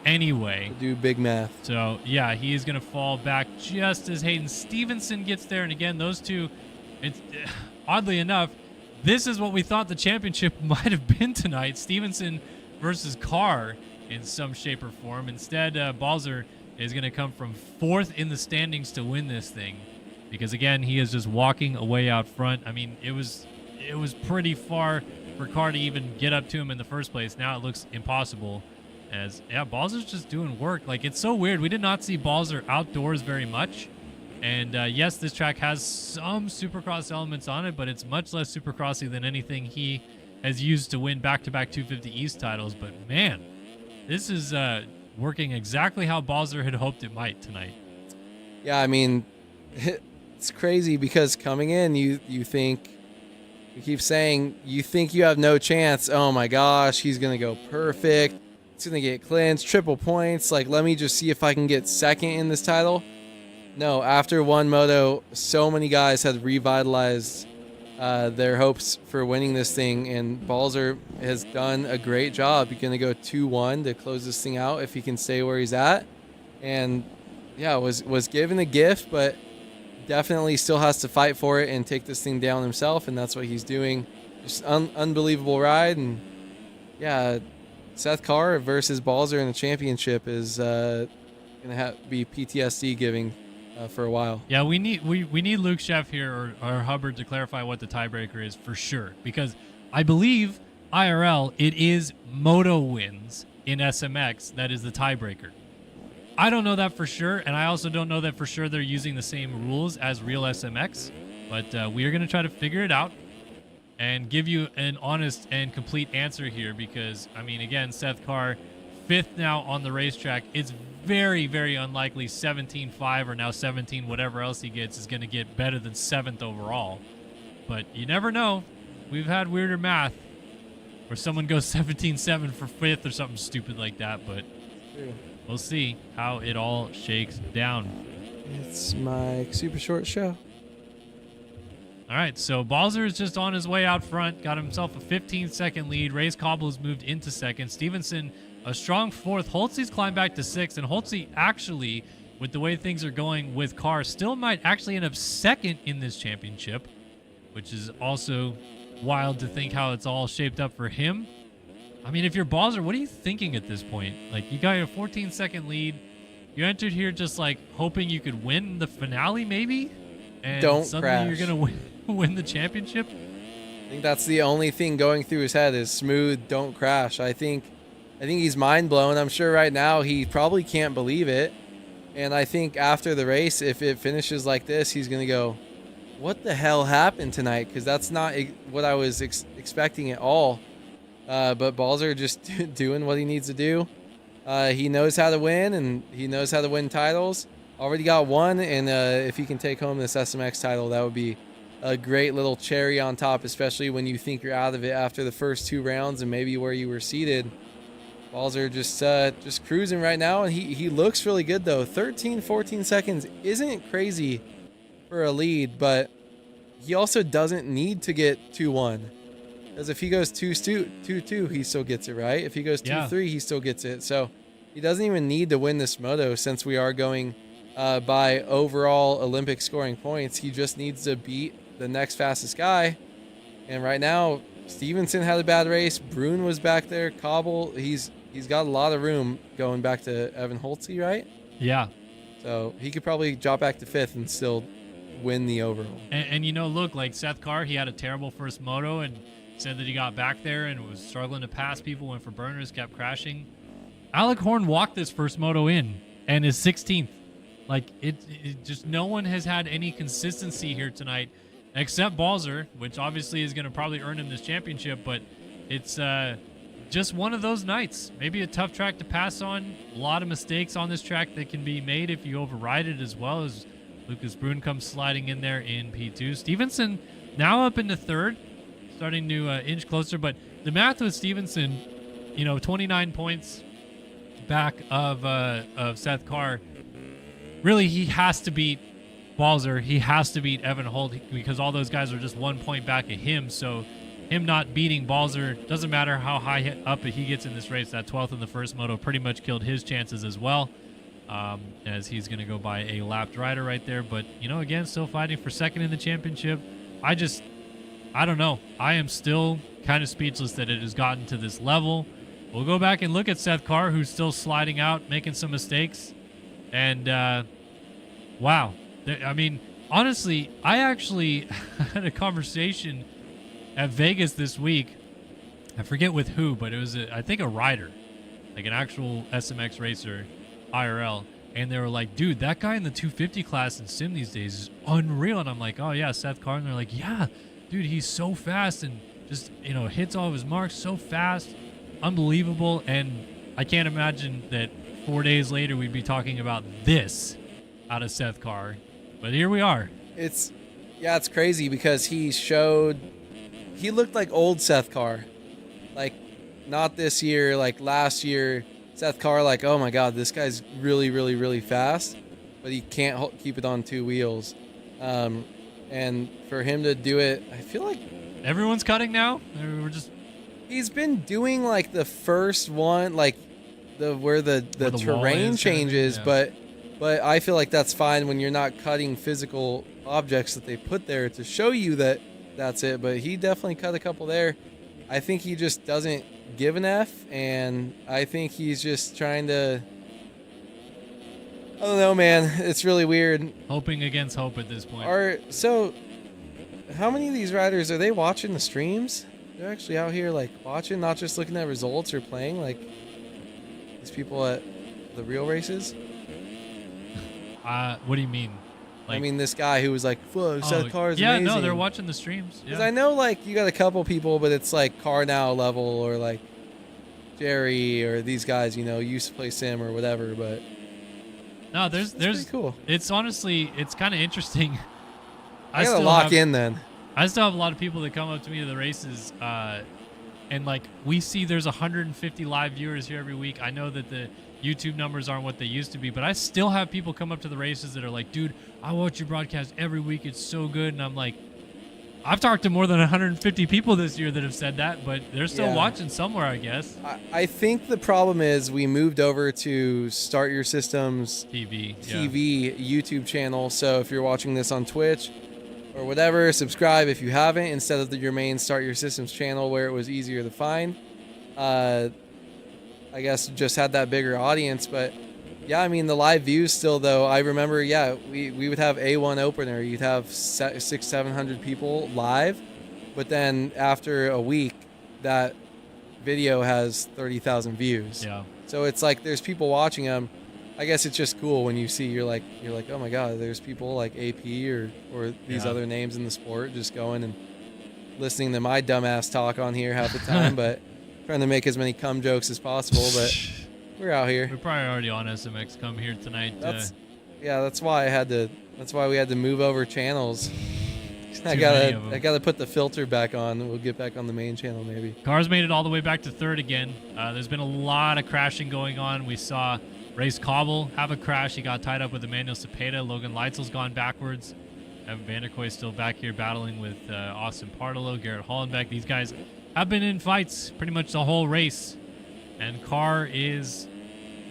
anyway. Do big math. So, yeah, he is going to fall back just as Hayden Stevenson gets there. And, again, those two, it's oddly enough, this is what we thought the championship might have been tonight. Stevenson versus Carr in some shape or form. Instead, Balzer is going to come from 4th in the standings to win this thing. Because, again, he is just walking away out front. I mean, it was pretty far for Carr to even get up to him in the first place. Now it looks impossible. As, yeah, Balzer's just doing work. Like, it's so weird. We did not see Balzer outdoors very much. And yes, this track has some Supercross elements on it, but it's much less Supercrossy than anything he has used to win back-to-back 250 East titles. But man, this is working exactly how Balzer had hoped it might tonight. Yeah, I mean, it's crazy because coming in, you think, you keep saying, you think you have no chance. Oh my gosh, he's going to go perfect. It's going to get cleansed, triple points. Like, let me just see if I can get 2nd in this title. No, after one moto, so many guys had revitalized their hopes for winning this thing, and Balzer has done a great job. He's going to go 2-1 to close this thing out if he can stay where he's at. And, yeah, was given a gift, but definitely still has to fight for it and take this thing down himself, and that's what he's doing. Just unbelievable ride, and, yeah, Seth Carr versus Balzer in the championship is going to be PTSD giving for a while. Yeah, we need Luke Sheff here or Hubbard to clarify what the tiebreaker is for sure, because I believe IRL it is moto wins in SMX that is the tiebreaker. I don't know that for sure, and I also don't know that for sure they're using the same rules as real SMX. But we are going to try to figure it out and give you an honest and complete answer here because, I mean, again, Seth Carr, 5th now on the racetrack. It's very, very unlikely 17.5 or now 17, whatever else he gets, is going to get better than 7th overall. But you never know. We've had weirder math where someone goes 17.7 for 5th or something stupid like that. But we'll see how it all shakes down. It's my super short show. All right, so Balzer is just on his way out front, got himself a 15-second lead. Ray's Cobble has moved into 2nd. Stevenson, a strong 4th. Holtzy's climbed back to 6th, and Holtzy actually, with the way things are going with Carr, still might actually end up 2nd in this championship, which is also wild to think how it's all shaped up for him. I mean, if you're Balzer, what are you thinking at this point? Like, you got your 14-second lead. You entered here just, like, hoping you could win the finale, maybe? And Don't suddenly crash. you're going to win the championship? I think that's the only thing going through his head is smooth, don't crash. I think he's mind blown. I'm sure right now he probably can't believe it. And I think after the race, if it finishes like this, he's going to go, what the hell happened tonight? Because that's not what I was expecting at all. But Balzer just doing what he needs to do. He knows how to win, and he knows how to win titles. Already got one, and if he can take home this SMX title, that would be a great little cherry on top, especially when you think you're out of it after the first 2 rounds and maybe where you were seated. Balzer just cruising right now, and he looks really good, though. 13, 14 seconds isn't crazy for a lead, but he also doesn't need to get 2-1. Because if he goes 2-2, he still gets it, right? If he goes 2-3, he still gets it. So he doesn't even need to win this moto since we are going by overall Olympic scoring points. He just needs to beat the next fastest guy. And right now, Stevenson had a bad race. Brune was back there. Cobble, he's got a lot of room going back to Evan Holtzy, right? Yeah. So he could probably drop back to 5th and still win the overall. And you know, look, like Seth Carr, he had a terrible first moto and said that he got back there and was struggling to pass people, went for burners, kept crashing. Alec Horn walked this first moto in and is 16th. Like, it just, no one has had any consistency here tonight except Balzer, which obviously is going to probably earn him this championship, but it's just one of those nights. Maybe a tough track to pass on. A lot of mistakes on this track that can be made if you override it, as well as Lucas Brune comes sliding in there in P2. Stevenson now up into 3rd, starting to inch closer, but the math with Stevenson, 29 points back of Seth Carr. Really, he has to beat Balzer. He has to beat Evan Holt because all those guys are just 1 point back at him. So him not beating Balzer, doesn't matter how high up he gets in this race. That 12th in the first moto pretty much killed his chances as well, as he's going to go by a lapped rider right there. But, again, still fighting for 2nd in the championship. I don't know. I am still kind of speechless that it has gotten to this level. We'll go back and look at Seth Carr, who's still sliding out, making some mistakes. And, wow. I mean, honestly, I actually had a conversation at Vegas this week. I forget with who, but it was, I think, a rider, like an actual SMX racer, IRL. And they were like, dude, that guy in the 250 class in sim these days is unreal. And I'm like, oh, yeah, Seth Carr. And they're like, yeah, dude, he's so fast and just, hits all of his marks so fast. Unbelievable. And I can't imagine that 4 days later we'd be talking about this out of Seth Carr. But here we are. It's crazy because he looked like old Seth Carr. Like, not this year, like last year, Seth Carr, like, oh my God, this guy's really, really, really fast, but he can't keep it on 2 wheels. And for him to do it, I feel like everyone's cutting now. He's been doing like the first one, like where the terrain changes, yeah. But I feel like that's fine when you're not cutting physical objects that they put there to show you that that's it. But he definitely cut a couple there. I think he just doesn't give an F, and I think he's just trying to, I don't know, man. It's really weird. Hoping against hope at this point. So how many of these riders, are they watching the streams? They're actually out here like watching, not just looking at results or playing like these people at the real races? What do you mean? I mean, this guy who was like, "Whoa, Seth Carr is yeah, amazing." no, they're watching the streams. Because Yeah. I know, like, you got a couple people, but it's like Car Now level or like Jerry or these guys, you know, used to play sim or whatever. But No, there's pretty cool. It's honestly, it's kind of interesting. I gotta lock in then. I still have a lot of people that come up to me to the races, and like we see there's 150 live viewers here every week. I know that the YouTube numbers aren't what they used to be, but I still have people come up to the races that are like, dude, I watch your broadcast every week. It's so good. And I'm like, I've talked to more than 150 people this year that have said that, but they're still watching somewhere, I guess. I think the problem is we moved over to Start Your Systems TV YouTube channel. So if you're watching this on Twitch or whatever, subscribe if you haven't, instead of your main Start Your Systems channel where it was easier to find. I guess just had that bigger audience, but yeah, I mean the live views still though. I remember, we would have A1 opener. You'd have 600-700 people live, but then after a week, that video has 30,000 views. Yeah. So it's like there's people watching them. I guess it's just cool when you see you're like, oh my god, there's people like AP or these other names in the sport just going and listening to my dumbass talk on here half the time, but trying to make as many cum jokes as possible. But we're out here. We're probably already on SMX Come here tonight. That's why that's why we had to move over channels. I many of them. gotta put the filter back on. We'll get back on the main channel maybe. Cars made it all the way back to third again. There's been a lot of crashing going on. We saw Race Cobble have a crash. He got tied up with Emmanuel Cepeda. Logan Leitzel's gone backwards. Evan Vanderkoy still back here battling with Austin Partolo, Garrett Hollenbeck. These guys have been in fights pretty much the whole race. And Carr is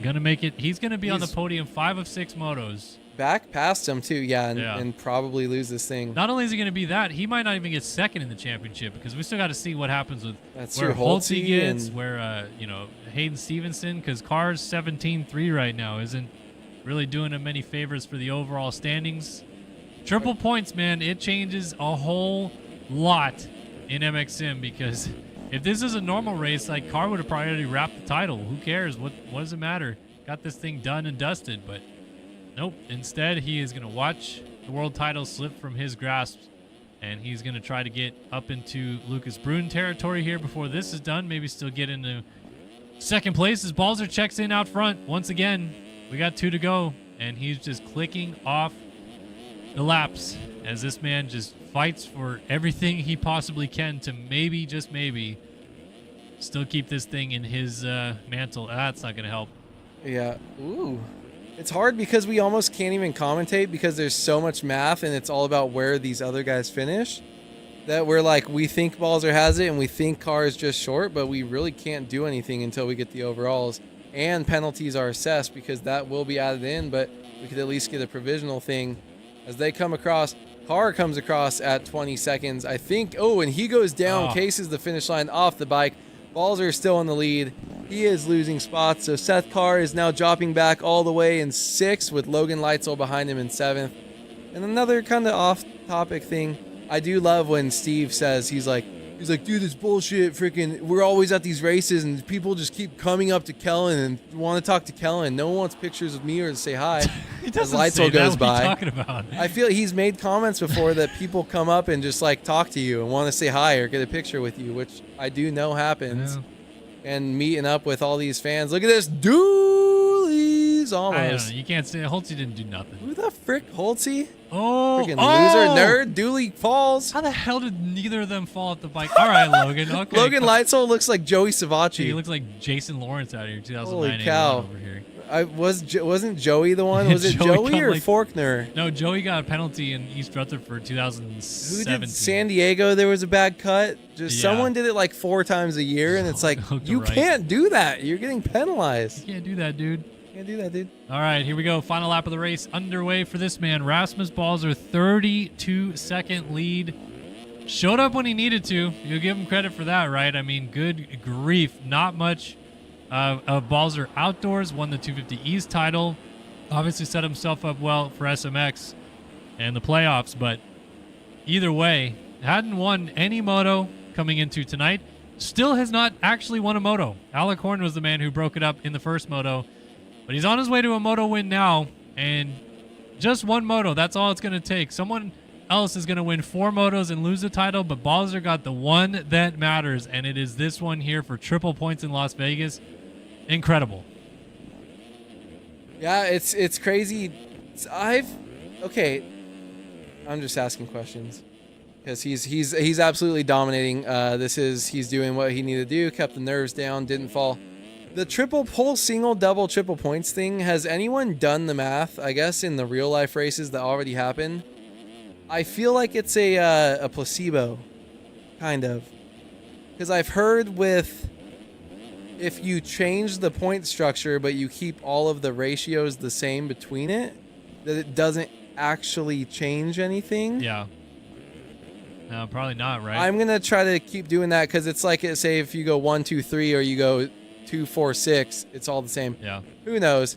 going to make it. He's going to be on the podium 5 of 6 motos. Back past him, too, and probably lose this thing. Not only is he going to be that, he might not even get second in the championship because we still got to see what happens with where Holtzy gets, where, Hayden Stevenson, because Carr's 17-3 right now isn't really doing him many favors for the overall standings. Triple points, man, it changes a whole lot in MXM because if this is a normal race, like Carr would have probably already wrapped the title. Who cares? What does it matter? Got this thing done and dusted, but nope. Instead, he is going to watch the world title slip from his grasp, and he's going to try to get up into Lucas Brun territory here before this is done. Maybe still get into second place as Balzer checks in out front. Once again, we got 2 to go, and he's just clicking off the laps as this man just fights for everything he possibly can to maybe, just maybe, still keep this thing in his mantle. That's not going to help. Yeah. Ooh. It's hard because we almost can't even commentate because there's so much math and it's all about where these other guys finish that we're like, we think Balzer has it and we think Carr is just short, but we really can't do anything until we get the overalls and penalties are assessed because that will be added in, but we could at least get a provisional thing as they come across. Carr comes across at 20 seconds, I think. Oh, and he goes down, cases the finish line off the bike. Balzer is still in the lead. He is losing spots, so Seth Carr is now dropping back all the way in 6th with Logan Leitzel behind him in 7th. And another kind of off-topic thing, I do love when Steve says, he's like, dude, it's bullshit, freaking, we're always at these races and people just keep coming up to Kellen and want to talk to Kellen. No one wants pictures with me or to say hi. He doesn't as Leitzel say goes that. What are by. you talking about? I feel he's made comments before that people come up and just like talk to you and want to say hi or get a picture with you, which I do know happens. Yeah. And meeting up with all these fans. Look at this, Dooley's almost. I don't know. You can't say Holtzy didn't do nothing. Who the frick, Holtzy? Oh, Freaking loser, nerd. Dooley falls. How the hell did neither of them fall off the bike? All right, Logan. Okay. Logan Leitzel looks like Joey Savacci. He looks like Jason Lawrence out here, 2009. Holy cow. Over here. Wasn't Joey the one? Was it Joey or Faulkner? No, Joey got a penalty in East Rutherford 2017. Who did San Diego? There was a bad cut. Someone did it like 4 times a year, and it's like, you can't do that. You're getting penalized. You can't do that, dude. Can't do that, dude. All right, here we go. Final lap of the race underway for this man. Rasmus Balzer, 32-second lead. Showed up when he needed to. You'll give him credit for that, right? I mean, good grief. Not much of Balzer outdoors. Won the 250 East title. Obviously set himself up well for SMX and the playoffs, but either way, hadn't won any moto coming into tonight. Still has not actually won a moto. Alec Horn was the man who broke it up in the first moto. But he's on his way to a moto win now, and Just one moto. That's all it's going to take. Someone else is going to win 4 motos and lose the title, but Balzer got the one that matters, and it is this one here for triple points in Las Vegas. Incredible. Yeah, it's crazy. Okay. I'm just asking questions because he's absolutely dominating. He's doing what he needed to do. Kept the nerves down. Didn't fall. The triple pole, single, double, triple points thing. Has anyone done the math? I guess in the real life races that already happened. I feel like it's a placebo, kind of, because I've heard with if you change the point structure but you keep all of the ratios the same between it, that it doesn't actually change anything. Yeah. No, probably not, right? I'm gonna try to keep doing that because it's like say if you go 1, 2, 3 or you go 2, 4, 6, it's all the same. Yeah. Who knows?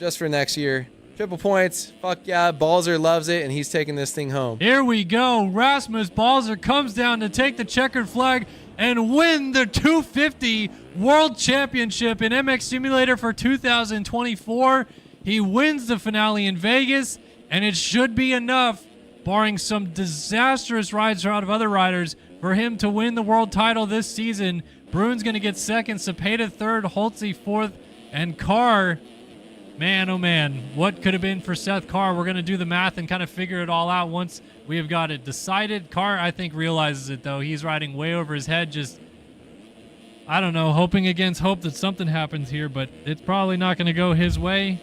Just for next year. Triple points. Fuck yeah. Balzer loves it, and he's taking this thing home. Here we go. Rasmus Balzer comes down to take the checkered flag and win the 250 World Championship in MX Simulator for 2024. He wins the finale in Vegas, and it should be enough, barring some disastrous rides out of other riders, for him to win the world title this season. Bruin's going to get second, Cepeda third, Holtze fourth, and Carr, man, oh man, what could have been for Seth Carr? We're going to do the math and kind of figure it all out once we have got it decided. Carr, I think, realizes it, though. He's riding way over his head, just, I don't know, hoping against hope that something happens here, but it's probably not going to go his way,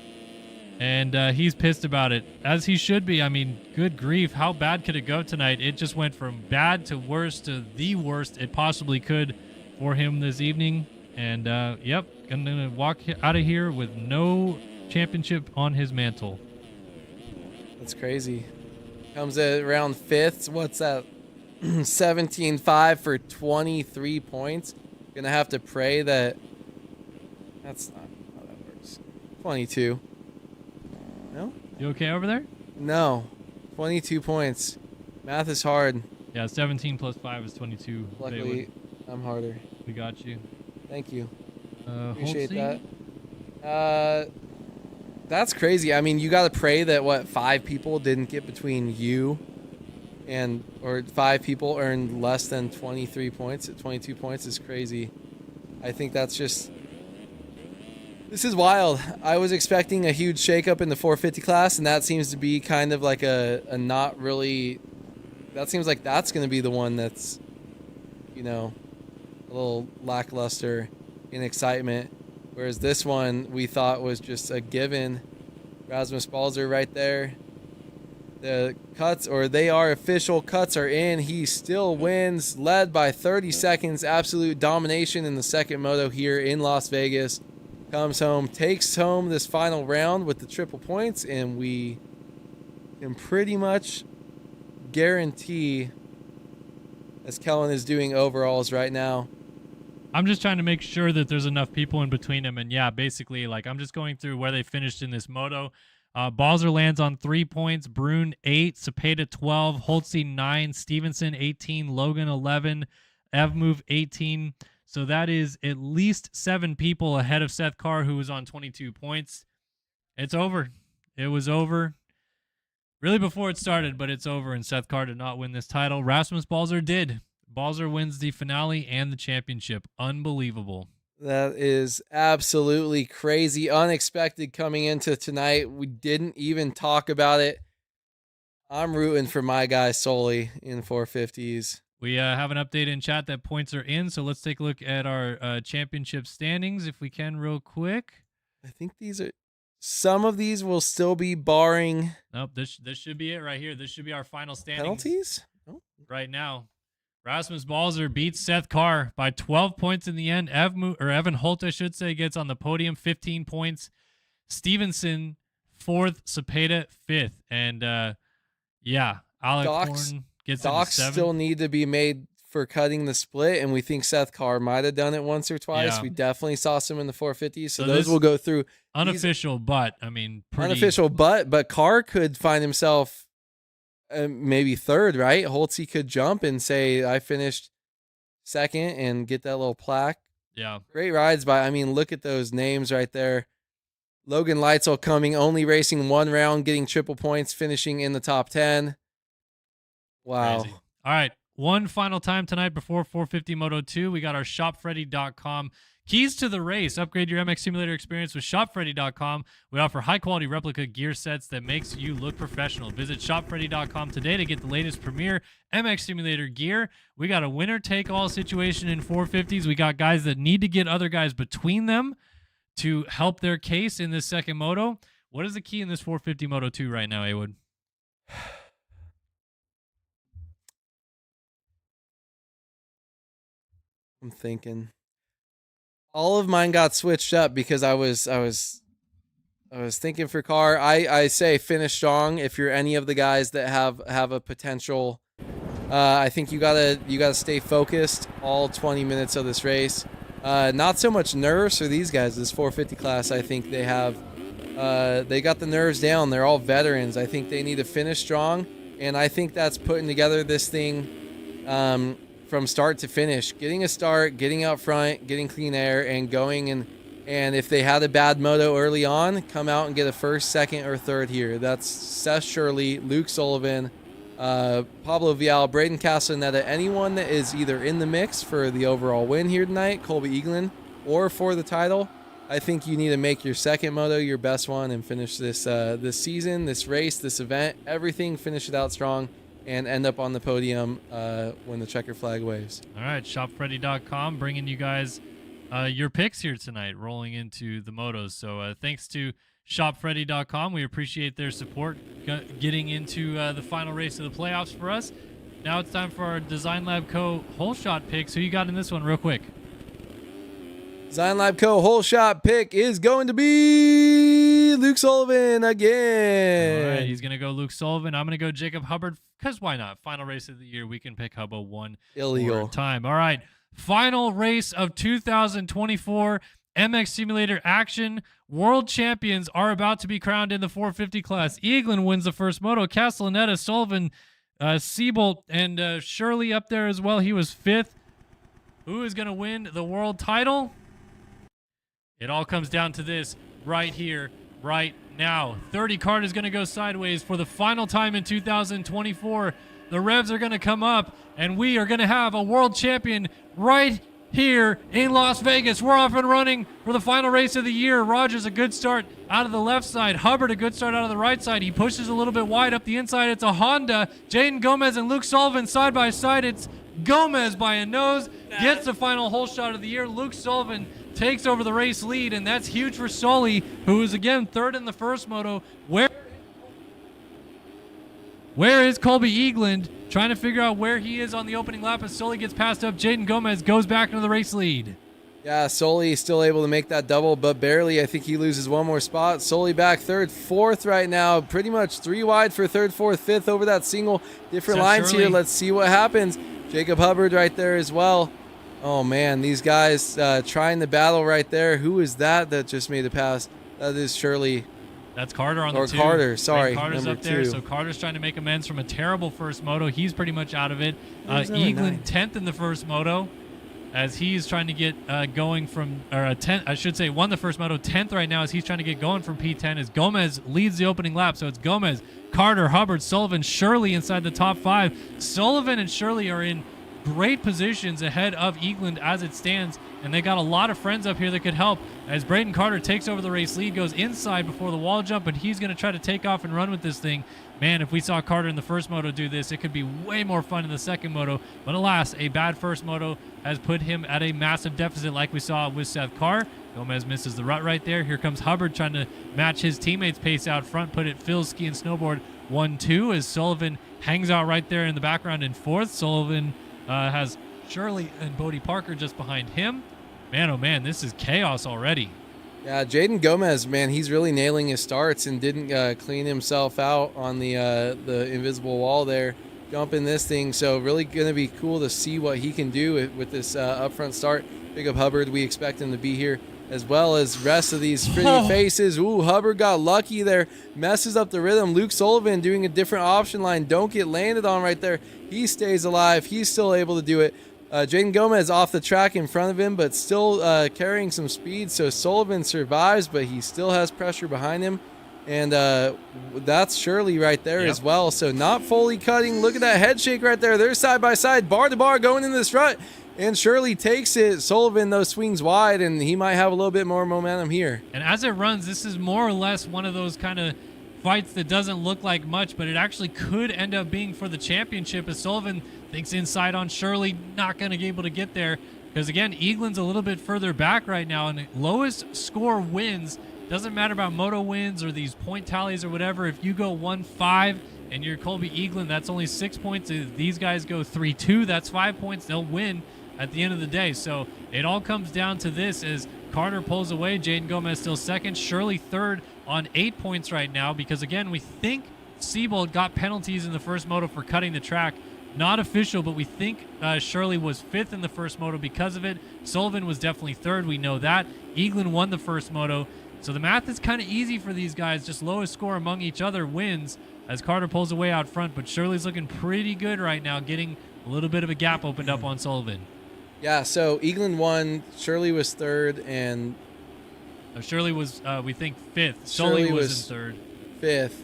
and he's pissed about it, as he should be. I mean, good grief, how bad could it go tonight? It just went from bad to worse to the worst it possibly could for him this evening, and yep, I'm going to walk out of here with no championship on his mantle. That's crazy. Comes at around 5th. What's that? 17.5 for 23 points. Gonna have to pray that that's not how that works. 22. No? You okay over there? No. 22 points. Math is hard. Yeah, 17 plus 5 is 22. Luckily, I'm harder. We got you. Thank you. Appreciate that. That's crazy. I mean, you got to pray that 5 people didn't get between you and, or 5 people earned less than 23 points. 22 points is crazy. I think that's just, this is wild. I was expecting a huge shakeup in the 450 class, and that seems to be kind of like a not really, that seems like that's going to be the one that's, you know, a little lackluster in excitement. Whereas this one we thought was just a given. Rasmus Balzer right there. The cuts, or they are official, cuts are in. He still wins, led by 30 seconds. Absolute domination in the second moto here in Las Vegas. Comes home, takes home this final round with the triple points, and we can pretty much guarantee, as Kellen is doing overalls right now, I'm just trying to make sure that there's enough people in between them. And yeah, basically, like, I'm just going through where they finished in this moto. Balzer lands on 3 points, Brune 8, Cepeda 12, Holtze 9, Stevenson 18, Logan 11, Evmove 18. So that is at least 7 people ahead of Seth Carr, who was on 22 points. It's over. It was over really before it started, but it's over, and Seth Carr did not win this title. Rasmus Balzer did. Balzer wins the finale and the championship. Unbelievable. That is absolutely crazy. Unexpected coming into tonight. We didn't even talk about it. I'm rooting for my guy Soli in 450s. We have an update in chat that points are in, so let's take a look at our championship standings if we can real quick. I think some of these will still be barring. Nope, this should be it right here. This should be our final standings. Penalties? Oh. Right now. Rasmus Balzer beats Seth Carr by 12 points in the end. Evan Holt, I should say, gets on the podium, 15 points. Stevenson, 4th. Cepeda, 5th. And, yeah, Alec Horn gets Docs 7th. Still need to be made for cutting the split, and we think Seth Carr might have done it once or twice. Yeah. We definitely saw some in the 450s, so those will go through. Unofficial, but, I mean, pretty. Unofficial, but Carr could find himself maybe 3rd, right? Holtze could jump and say, I finished 2nd and get that little plaque. Yeah. Great rides by, I mean, look at those names right there. Logan Leitzel coming, only racing 1 round, getting triple points, finishing in the top 10. Wow. Crazy. All right. One final time tonight before 450 Moto 2. We got our shopfreddy.com keys to the race. Upgrade your MX Simulator experience with shopfreddy.com. We offer high-quality replica gear sets that makes you look professional. Visit shopfreddy.com today to get the latest premier MX Simulator gear. We got a winner-take-all situation in 450s. We got guys that need to get other guys between them to help their case in this second moto. What is the key in this 450 Moto 2 right now, Awood? I'm thinking. All of mine got switched up because I was thinking for car. I say finish strong if you're any of the guys that have a potential. I think you gotta stay focused all 20 minutes of this race. Not so much nerves for these guys. This 450 class, I think they got the nerves down. They're all veterans. I think they need to finish strong, and I think that's putting together this thing from start to finish. Getting a start, getting out front, getting clean air, and going. And if they had a bad moto early on, come out and get a first, second, or third here. That's Seth Shirley, Luke Sullivan, Pablo Vial, Braden Castellaneta, anyone that is either in the mix for the overall win here tonight, Colby Eaglin, or for the title. I think you need to make your second moto your best one and finish this season, this race, this event, everything, finish it out strong and end up on the podium when the checker flag waves. All right, shopfreddy.com bringing you guys your picks here tonight, rolling into the motos. So thanks to shopfreddy.com. We appreciate their support getting into the final race of the playoffs for us. Now it's time for our Design Lab Co. whole shot picks. Who you got in this one real quick? Design Lab Co. whole shot pick is going to be Luke Sullivan again. All right, he's going to go Luke Sullivan. I'm going to go Jacob Hubbard because why not? Final race of the year. We can pick Hubba one more time. All right, final race of 2024 MX Simulator action. World champions are about to be crowned in the 450 class. Eaglin wins the first moto. Castellaneta, Sullivan, Siebold, and Shirley up there as well. He was 5th. Who is going to win the world title? It all comes down to this right here, right now. 30 card is going to go sideways for the final time in 2024. The revs are going to come up, and we are going to have a world champion right here in Las Vegas. We're off and running for the final race of the year. Rogers a good start out of the left side. Hubbard a good start out of the right side. He pushes a little bit wide up the inside. It's a Honda. Jaden Gomez and Luke Sullivan side by side. It's Gomez by a nose. Gets the final hole shot of the year. Luke Sullivan takes over the race lead, and that's huge for Sully, who is again 3rd in the first moto. Where is Colby Eagland? Trying to figure out where he is on the opening lap as Sully gets passed up. Jaden Gomez goes back into the race lead. Yeah, Sully is still able to make that double, but barely. I think he loses one more spot. Sully back 3rd, 4th right now. Pretty much 3 wide for 3rd, 4th, 5th over that single. Different lines here. Let's see what happens. Jacob Hubbard right there as well. Oh, man, these guys trying the battle right there. Who is that just made a pass? That is Shirley. That's Carter on the 2. Or Carter, sorry. Carter's up there, so Carter's trying to make amends from a terrible first moto. He's pretty much out of it. Eagland 10th in the first moto as he's trying to get going from, or 10th, I should say, won the first moto. 10th right now as he's trying to get going from P10 as Gomez leads the opening lap. So it's Gomez, Carter, Hubbard, Sullivan, Shirley inside the top 5. Sullivan and Shirley are in great positions ahead of Eagland as it stands, and they got a lot of friends up here that could help as Braden Carter takes over the race lead, goes inside before the wall jump, and he's going to try to take off and run with this thing. Man, if we saw Carter in the first moto do this, it could be way more fun in the second moto, but alas, a bad first moto has put him at a massive deficit like we saw with Seth Carr. Gomez misses the rut right there. Here comes Hubbard trying to match his teammates' pace out front, put it Phil's ski and snowboard 1-2 as Sullivan hangs out right there in the background in 4th. Sullivan has Shirley and Bodie Parker just behind him. Man, oh man, this is chaos already. Yeah, Jaden Gomez, man, he's really nailing his starts and didn't clean himself out on the invisible wall there, jumping this thing. So really going to be cool to see what he can do with this upfront start. Big up Hubbard, we expect him to be here, as well as rest of these pretty faces. Ooh, Hubbard got lucky there, messes up the rhythm. Luke Sullivan doing a different option line, don't get landed on right there. He stays alive, he's still able to do it. Jaden Gomez off the track in front of him, but still carrying some speed. So Sullivan survives, but he still has pressure behind him. And that's Shirley right there as well. So not fully cutting. Look at that head shake right there. They're side by side, bar to bar, going in this rut. And Shirley takes it. Sullivan, though, swings wide, and he might have a little bit more momentum here. And as it runs, this is more or less one of those kind of fights that doesn't look like much, but it actually could end up being for the championship as Sullivan thinks inside on Shirley, not going to be able to get there. Because, again, Eaglin's a little bit further back right now, and the lowest score wins. Doesn't matter about moto wins or these point tallies or whatever. If you go 1-5 and you're Colby Eaglin, that's only 6 points. If these guys go 3-2, that's 5 points. They'll win at the end of the day. So it all comes down to this as Carter pulls away. Jaden Gomez still second. Shirley third on 8 points right now because, again, we think Siebold got penalties in the first moto for cutting the track. Not official, but we think Shirley was fifth in the first moto because of it. Sullivan was definitely third. We know that. Eaglin won the first moto. So the math is kind of easy for these guys. Just lowest score among each other wins as Carter pulls away out front. But Shirley's looking pretty good right now, getting a little bit of a gap opened up on Sullivan. Yeah, so Eaglin won. Shirley was third, and Shirley was, we think, fifth. Shirley Sully was was in third. fifth.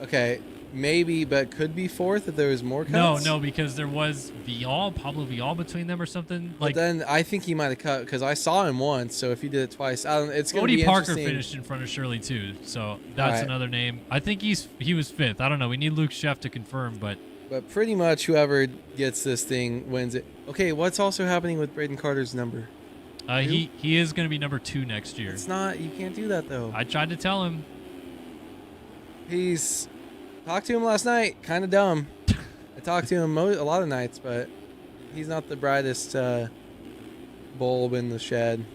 Okay, maybe, but could be fourth if there was more cuts. No, because there was Pablo Vial between them or something. But then I think he might have cut because I saw him once. So if he did it twice, I don't. It's going to Odie be Parker interesting. finished in front of Shirley too, so that's right. another name. I think he was fifth. I don't know. We need Luke Sheff to confirm, but pretty much whoever gets this thing wins it. Okay, what's also happening with Braden Carter's number? he is going to be number 2 next year. It's not. You can't do that though. I tried to tell him. He's talked to him last night. Kind of dumb. I talked to him a lot of nights, but he's not the brightest bulb in the shed.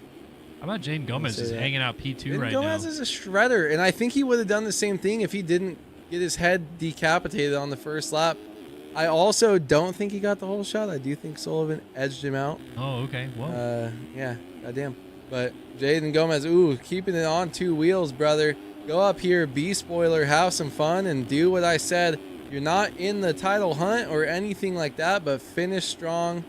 How about Jaden Gomez just hanging out P2 right Gomez now? is a shredder, and I think he would have done the same thing if he didn't get his head decapitated on the first lap. I also don't think he got the whole shot. I do think Sullivan edged him out. Oh, okay. Whoa. Yeah, goddamn. But Jaden Gomez, keeping it on 2 wheels, brother. Go up here, be spoiler, have some fun, and do what I said. You're not in the title hunt or anything like that, but finish strong.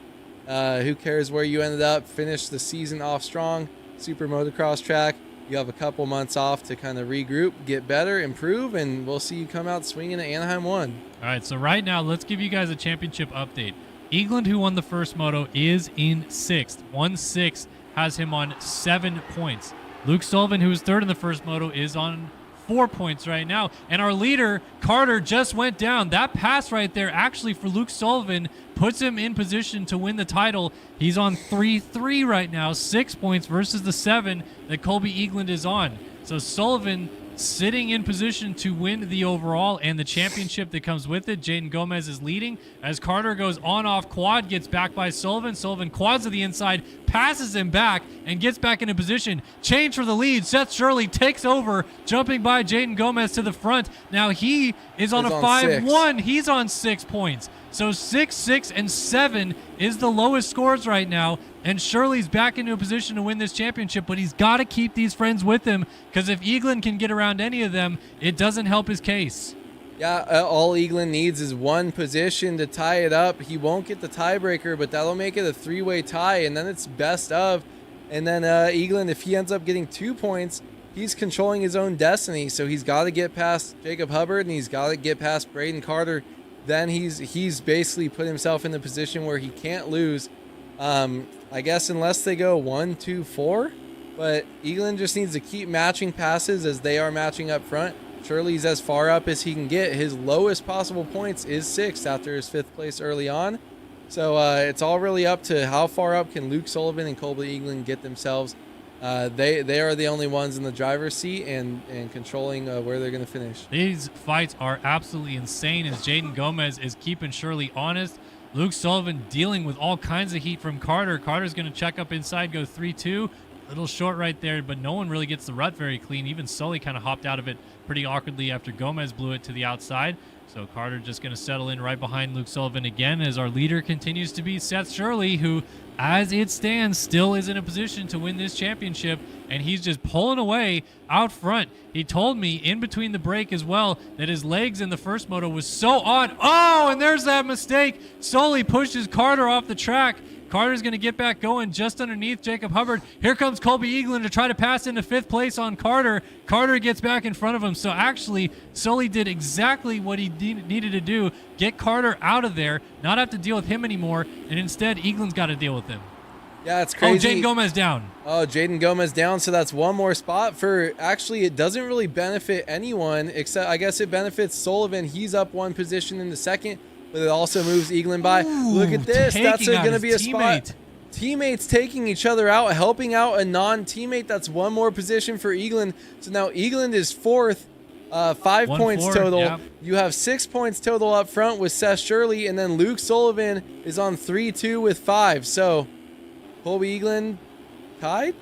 Who cares where you ended up? Finish the season off strong. Super motocross track. You have a couple months off to kind of regroup, get better, improve, and we'll see you come out swinging at Anaheim 1. All right, so right now, let's give you guys a championship update. Eagland, who won the first moto, is in 6th. 1-6 has him on 7 points. Luke Sullivan, who was third in the first moto, is on 4 points right now. And our leader, Carter, just went down. That pass right there, actually, for Luke Sullivan, puts him in position to win the title. He's on 3-3 right now, 6 points versus the 7 that Colby Eagland is on. So Sullivan sitting in position to win the overall and the championship that comes with it. Jaden Gomez is leading as Carter goes on-off quad, gets back by Sullivan. Sullivan quads to the inside, passes him back, and gets back into position. Change for the lead. Seth Shirley takes over, jumping by Jaden Gomez to the front. Now he is on a 5-1. He's on 6 points. So 6, 6, and 7 is the lowest scores right now. And Shirley's back into a position to win this championship, but he's got to keep these friends with him because if Eagland can get around any of them, it doesn't help his case. Yeah, all Eagland needs is one position to tie it up. He won't get the tiebreaker, but that'll make it a 3-way tie, and then it's best of. And then Eagland, if he ends up getting 2 points, he's controlling his own destiny. So he's got to get past Jacob Hubbard, and he's got to get past Braden Carter. Then he's basically put himself in the position where he can't lose. I guess unless they go 1, 2, 4. But Eagland just needs to keep matching passes as they are matching up front. Shirley's as far up as he can get. His lowest possible points is 6th after his 5th place early on. So it's all really up to how far up can Luke Sullivan and Colby Eagland get themselves. They are the only ones in the driver's seat and controlling where they're going to finish. These fights are absolutely insane as Jaden Gomez is keeping Shirley honest. Luke Sullivan dealing with all kinds of heat from Carter. Carter's going to check up inside, go 3-2. little short right there, but no one really gets the rut very clean. Even Sully kind of hopped out of it pretty awkwardly after Gomez blew it to the outside. So Carter just going to settle in right behind Luke Sullivan again as our leader continues to be Seth Shirley, who, as it stands, still is in a position to win this championship, and he's just pulling away out front. He told me in between the break as well that his legs in the first moto was so odd. Oh, and there's that mistake. Sully pushes Carter off the track. Carter's going to get back going just underneath Jacob Hubbard. Here comes Colby Eaglin to try to pass into 5th place on Carter. Carter gets back in front of him. So actually, Sully did exactly what he needed to do. Get Carter out of there, not have to deal with him anymore. And instead, Eaglin's got to deal with him. Yeah, it's crazy. Oh, Jaden Gomez down. Oh, Jaden Gomez down. So that's one more spot for, actually, it doesn't really benefit anyone, except I guess it benefits Sullivan. He's up one position in the second, but it also moves Eaglin by. Ooh, look at this. That's going to be a teammate. spot. Teammates taking each other out, helping out a non-teammate. That's one more position for Eaglin. So now Eaglin is 4th, 5 points total. Yep. You have 6 points total up front with Seth Shirley, and then Luke Sullivan is on 3-2 with 5. So Colby Eaglin tied?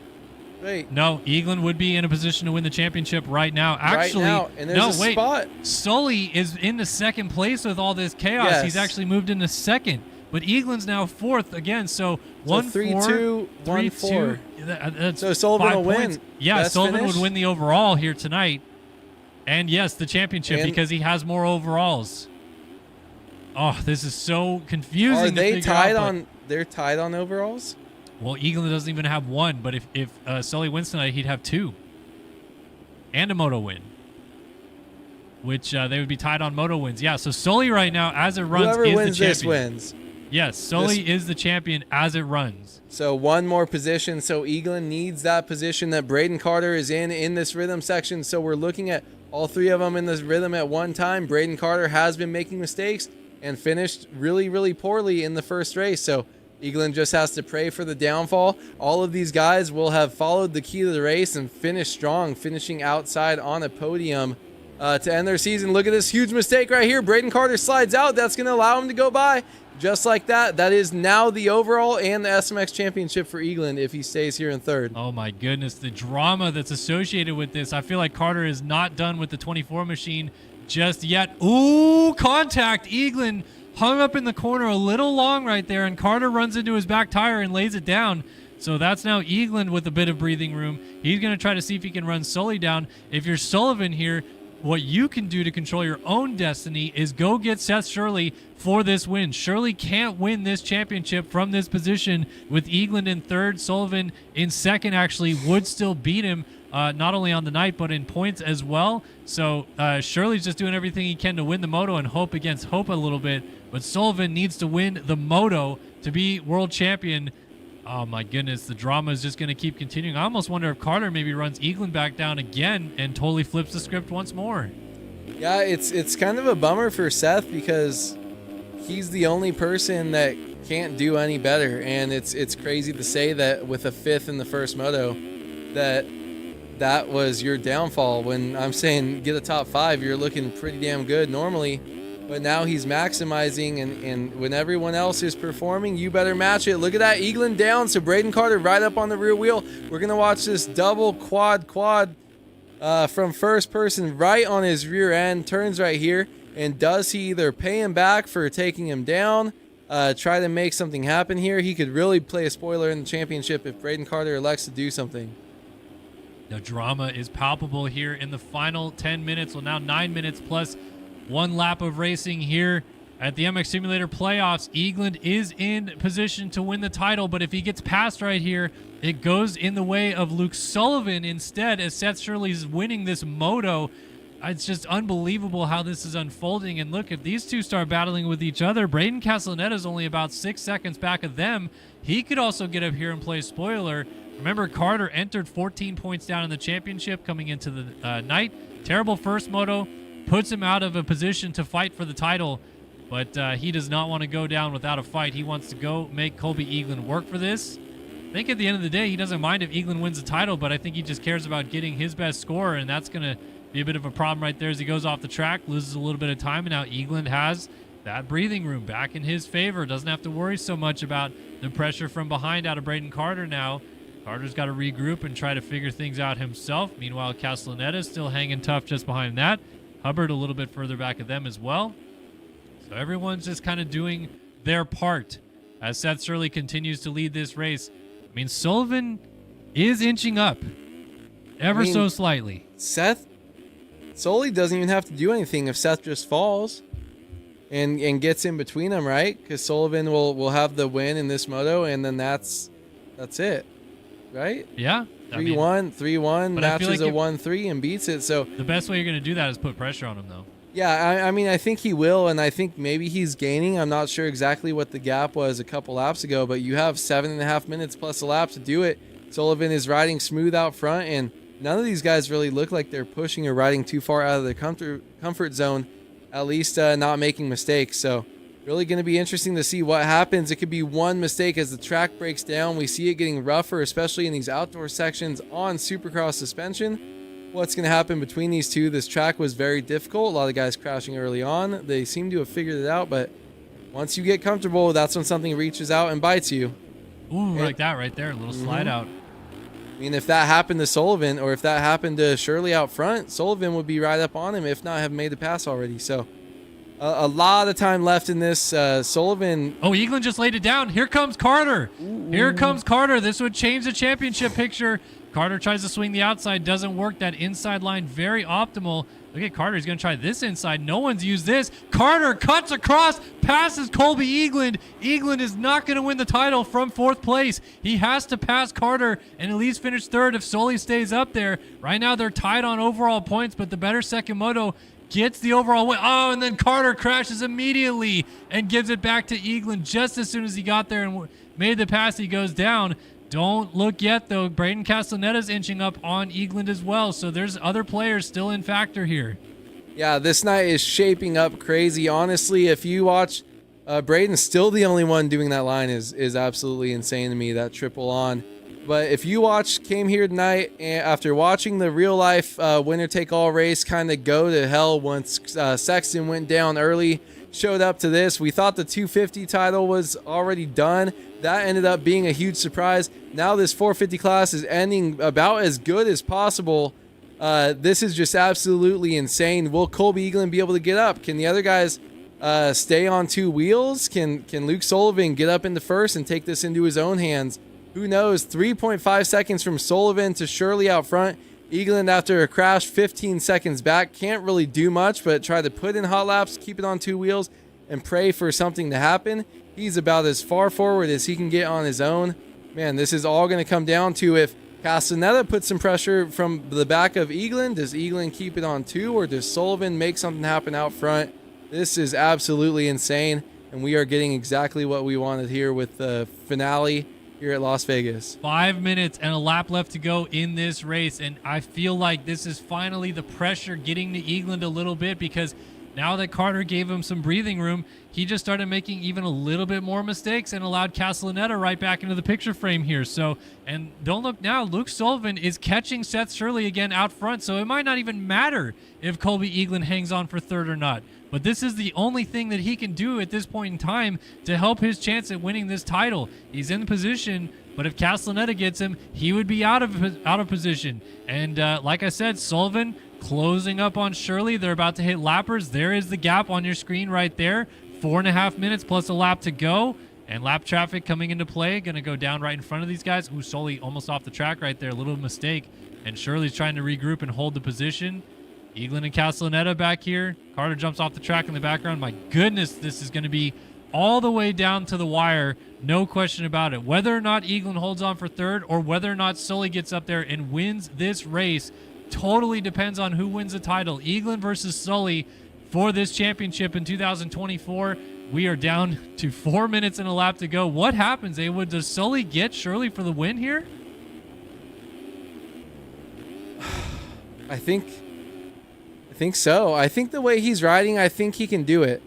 Wait. No, Eaglin would be in a position to win the championship right now. Actually, right now. And there's a spot. Sully is in the 2nd place with all this chaos. Yes. He's actually moved into 2nd. But Eaglin's now 4th again. So 3-2, 1-4. That's so Sullivan 5 will points. win. Yeah, Best Sullivan finish. would win the overall here tonight. And yes, the championship And because he has more overalls. Oh, this is so confusing. Are to they figure tied out, on? They're tied on overalls. Well, Eaglin doesn't even have 1, but if Sully wins tonight, he'd have 2. And a moto win. Which they would be tied on moto wins. Yeah, so Sully right now, as it runs, Whoever is wins the this champion. wins. Yes, Sully is the champion as it runs. So one more position. So Eaglin needs that position that Braden Carter is in this rhythm section. So we're looking at all 3 of them in this rhythm at one time. Braden Carter has been making mistakes and finished really, really poorly in the first race. So Eaglin just has to pray for the downfall. All of these guys will have followed the key to the race and finished strong, finishing outside on a podium to end their season. Look at this huge mistake right here. Braden Carter slides out. That's going to allow him to go by. Just like that. That is now the overall and the SMX championship for Eaglin if he stays here in 3rd. Oh my goodness, the drama that's associated with this. I feel like Carter is not done with the 24 machine just yet. Ooh, contact. Eaglin hung up in the corner a little long right there, and Carter runs into his back tire and lays it down. So that's now Eaglin with a bit of breathing room. He's going to try to see if he can run Sully down. If you're Sullivan here, what you can do to control your own destiny is go get Seth Shirley for this win. Shirley can't win this championship from this position with Eaglin in 3rd. Sullivan in 2nd actually would still beat him, not only on the night, but in points as well. So Shirley's just doing everything he can to win the moto and hope against hope a little bit. But Sullivan needs to win the moto to be world champion. Oh my goodness, the drama is just going to keep continuing. I almost wonder if Carter maybe runs Eaglin back down again and totally flips the script once more. Yeah, it's kind of a bummer for Seth because he's the only person that can't do any better, and it's crazy to say that with a 5th in the first moto that was your downfall. When I'm saying get a top 5, you're looking pretty damn good normally. But now he's maximizing, and when everyone else is performing, you better match it. Look at that, Eaglin down, so Braden Carter right up on the rear wheel. We're going to watch this double quad from first person right on his rear end. Turns right here, and does he either pay him back for taking him down, try to make something happen here? He could really play a spoiler in the championship if Braden Carter elects to do something. The drama is palpable here in the final 10 minutes. Well, now 9 minutes plus 1 lap of racing here at the MX Simulator playoffs. Eaglin is in position to win the title, but if he gets past right here, it goes in the way of Luke Sullivan instead, as Seth Shirley's winning this moto. It's just unbelievable how this is unfolding. And look, if these two start battling with each other, Braden Castellaneta is only about 6 seconds back of them. He could also get up here and play spoiler. Remember, Carter entered 14 points down in the championship coming into the night. Terrible first moto. Puts him out of a position to fight for the title, but he does not want to go down without a fight. He wants to go make Colby Eaglin work for this. I think at the end of the day, he doesn't mind if Eaglin wins the title, but I think he just cares about getting his best score, and that's going to be a bit of a problem right there as he goes off the track, loses a little bit of time, and now Eaglin has that breathing room back in his favor. Doesn't have to worry so much about the pressure from behind out of Braden Carter now. Carter's got to regroup and try to figure things out himself. Meanwhile, Castellaneta still hanging tough just behind that. Hubbard a little bit further back of them as well. So everyone's just kind of doing their part as Seth Shirley continues to lead this race. I mean, Sullivan is inching up ever so slightly. Seth Sully doesn't even have to do anything if Seth just falls and gets in between them, right? Because Sullivan will have the win in this moto, and then that's it, right? Yeah. 3-1, 3-1, matches like a 1-3 and beats it. So the best way you're going to do that is put pressure on him, though. yeah, I mean, I think he will, and I think maybe he's gaining. I'm not sure exactly what the gap was a couple laps ago, but you have 7.5 minutes plus a lap to do it. Sullivan is riding smooth out front, and none of these guys really look like they're pushing or riding too far out of their comfort zone, at least not making mistakes. So really going to be interesting to see what happens. It could be one mistake as the track breaks down. We see it getting rougher, especially in these outdoor sections on Supercross suspension. What's going to happen between these two? This track was very difficult. A lot of guys crashing early on. They seem to have figured it out, but once you get comfortable, that's when something reaches out and bites you. Ooh, like that right there. A little slide out. I mean, if that happened to Sullivan or if that happened to Shirley out front, Sullivan would be right up on him, if not have made the pass already. So a lot of time left in this. Sullivan. Oh, Eaglin just laid it down. Here comes Carter. Here comes Carter. This would change the championship picture. Carter tries to swing the outside. Doesn't work. That inside line, very optimal. Look at Carter. He's going to try this inside. No one's used this. Carter cuts across, passes Colby Eaglin. Eaglin is not going to win the title from 4th place. He has to pass Carter and at least finish 3rd if Sully stays up there. Right now, they're tied on overall points, but the better second moto gets the overall win. Oh, and then Carter crashes immediately and gives it back to Eaglin just as soon as he got there and made the pass. He goes down. Don't look yet, though. Braden Castellaneta's inching up on Eagland as well, so there's other players still in factor here. Yeah, this night is shaping up crazy. Honestly, if you watch, Braden's still the only one doing that line is absolutely insane to me, that triple on. But if you came here tonight after watching the real-life winner-take-all race kind of go to hell once Sexton went down early, showed up to this. We thought the 250 title was already done. That ended up being a huge surprise. Now this 450 class is ending about as good as possible. This is just absolutely insane. Will Colby Eaglin be able to get up? Can the other guys stay on 2 wheels? Can Luke Sullivan get up into first and take this into his own hands? Who knows? 3.5 seconds from Sullivan to Shirley out front. Eaglin, after a crash, 15 seconds back. Can't really do much, but try to put in hot laps, keep it on 2 wheels, and pray for something to happen. He's about as far forward as he can get on his own. Man, this is all going to come down to if Castaneda puts some pressure from the back of Eaglin. Does Eaglin keep it on 2, or does Sullivan make something happen out front? This is absolutely insane, and we are getting exactly what we wanted here with the finale here at Las Vegas. 5 minutes and a lap left to go in this race, and I feel like this is finally the pressure getting to Eaglin a little bit, because now that Carter gave him some breathing room, he just started making even a little bit more mistakes and allowed Castellaneta right back into the picture frame here. So, and don't look now, Luke Sullivan is catching Seth Shirley again out front, so it might not even matter if Colby Eaglin hangs on for 3rd or not. But this is the only thing that he can do at this point in time to help his chance at winning this title. He's in position, but if Castellaneta gets him, he would be out of position. And like I said, Sullivan closing up on Shirley. They're about to hit lappers. There is the gap on your screen right there. 4.5 minutes plus a lap to go. And lap traffic coming into play. Going to go down right in front of these guys. Ooh, Sully almost off the track right there. A little mistake. And Shirley's trying to regroup and hold the position. Eaglin and Castellaneta back here. Carter jumps off the track in the background. My goodness, this is going to be all the way down to the wire. No question about it. Whether or not Eaglin holds on for 3rd or whether or not Sully gets up there and wins this race totally depends on who wins the title. Eaglin versus Sully for this championship in 2024. We are down to 4 minutes and a lap to go. What happens, Awood? Does Sully get Shirley for the win here? I think so. I think the way he's riding, I think he can do it.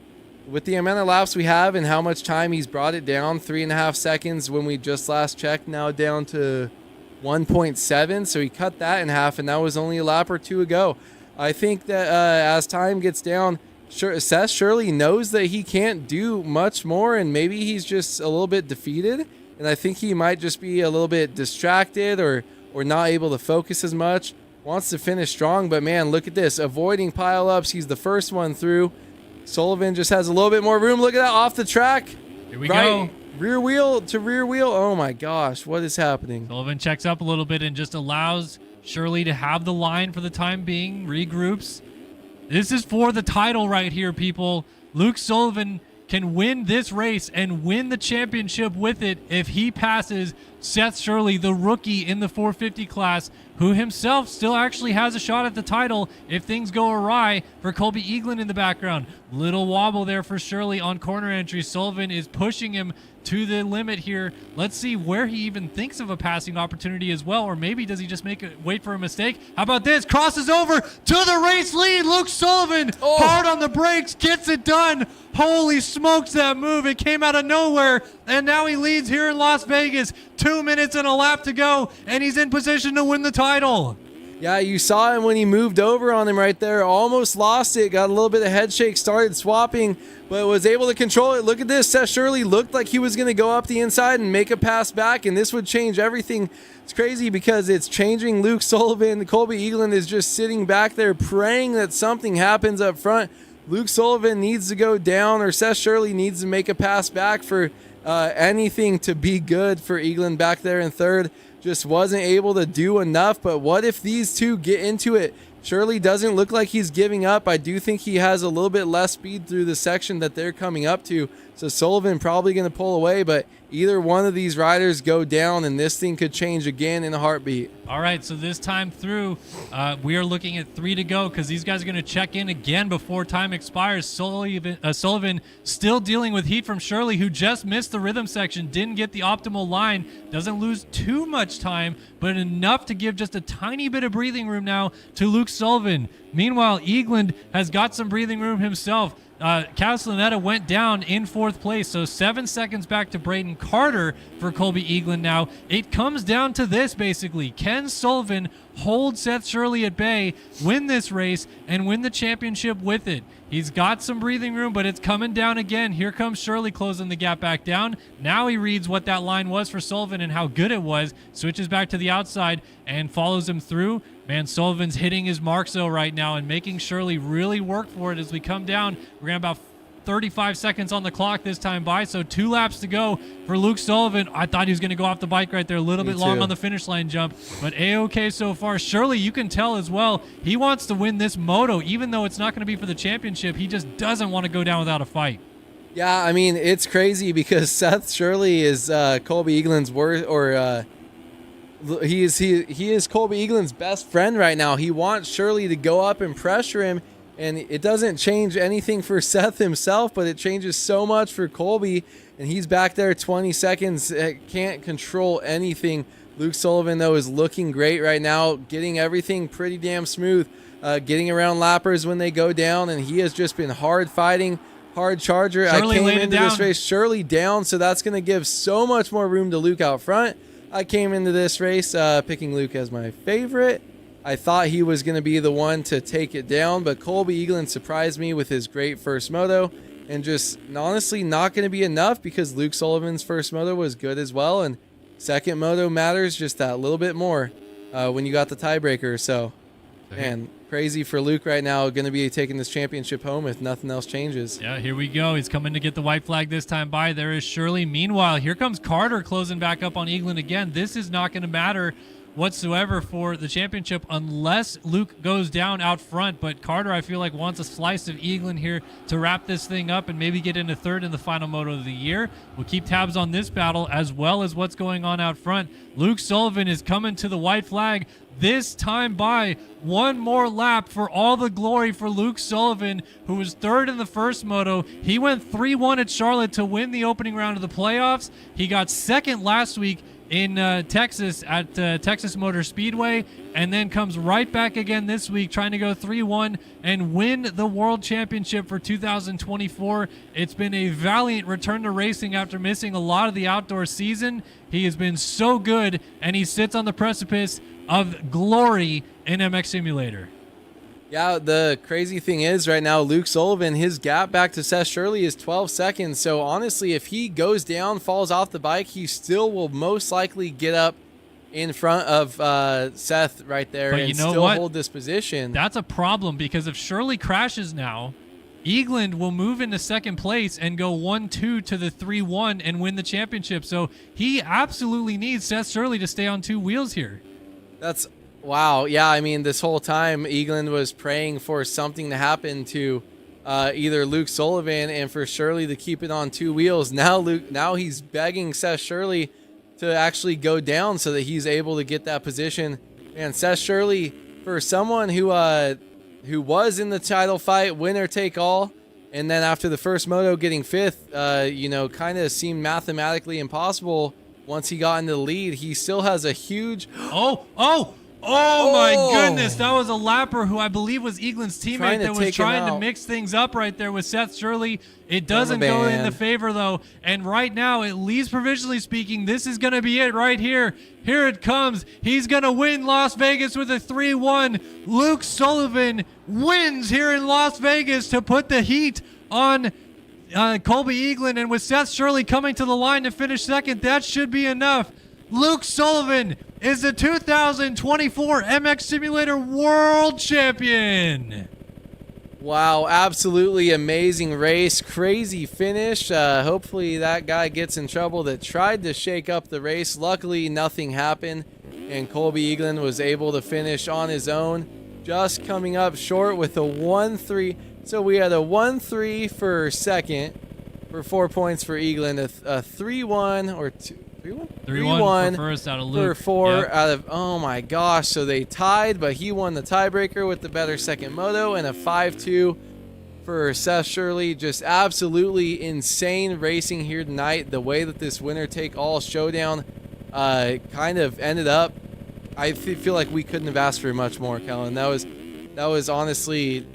With the amount of laps we have and how much time he's brought it down, 3.5 seconds when we just last checked, now down to 1.7. So he cut that in half, and that was only a lap or 2 ago. I think that as time gets down, Seth Shirley knows that he can't do much more, and maybe he's just a little bit defeated. and I think he might just be a little bit distracted or not able to focus as much. Wants to finish strong, but man, look at this. Avoiding pile-ups. He's the first one through. Sullivan just has a little bit more room. Look at that, off the track. Here we go. Rear wheel to rear wheel. Oh my gosh, what is happening? Sullivan checks up a little bit and just allows Shirley to have the line for the time being, regroups. This is for the title right here, people. Luke Sullivan can win this race and win the championship with it if he passes Seth Shirley, the rookie in the 450 class, who himself still actually has a shot at the title if things go awry for Colby Eaglin in the background. Little wobble there for Shirley on corner entry. Sullivan is pushing him to the limit here. Let's see where he even thinks of a passing opportunity as well, or maybe does he just wait for a mistake? How about this? Crosses over to the race lead. Luke Sullivan hard on the brakes, gets it done. Holy smokes, that move. It came out of nowhere, and now he leads here in Las Vegas. 2 minutes and a lap to go, and he's in position to win the title. Yeah, you saw him when he moved over on him right there. Almost lost it. Got a little bit of head shake, started swapping, but was able to control it. Look at this. Seth Shirley looked like he was going to go up the inside and make a pass back, and this would change everything. It's crazy because it's changing Luke Sullivan. Colby Eaglin is just sitting back there praying that something happens up front. Luke Sullivan needs to go down, or Seth Shirley needs to make a pass back for anything to be good for Eaglin back there in third. Just wasn't able to do enough. But what if these two get into it? Shirley doesn't look like he's giving up. I do think he has a little bit less speed through the section that they're coming up to. So Sullivan probably going to pull away, but either one of these riders go down and this thing could change again in a heartbeat. All right, so this time through, we are looking at 3 to go because these guys are going to check in again before time expires. Sullivan still dealing with heat from Shirley, who just missed the rhythm section, didn't get the optimal line, doesn't lose too much time, but enough to give just a tiny bit of breathing room now to Luke Sullivan. Meanwhile, Eagland has got some breathing room himself. Castellaneta went down in 4th place, so 7 seconds back to Braden Carter for Colby Eaglin now. It comes down to this, basically. Can Sullivan hold Seth Shirley at bay, win this race, and win the championship with it? He's got some breathing room, but it's coming down again. Here comes Shirley closing the gap back down. Now he reads what that line was for Sullivan and how good it was, switches back to the outside and follows him through. Man, Sullivan's hitting his marks though right now and making Shirley really work for it as we come down. We're going to about 35 seconds on the clock this time by, so 2 laps to go for Luke Sullivan. I thought he was going to go off the bike right there, a little bit long on the finish line jump, but A-okay so far. Shirley, you can tell as well, he wants to win this moto, even though it's not going to be for the championship. He just doesn't want to go down without a fight. Yeah, I mean, it's crazy because Seth Shirley is Colby Eaglin's worst, or he is Colby Eaglin's best friend right now. He wants Shirley to go up and pressure him, and it doesn't change anything for Seth himself, but it changes so much for Colby, and he's back there 20 seconds, can't control anything. Luke Sullivan, though, is looking great right now, getting everything pretty damn smooth, getting around lappers when they go down, and he has just been hard fighting, hard charger. Shirley I came into this race Shirley down, so that's going to give so much more room to Luke out front. I came into this race picking Luke as my favorite. I thought he was going to be the one to take it down, but Colby Eaglin surprised me with his great first moto, and just honestly not going to be enough because Luke Sullivan's first moto was good as well, and second moto matters just that little bit more when you got the tiebreaker. So, man, crazy for Luke right now, going to be taking this championship home if nothing else changes. Yeah, here we go. He's coming to get the white flag this time by. There is Shirley. Meanwhile, here comes Carter closing back up on Eaglin again. This is not going to matter whatsoever for the championship unless Luke goes down out front. But Carter, I feel like, wants a slice of Eaglin here to wrap this thing up and maybe get into third in the final moto of the year. We'll keep tabs on this battle as well as what's going on out front. Luke Sullivan is coming to the white flag this time by. One more lap for all the glory for Luke Sullivan, who was third in the first moto. He went 3-1 at Charlotte to win the opening round of the playoffs. He got second last week in Texas at Texas Motor Speedway, and then comes right back again this week trying to go 3-1 and win the World Championship for 2024. It's been a valiant return to racing after missing a lot of the outdoor season. He has been so good, and he sits on the precipice of glory in MX Simulator. Yeah, the crazy thing is right now, Luke Sullivan, his gap back to Seth Shirley is 12 seconds. So honestly, if he goes down, falls off the bike, he still will most likely get up in front of Seth right there But and you know still what? hold this position. That's a problem because if Shirley crashes now, Eagland will move into second place and go 1-2 to the 3-1 and win the championship. So he absolutely needs Seth Shirley to stay on two wheels here. That's wow. Yeah, I mean, this whole time Eagland was praying for something to happen to either Luke Sullivan and for Shirley to keep it on two wheels. Now he's begging Seth Shirley to actually go down so that he's able to get that position. And Seth Shirley, for someone who was in the title fight, winner take all, and then after the first moto getting fifth, kind of seemed mathematically impossible. Once he got into the lead, he still has a huge. Oh my goodness. That was a lapper who I believe was Eagland's teammate that was trying to mix things up right there with Seth Shirley. It doesn't go in the favor, though. And right now, at least provisionally speaking, this is going to be it right here. Here it comes. He's going to win Las Vegas with a 3-1. Luke Sullivan wins here in Las Vegas to put the heat on Colby Eagland. And with Seth Shirley coming to the line to finish second, that should be enough. Luke Sullivan is the 2024 MX Simulator World Champion. Wow, absolutely amazing race. Crazy finish. Hopefully that guy gets in trouble that tried to shake up the race. Luckily, nothing happened, and Colby Eagland was able to finish on his own, just coming up short with a 1-3. So we had a 1-3 for second for 4 points for Eagland, a 3-1 or 2. 3-1 for first out of Luke. For four out of, oh my gosh. So they tied, but he won the tiebreaker with the better second moto, and a 5-2 for Seth Shirley. Just absolutely insane racing here tonight. The way that this winner take all showdown kind of ended up, I feel like we couldn't have asked for much more, Kellen. That was honestly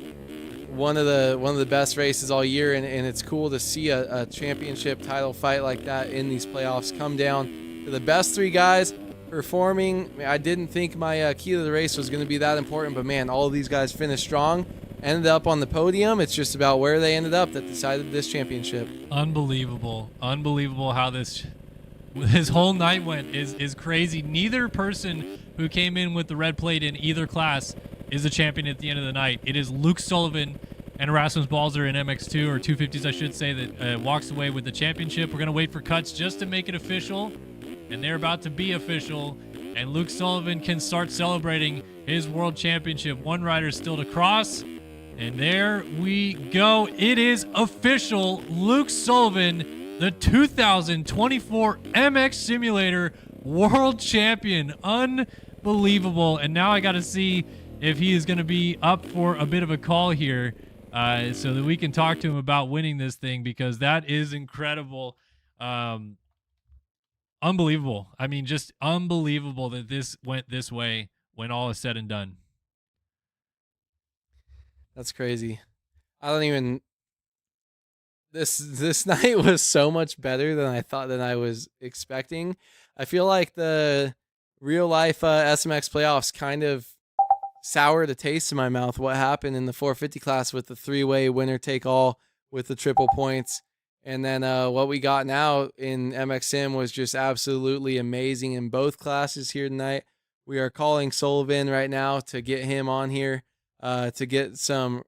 one of the best races all year, and it's cool to see a championship title fight like that in these playoffs come down to the best three guys performing. I didn't think my key to the race was going to be that important, but man, all of these guys finished strong, ended up on the podium. It's just about where they ended up that decided this championship. Unbelievable how this whole night went is crazy. Neither person who came in with the red plate in either class is a champion at the end of the night. It is Luke Sullivan and Rasmus Balzer in MX2, or 250s I should say, that walks away with the championship. We're going to wait for cuts just to make it official, and they're about to be official, and Luke Sullivan can start celebrating his world championship. One rider still to cross, and there we go. It is official. Luke Sullivan, the 2024 MX Simulator World Champion. Unbelievable. And now I got to see if he is going to be up for a bit of a call here so that we can talk to him about winning this thing, because that is incredible. Unbelievable. I mean, just unbelievable that this went this way when all is said and done. That's crazy. I don't even. This night was so much better than I thought, than I was expecting. I feel like the real life SMX playoffs kind of sour the taste in my mouth. What happened in the 450 class with the three-way winner take all with the triple points, and then what we got now in MXM was just absolutely amazing in both classes here tonight. We are calling Sullivan right now to get him on here to get some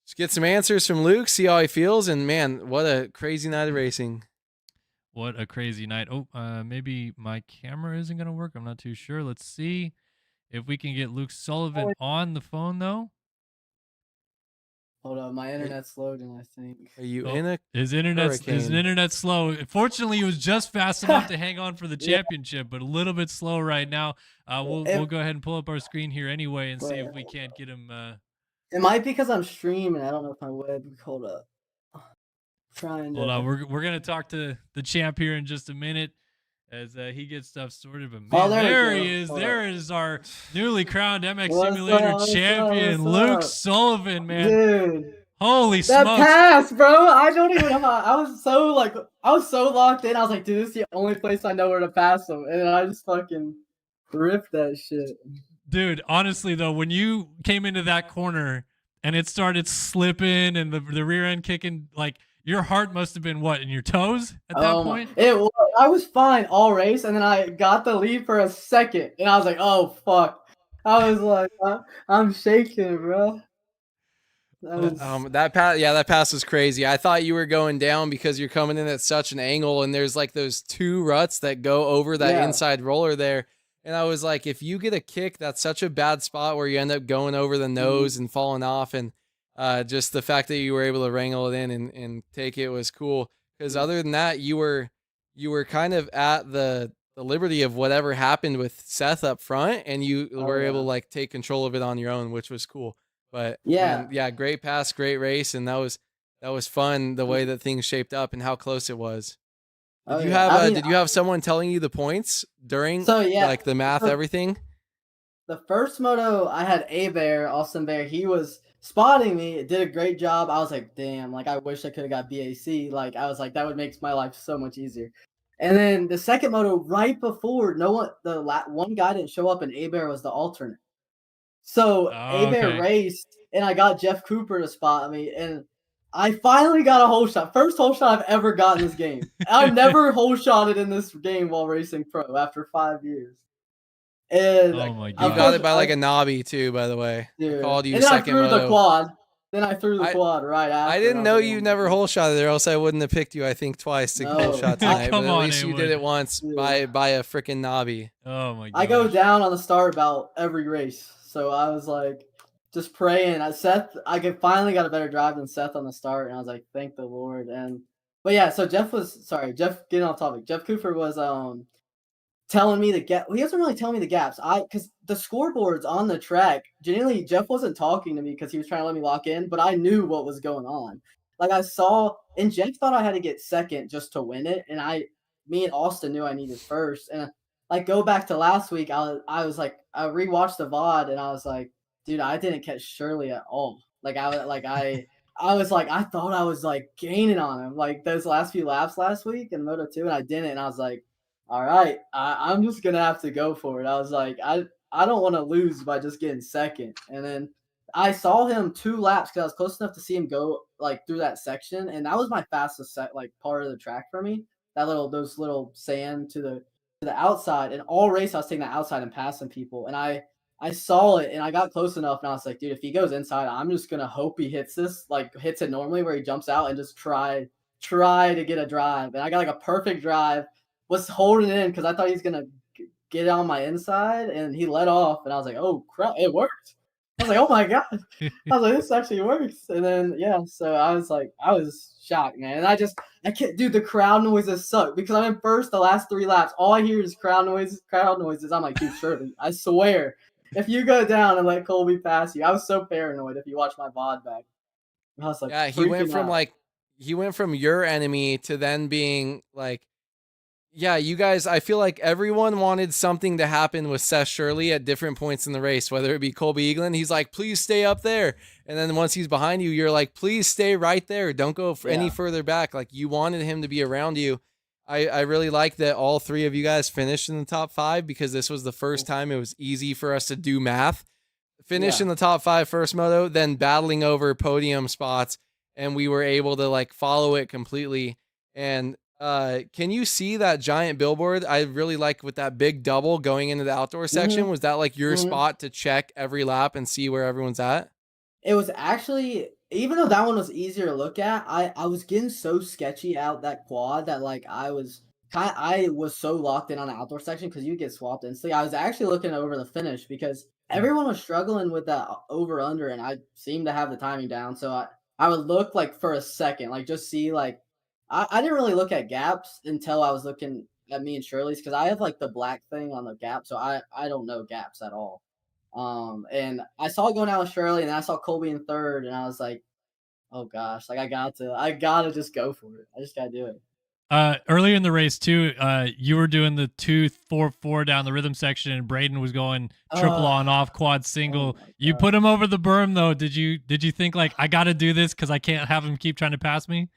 answers from Luke, see how he feels, and man, what a crazy night of racing. What a crazy night. Maybe my camera isn't going to work. I'm not too sure. Let's see if we can get Luke Sullivan on the phone, though. Hold on, my internet's loading, I think. Are you in a his internet's slow. Fortunately, it was just fast enough to hang on for the championship, but a little bit slow right now. We'll go ahead and pull up our screen here anyway and see if we can't get him. It might be because I'm streaming. I don't know if my web. Hold up. Hold on. We're gonna talk to the champ here in just a minute as he gets stuff sorted. But man, there he is. There is our newly crowned MX Simulator champion, Luke Sullivan, man. Dude. Holy that smokes. pass, bro. I don't even know how. I was so locked in. I was like, dude, this is the only place I know where to pass them. And I just fucking ripped that shit. Dude, honestly though, when you came into that corner and it started slipping and the rear end kicking, like your heart must have been what, in your toes at that Oh my! point? I was fine all race, and then I got the lead for a second, and I was like, "Oh fuck!" I was like, "I'm shaking, bro." That was That pass, yeah, that pass was crazy. I thought you were going down because you're coming in at such an angle, and there's like those two ruts that go over that yeah. inside roller there. And I was like, if you get a kick, that's such a bad spot where you end up going over the nose and falling off. And just the fact that you were able to wrangle it in and take it was cool. Because other than that, you were kind of at the liberty of whatever happened with Seth up front, and you Oh were able yeah. to like take control of it on your own, which was cool. But Yeah. man, yeah, great pass, great race, and that was fun the way that things shaped up and how close it was. Oh yeah. I mean, Did you have someone telling you the points during so yeah. like the math, everything? The first moto I had Austin Bear. He was spotting me. Did a great job. I was like, damn. Like I wish I could have got BAC. Like I was like, that would make my life so much easier. And then the second moto, right before, no one, one guy didn't show up, and Bear was the alternate. So Oh, Bear okay. raced, and I got Jeff Cooper to spot me, and I finally got a hole shot. First hole shot I've ever got in this game. I've never hole shotted in this game while racing pro after 5 years. And Oh my You of got gosh. course, it by like a knobby too, by the way. I dude. called you And then I second threw the moto. quad. Then I threw the I quad right I after. didn't I was know like, you oh my never god. hole shot there, else I wouldn't have picked you. I think twice to hole No, shot tonight, but Come at on, least you did Haywood. it once dude. by a freaking knobby. Oh my I go gosh. down on the start belt every race. So I was like, just praying. Finally got a better drive than Seth on the start, and I was like, thank the Lord. But yeah, so Jeff, getting off topic. Jeff Cooper was telling me the gap. He doesn't really tell me the gaps. Because the scoreboards on the track, genuinely, Jeff wasn't talking to me because he was trying to let me lock in, but I knew what was going on. Like I saw, and Jeff thought I had to get second just to win it, and me and Austin knew I needed first. And like go back to last week, I was like, I rewatched the VOD, and I was like, dude, I didn't catch Shirley at all. Like I was like, I thought I was like gaining on him like those last few laps last week in Moto 2, and I didn't. And I was like, all right, I'm just gonna have to go for it. I was like, I don't want to lose by just getting second. And then I saw him 2 laps because I was close enough to see him go like through that section, and that was my fastest like part of the track for me. Those little sand to the outside, and all race I was taking the outside and passing people, and I saw it and I got close enough, and I was like, dude, if he goes inside, I'm just gonna hope he hits hits it normally where he jumps out and just try to get a drive. And I got like a perfect drive, was holding it in because I thought he was gonna get on my inside, and he let off, and I was like, oh crap, it worked. I was like, oh my god. I was like, this actually works. And then yeah, so I was shocked, man. And I can't, dude, the crowd noises suck because I'm in first the last 3 laps. All I hear is crowd noises. I'm like, dude, Shirley, I swear, if you go down and let Colby pass you, I was so paranoid if you watch my VOD back. I was like Yeah, freaking out. he went from your enemy to then being like, yeah, you guys, I feel like everyone wanted something to happen with Seth Shirley at different points in the race, whether it be Colby Eaglin. He's like, please stay up there. And then once he's behind you, you're like, please stay right there. Don't go any Yeah. further back. Like you wanted him to be around you. I really like that all three of you guys finished in the top 5 because this was the first time it was easy for us to do math. Finish Yeah. in the top 5 first moto, then battling over podium spots, and we were able to like follow it completely. And can you see that giant billboard? I really like with that big double going into the outdoor section. Mhm. Was that like your Mhm. spot to check every lap and see where everyone's at? It was actually, even though that one was easier to look at, I was getting so sketchy out that quad that like I was so locked in on the outdoor section because you get swapped instantly. I was actually looking over the finish because everyone was struggling with that over under, and I seemed to have the timing down. So I would look like for a second, like just see like I didn't really look at gaps until I was looking at me and Shirley's because I have like the black thing on the gap, so I don't know gaps at all. And I saw it going out with Shirley, and then I saw Colby in third, and I was like, oh gosh, like I gotta just go for it. I just gotta do it. Earlier in the race too, you were doing the 2-4-4 down the rhythm section, and Braden was going triple on off, quad Oh single. my You god. put him over the berm though. Did you think like I got to do this because I can't have him keep trying to pass me?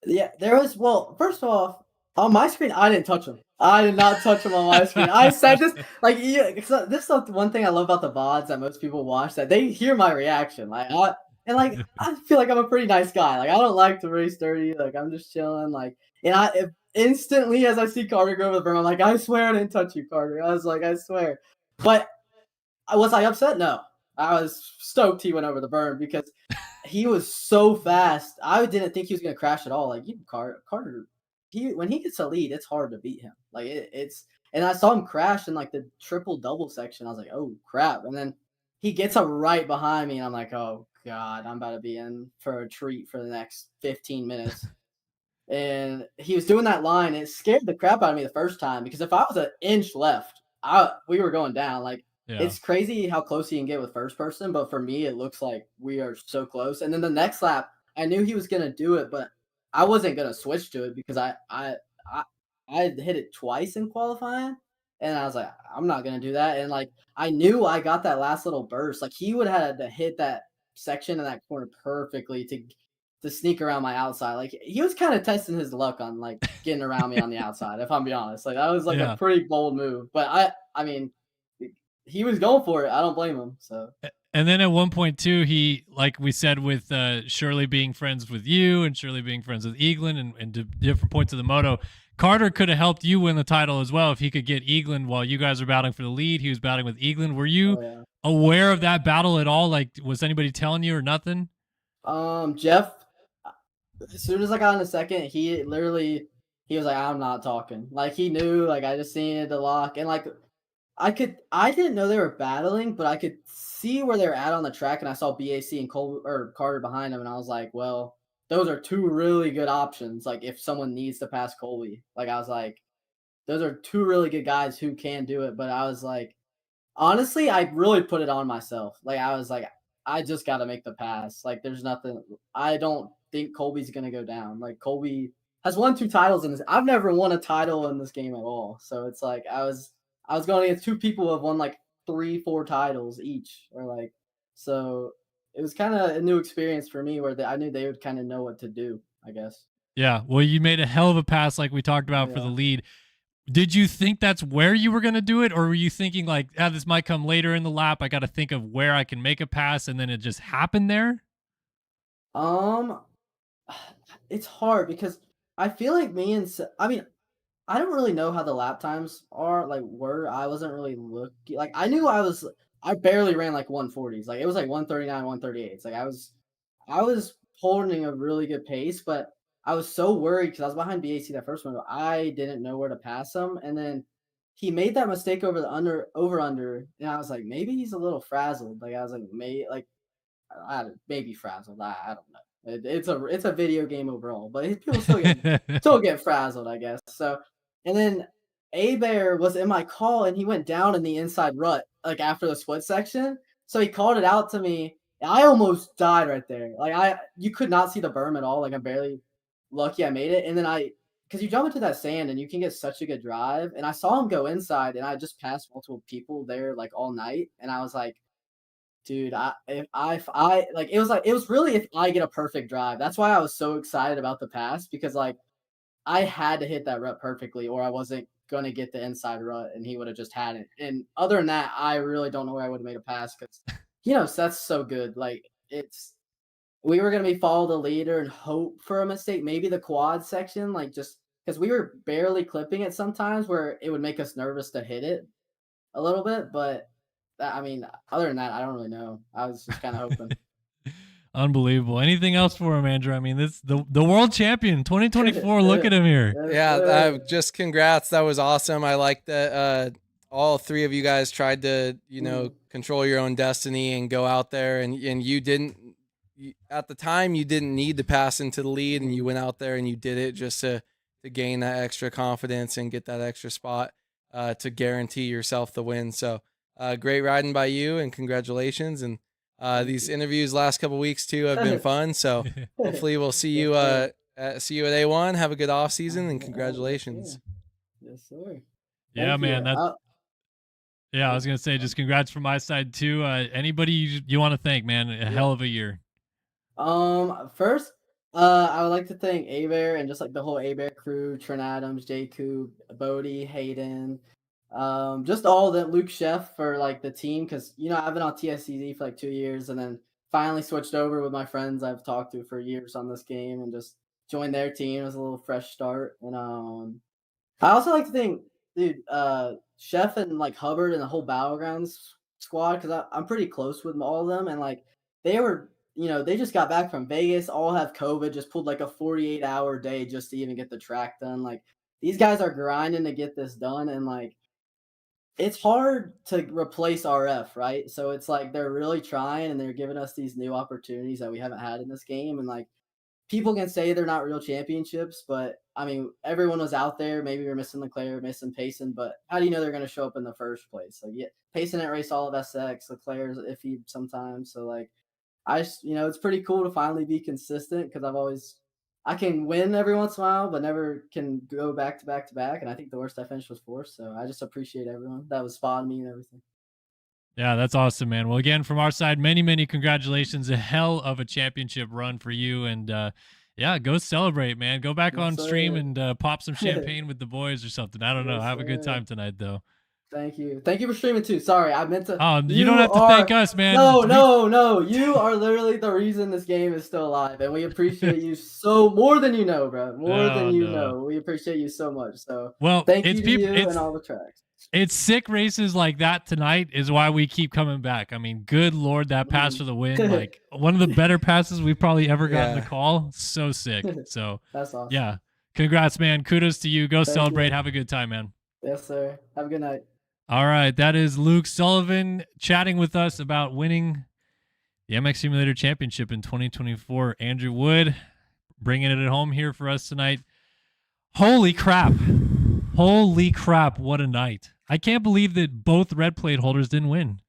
Yeah, there was, well, first off, on my screen, I didn't touch him. I did not touch him on my screen. I said this like yeah, 'cause, this is the one thing I love about the VODs that most people watch that they hear my reaction. Like I feel like I'm a pretty nice guy. Like I don't like to race dirty. Like I'm just chilling. Like and if instantly as I see Carter go over the berm, I'm like, I swear I didn't touch you, Carter. I was like, I swear. But was I upset? No. I was stoked he went over the berm because he was so fast. I didn't think he was gonna crash at all. Like Carter, when he gets a lead, it's hard to beat him. Like it's and I saw him crash in like the triple double section. I was like, oh crap! And then he gets up right behind me, and I'm like, oh god, I'm about to be in for a treat for the next 15 minutes. And he was doing that line. And it scared the crap out of me the first time because if I was an inch left, we were going down. Like Yeah. it's crazy how close you can get with first person, but for me, it looks like we are so close. And then the next lap, I knew he was gonna do it, but I wasn't gonna switch to it because I hit it twice in qualifying, and I was like, I'm not gonna do that. And like I knew I got that last little burst. Like he would have had to hit that section in that corner perfectly to sneak around my outside. Like he was kind of testing his luck on like getting around me on the outside, if I'm being honest. Like that was like Yeah. a pretty bold move. But I mean he was going for it. I don't blame him. So And then at one point too, he, like we said, with Shirley being friends with you and Shirley being friends with Eaglin and different points of the moto, Carter could have helped you win the title as well if he could get Eaglin while you guys were battling for the lead. He was battling with Eaglin. Were you oh, yeah. aware of that battle at all? Like, was anybody telling you or nothing? Jeff, as soon as I got in a second, he was like, I'm not talking. Like he knew, like I just needed to lock and like I didn't know they were battling, but I could see where they were at on the track, and I saw BAC and Cole or Carter behind him, and I was like, well, those are two really good options. Like if someone needs to pass Colby, like I was like, those are two really good guys who can do it. But I was like, honestly, I really put it on myself. Like I was like, I just got to make the pass. Like there's nothing. I don't think Colby's gonna go down. Like Colby has won 2 titles in this. I've never won a title in this game at all. So it's like I was going against 2 people who have won like 3-4 titles each, or like so. It was kind of a new experience for me where I knew they would kind of know what to do. I guess. Yeah. Well, you made a hell of a pass, like we talked about, for the Yeah. lead. Did you think that's where you were going to do it, or were you thinking like, this might come later in the lap? I got to think of where I can make a pass, and then it just happened there? Um, it's hard because I feel like I mean, I don't really know how the lap times are like were. I wasn't really looking like I knew I barely ran like 140s. Like it was like 139, 138s. Like I was holding a really good pace, but I was so worried because I was behind BAC that first one. I didn't know where to pass him. And then he made that mistake over the over under. And I was like, maybe he's a little frazzled. Like I was like, maybe frazzled. I don't know. It's a video game overall, but people still get frazzled, I guess. So, and then A Bear was in my call, and he went down in the inside rut like after the split section. So he called it out to me. And I almost died right there. Like you could not see the berm at all. Like I'm barely lucky I made it. And then because you jump into that sand and you can get such a good drive. And I saw him go inside, and I just passed multiple people there like all night, and I was like, dude, if I like it was really if I get a perfect drive. That's why I was so excited about the pass because like I had to hit that rut perfectly or I wasn't gonna get the inside rut and he would have just had it. And other than that, I really don't know where I would have made a pass because Seth's so good. Like we were gonna be follow the leader and hope for a mistake. Maybe the quad section, like just because we were barely clipping it sometimes where it would make us nervous to hit it a little bit, but I mean, other than that, I don't really know. I was just kind of hoping. Unbelievable. Anything else for him, Andrew? I mean, this the world champion 2024. Look at him here. Yeah, just congrats. That was awesome. I like that all 3 of you guys tried to, control your own destiny and go out there and you didn't at the time you didn't need to pass into the lead and you went out there and you did it just to gain that extra confidence and get that extra spot to guarantee yourself the win. So great riding by you and congratulations. And these interviews last couple weeks too have been fun. So hopefully we'll see you at A1. Have a good off season and congratulations. Yes, sir. Yeah, Thank man. you. Yeah, I was gonna say just congrats from my side too. Anybody you want to thank, man? A hell of a year. First, I would like to thank Abear and just like the whole Abear crew, Trent Adams, Jay Coop, Bodie, Hayden, just all the Luke Chef for like the team because I've been on TSCZ for like 2 years and then finally switched over with my friends I've talked to for years on this game and just joined their team. It was a little fresh start and I also like to think, dude, Chef and like Hubbard and the whole Battlegrounds squad because I'm pretty close with all of them, and like they were, they just got back from Vegas, all have COVID, just pulled like a 48-hour day just to even get the track done. Like these guys are grinding to get this done, and like it's hard to replace RF, right? So it's like they're really trying and they're giving us these new opportunities that we haven't had in this game, and like people can say they're not real championships, but I mean, everyone was out there. Maybe we're missing Leclerc, missing Payson, but how do you know they're going to show up in the first place? Like, yeah, Payson didn't race all of SX. Leclerc's iffy sometimes. So, like, it's pretty cool to finally be consistent because I can win every once in a while, but never can go back to back to back. And I think the worst I finished was fourth. So I just appreciate everyone that was spotting me and everything. Yeah, that's awesome, man. Well, again, from our side, many, many congratulations. A hell of a championship run for you. And yeah, go celebrate, man. Go back on stream and pop some champagne with the boys or something. I don't know. Have a good time tonight, though. Thank you. Thank you for streaming too. Sorry, I meant to. Oh, you don't have to thank us, man. No. You are literally the reason this game is still alive, and we appreciate you so more than you know, bro. More than you know. We appreciate you so much. So, well, thank you to you and all the tracks. It's sick races like that tonight is why we keep coming back. I mean, good Lord, that pass for the win. Like one of the better passes we've probably ever gotten to call. So sick. So that's awesome. Yeah. Congrats, man. Kudos to you. Go celebrate. Have a good time, man. Yes, sir. Have a good night. All right. That is Luke Sullivan chatting with us about winning the MX Simulator Championship in 2024. Andrew Wood bringing it at home here for us tonight. Holy crap. Holy crap, what a night. I can't believe that both red plate holders didn't win.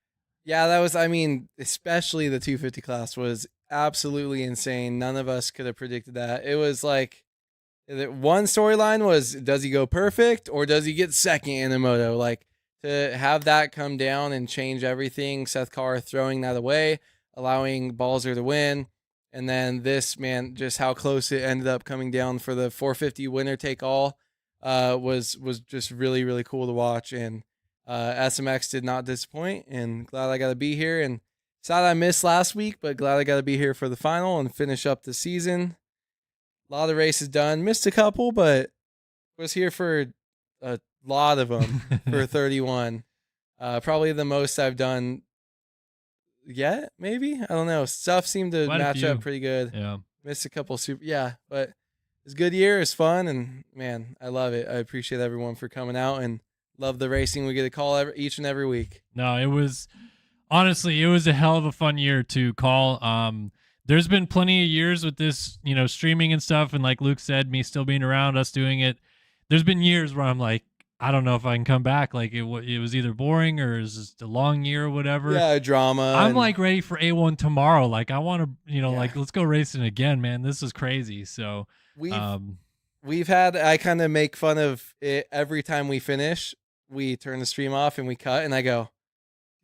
Yeah, that was, I mean, especially the 250 class was absolutely insane. None of us could have predicted that. It was like, one storyline was, does he go perfect or does he get second in the moto? Like, to have that come down and change everything, Seth Carr throwing that away, allowing Balzer to win. And then this, man, just how close it ended up coming down for the 450 winner take all. Was just really, really cool to watch, and SMX did not disappoint, and glad I got to be here, and sad I missed last week, but glad I got to be here for the final and finish up the season. A lot of races done, missed a couple, but was here for a lot of them for 31. Probably the most I've done yet, maybe? I don't know. Stuff seemed to match up pretty good. Yeah. Missed a couple but it's a good year. It's fun, and man, I love it. I appreciate everyone for coming out and love the racing we get to call each and every week. No, it was honestly, it was a hell of a fun year to call. There's been plenty of years with this, streaming and stuff, and like Luke said, me still being around, us doing it. There's been years where I'm like, I don't know if I can come back. Like it was either boring or it was just a long year or whatever. Yeah, drama. I'm like ready for A1 tomorrow. Like I want to, like let's go racing again, man. This is crazy. So. We've had, I kind of make fun of it every time we finish. We turn the stream off and we cut, and I go,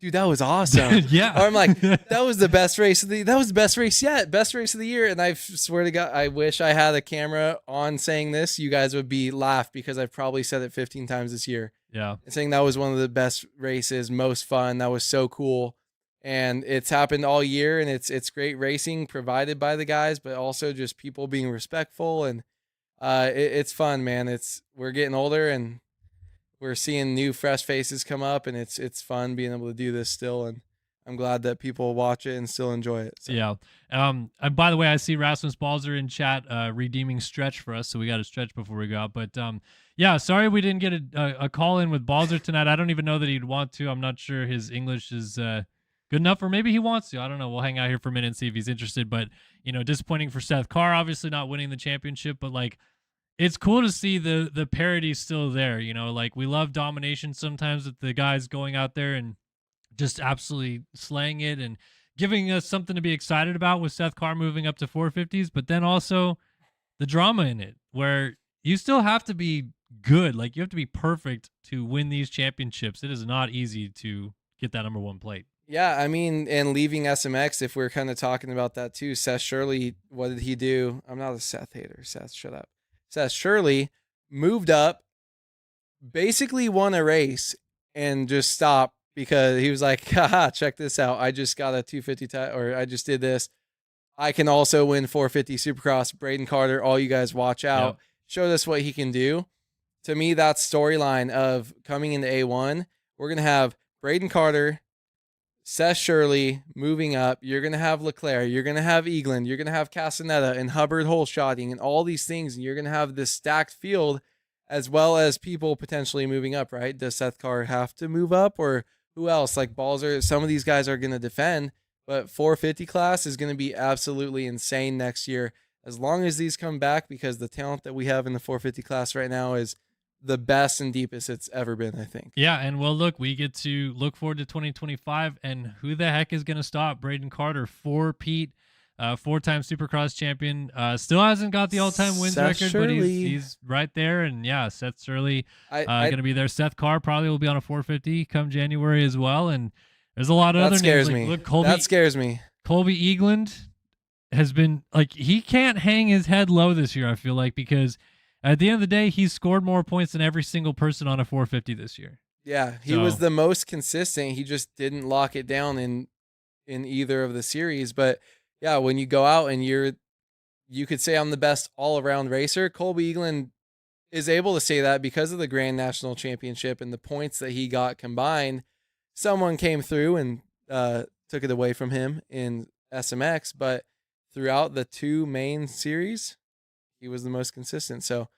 dude, that was awesome. Yeah. Or I'm like, that was the best race that was the best race yet, best race of the year. And I swear to God, I wish I had a camera on saying this. You guys would be laughed because I've probably said it 15 times this year. Yeah. Saying that was one of the best races, most fun. That was so cool. And it's happened all year, and it's great racing provided by the guys, but also just people being respectful, and it's fun, man. We're getting older, and we're seeing new fresh faces come up, and it's fun being able to do this still, and I'm glad that people watch it and still enjoy it. So. Yeah. And by the way, I see Rasmus Balzer in chat redeeming stretch for us, so we got to stretch before we go out. But yeah, sorry we didn't get a call in with Balzer tonight. I don't even know that he'd want to. I'm not sure his English is good enough, or maybe he wants to. I don't know. We'll hang out here for a minute and see if he's interested. But disappointing for Seth Carr, obviously not winning the championship, but like it's cool to see the parity still there. Like we love domination sometimes with the guys going out there and just absolutely slaying it and giving us something to be excited about with Seth Carr moving up to 450s, but then also the drama in it where you still have to be good. Like you have to be perfect to win these championships. It is not easy to get that number one plate. Yeah, I mean, and leaving SMX, if we're kind of talking about that too, Seth Shirley, what did he do? I'm not a Seth hater. Seth, shut up. Seth Shirley moved up, basically won a race, and just stopped because he was like, haha, check this out. I just got a 250 or I just did this. I can also win 450 Supercross. Braden Carter, all you guys watch out. Yep. Showed us what he can do. To me, that's storyline of coming into A1. We're going to have Braden Carter, Seth Shirley moving up. You're going to have Leclerc. You're going to have Eagland. You're going to have Castaneda and Hubbard Holeshotting and all these things. And you're going to have this stacked field as well as people potentially moving up, right? Does Seth Carr have to move up or who else? Like Balzer, some of these guys are going to defend, but 450 class is going to be absolutely insane next year. As long as these come back, because the talent that we have in the 450 class right now is the best and deepest it's ever been, I think. Yeah, and well, look, we get to look forward to 2025, and who the heck is going to stop Braden Carter? Four-peat, four-time Supercross champion. Still hasn't got the all-time wins Seth record, Shirley. but he's right there. And yeah, Seth Shirley going to be there. Seth Carr probably will be on a 450 come January as well. And there's a lot of other scares names. me. Like, look, Colby, That scares me. Colby Eagland has been like, he can't hang his head low this year, I feel like, because at the end of the day, he's scored more points than every single person on a 450 this year. Yeah, he was the most consistent. He just didn't lock it down in either of the series. But yeah, when you go out and you could say I'm the best all-around racer, Colby Eagland is able to say that because of the Grand National Championship and the points that he got combined. Someone came through and took it away from him in SMX, but throughout the two main series, he was the most consistent. So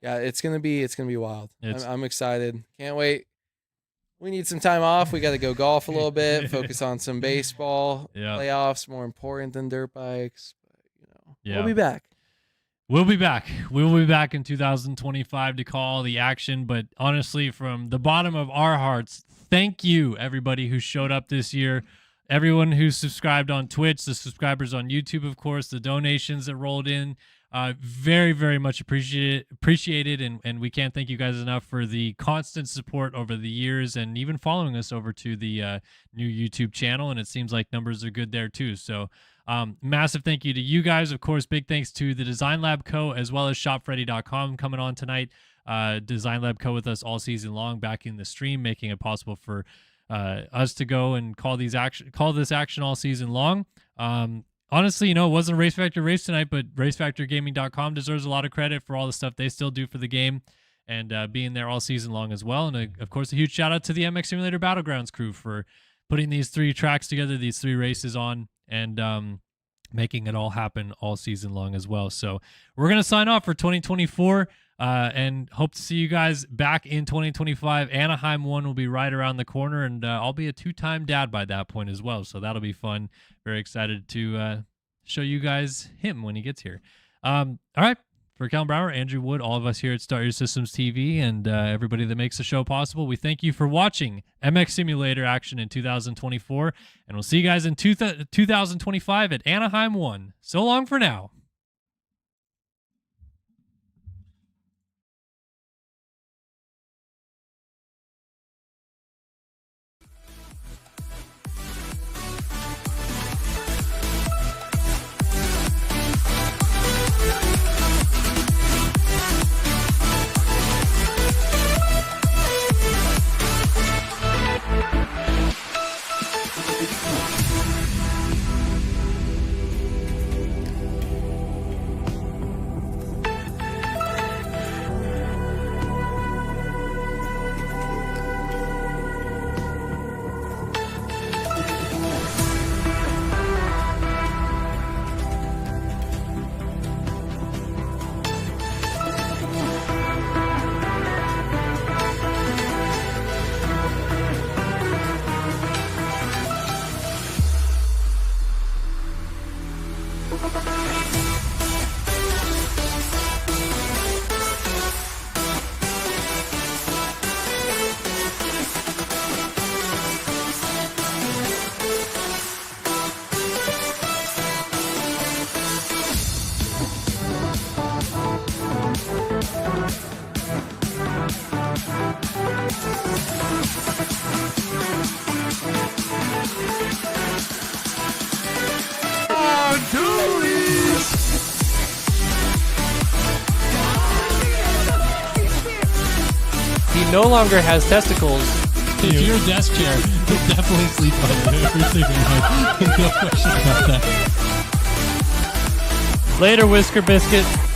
yeah, it's gonna be wild. I'm excited. Can't wait. We need some time off. We got to go golf a little bit, focus on some baseball. Yeah. Playoffs more important than dirt bikes. But Yeah. we'll be back. We'll be back. We'll be back in 2025 to call the action. But honestly, from the bottom of our hearts, thank you, everybody who showed up this year. Everyone who subscribed on Twitch, the subscribers on YouTube, of course, the donations that rolled in. Very, very much appreciated, and we can't thank you guys enough for the constant support over the years and even following us over to the new YouTube channel, and it seems like numbers are good there too. So massive thank you to you guys. Of course, big thanks to the Design Lab Co. as well as ShopFreddy.com coming on tonight. Design Lab Co. with us all season long, backing the stream, making it possible for us to go and call this action all season long. Honestly, it wasn't a Race Factor race tonight, but RaceFactorGaming.com deserves a lot of credit for all the stuff they still do for the game and being there all season long as well. And, of course, a huge shout-out to the MX Simulator Battlegrounds crew for putting these three tracks together, these three races on, and making it all happen all season long as well. So we're going to sign off for 2024 and hope to see you guys back in 2025. Anaheim 1 will be right around the corner, and I'll be a two-time dad by that point as well. So that'll be fun. Very excited to show you guys him when he gets here. All right. For Callum Brower, Andrew Wood, all of us here at Start Your Systems TV, and everybody that makes the show possible, we thank you for watching MX Simulator action in 2024, and we'll see you guys in 2025 at Anaheim 1. So long for now. no longer has testicles. If you're a desk chair, you'll definitely sleep on it every single night. No question about that. Later, Whisker Biscuit.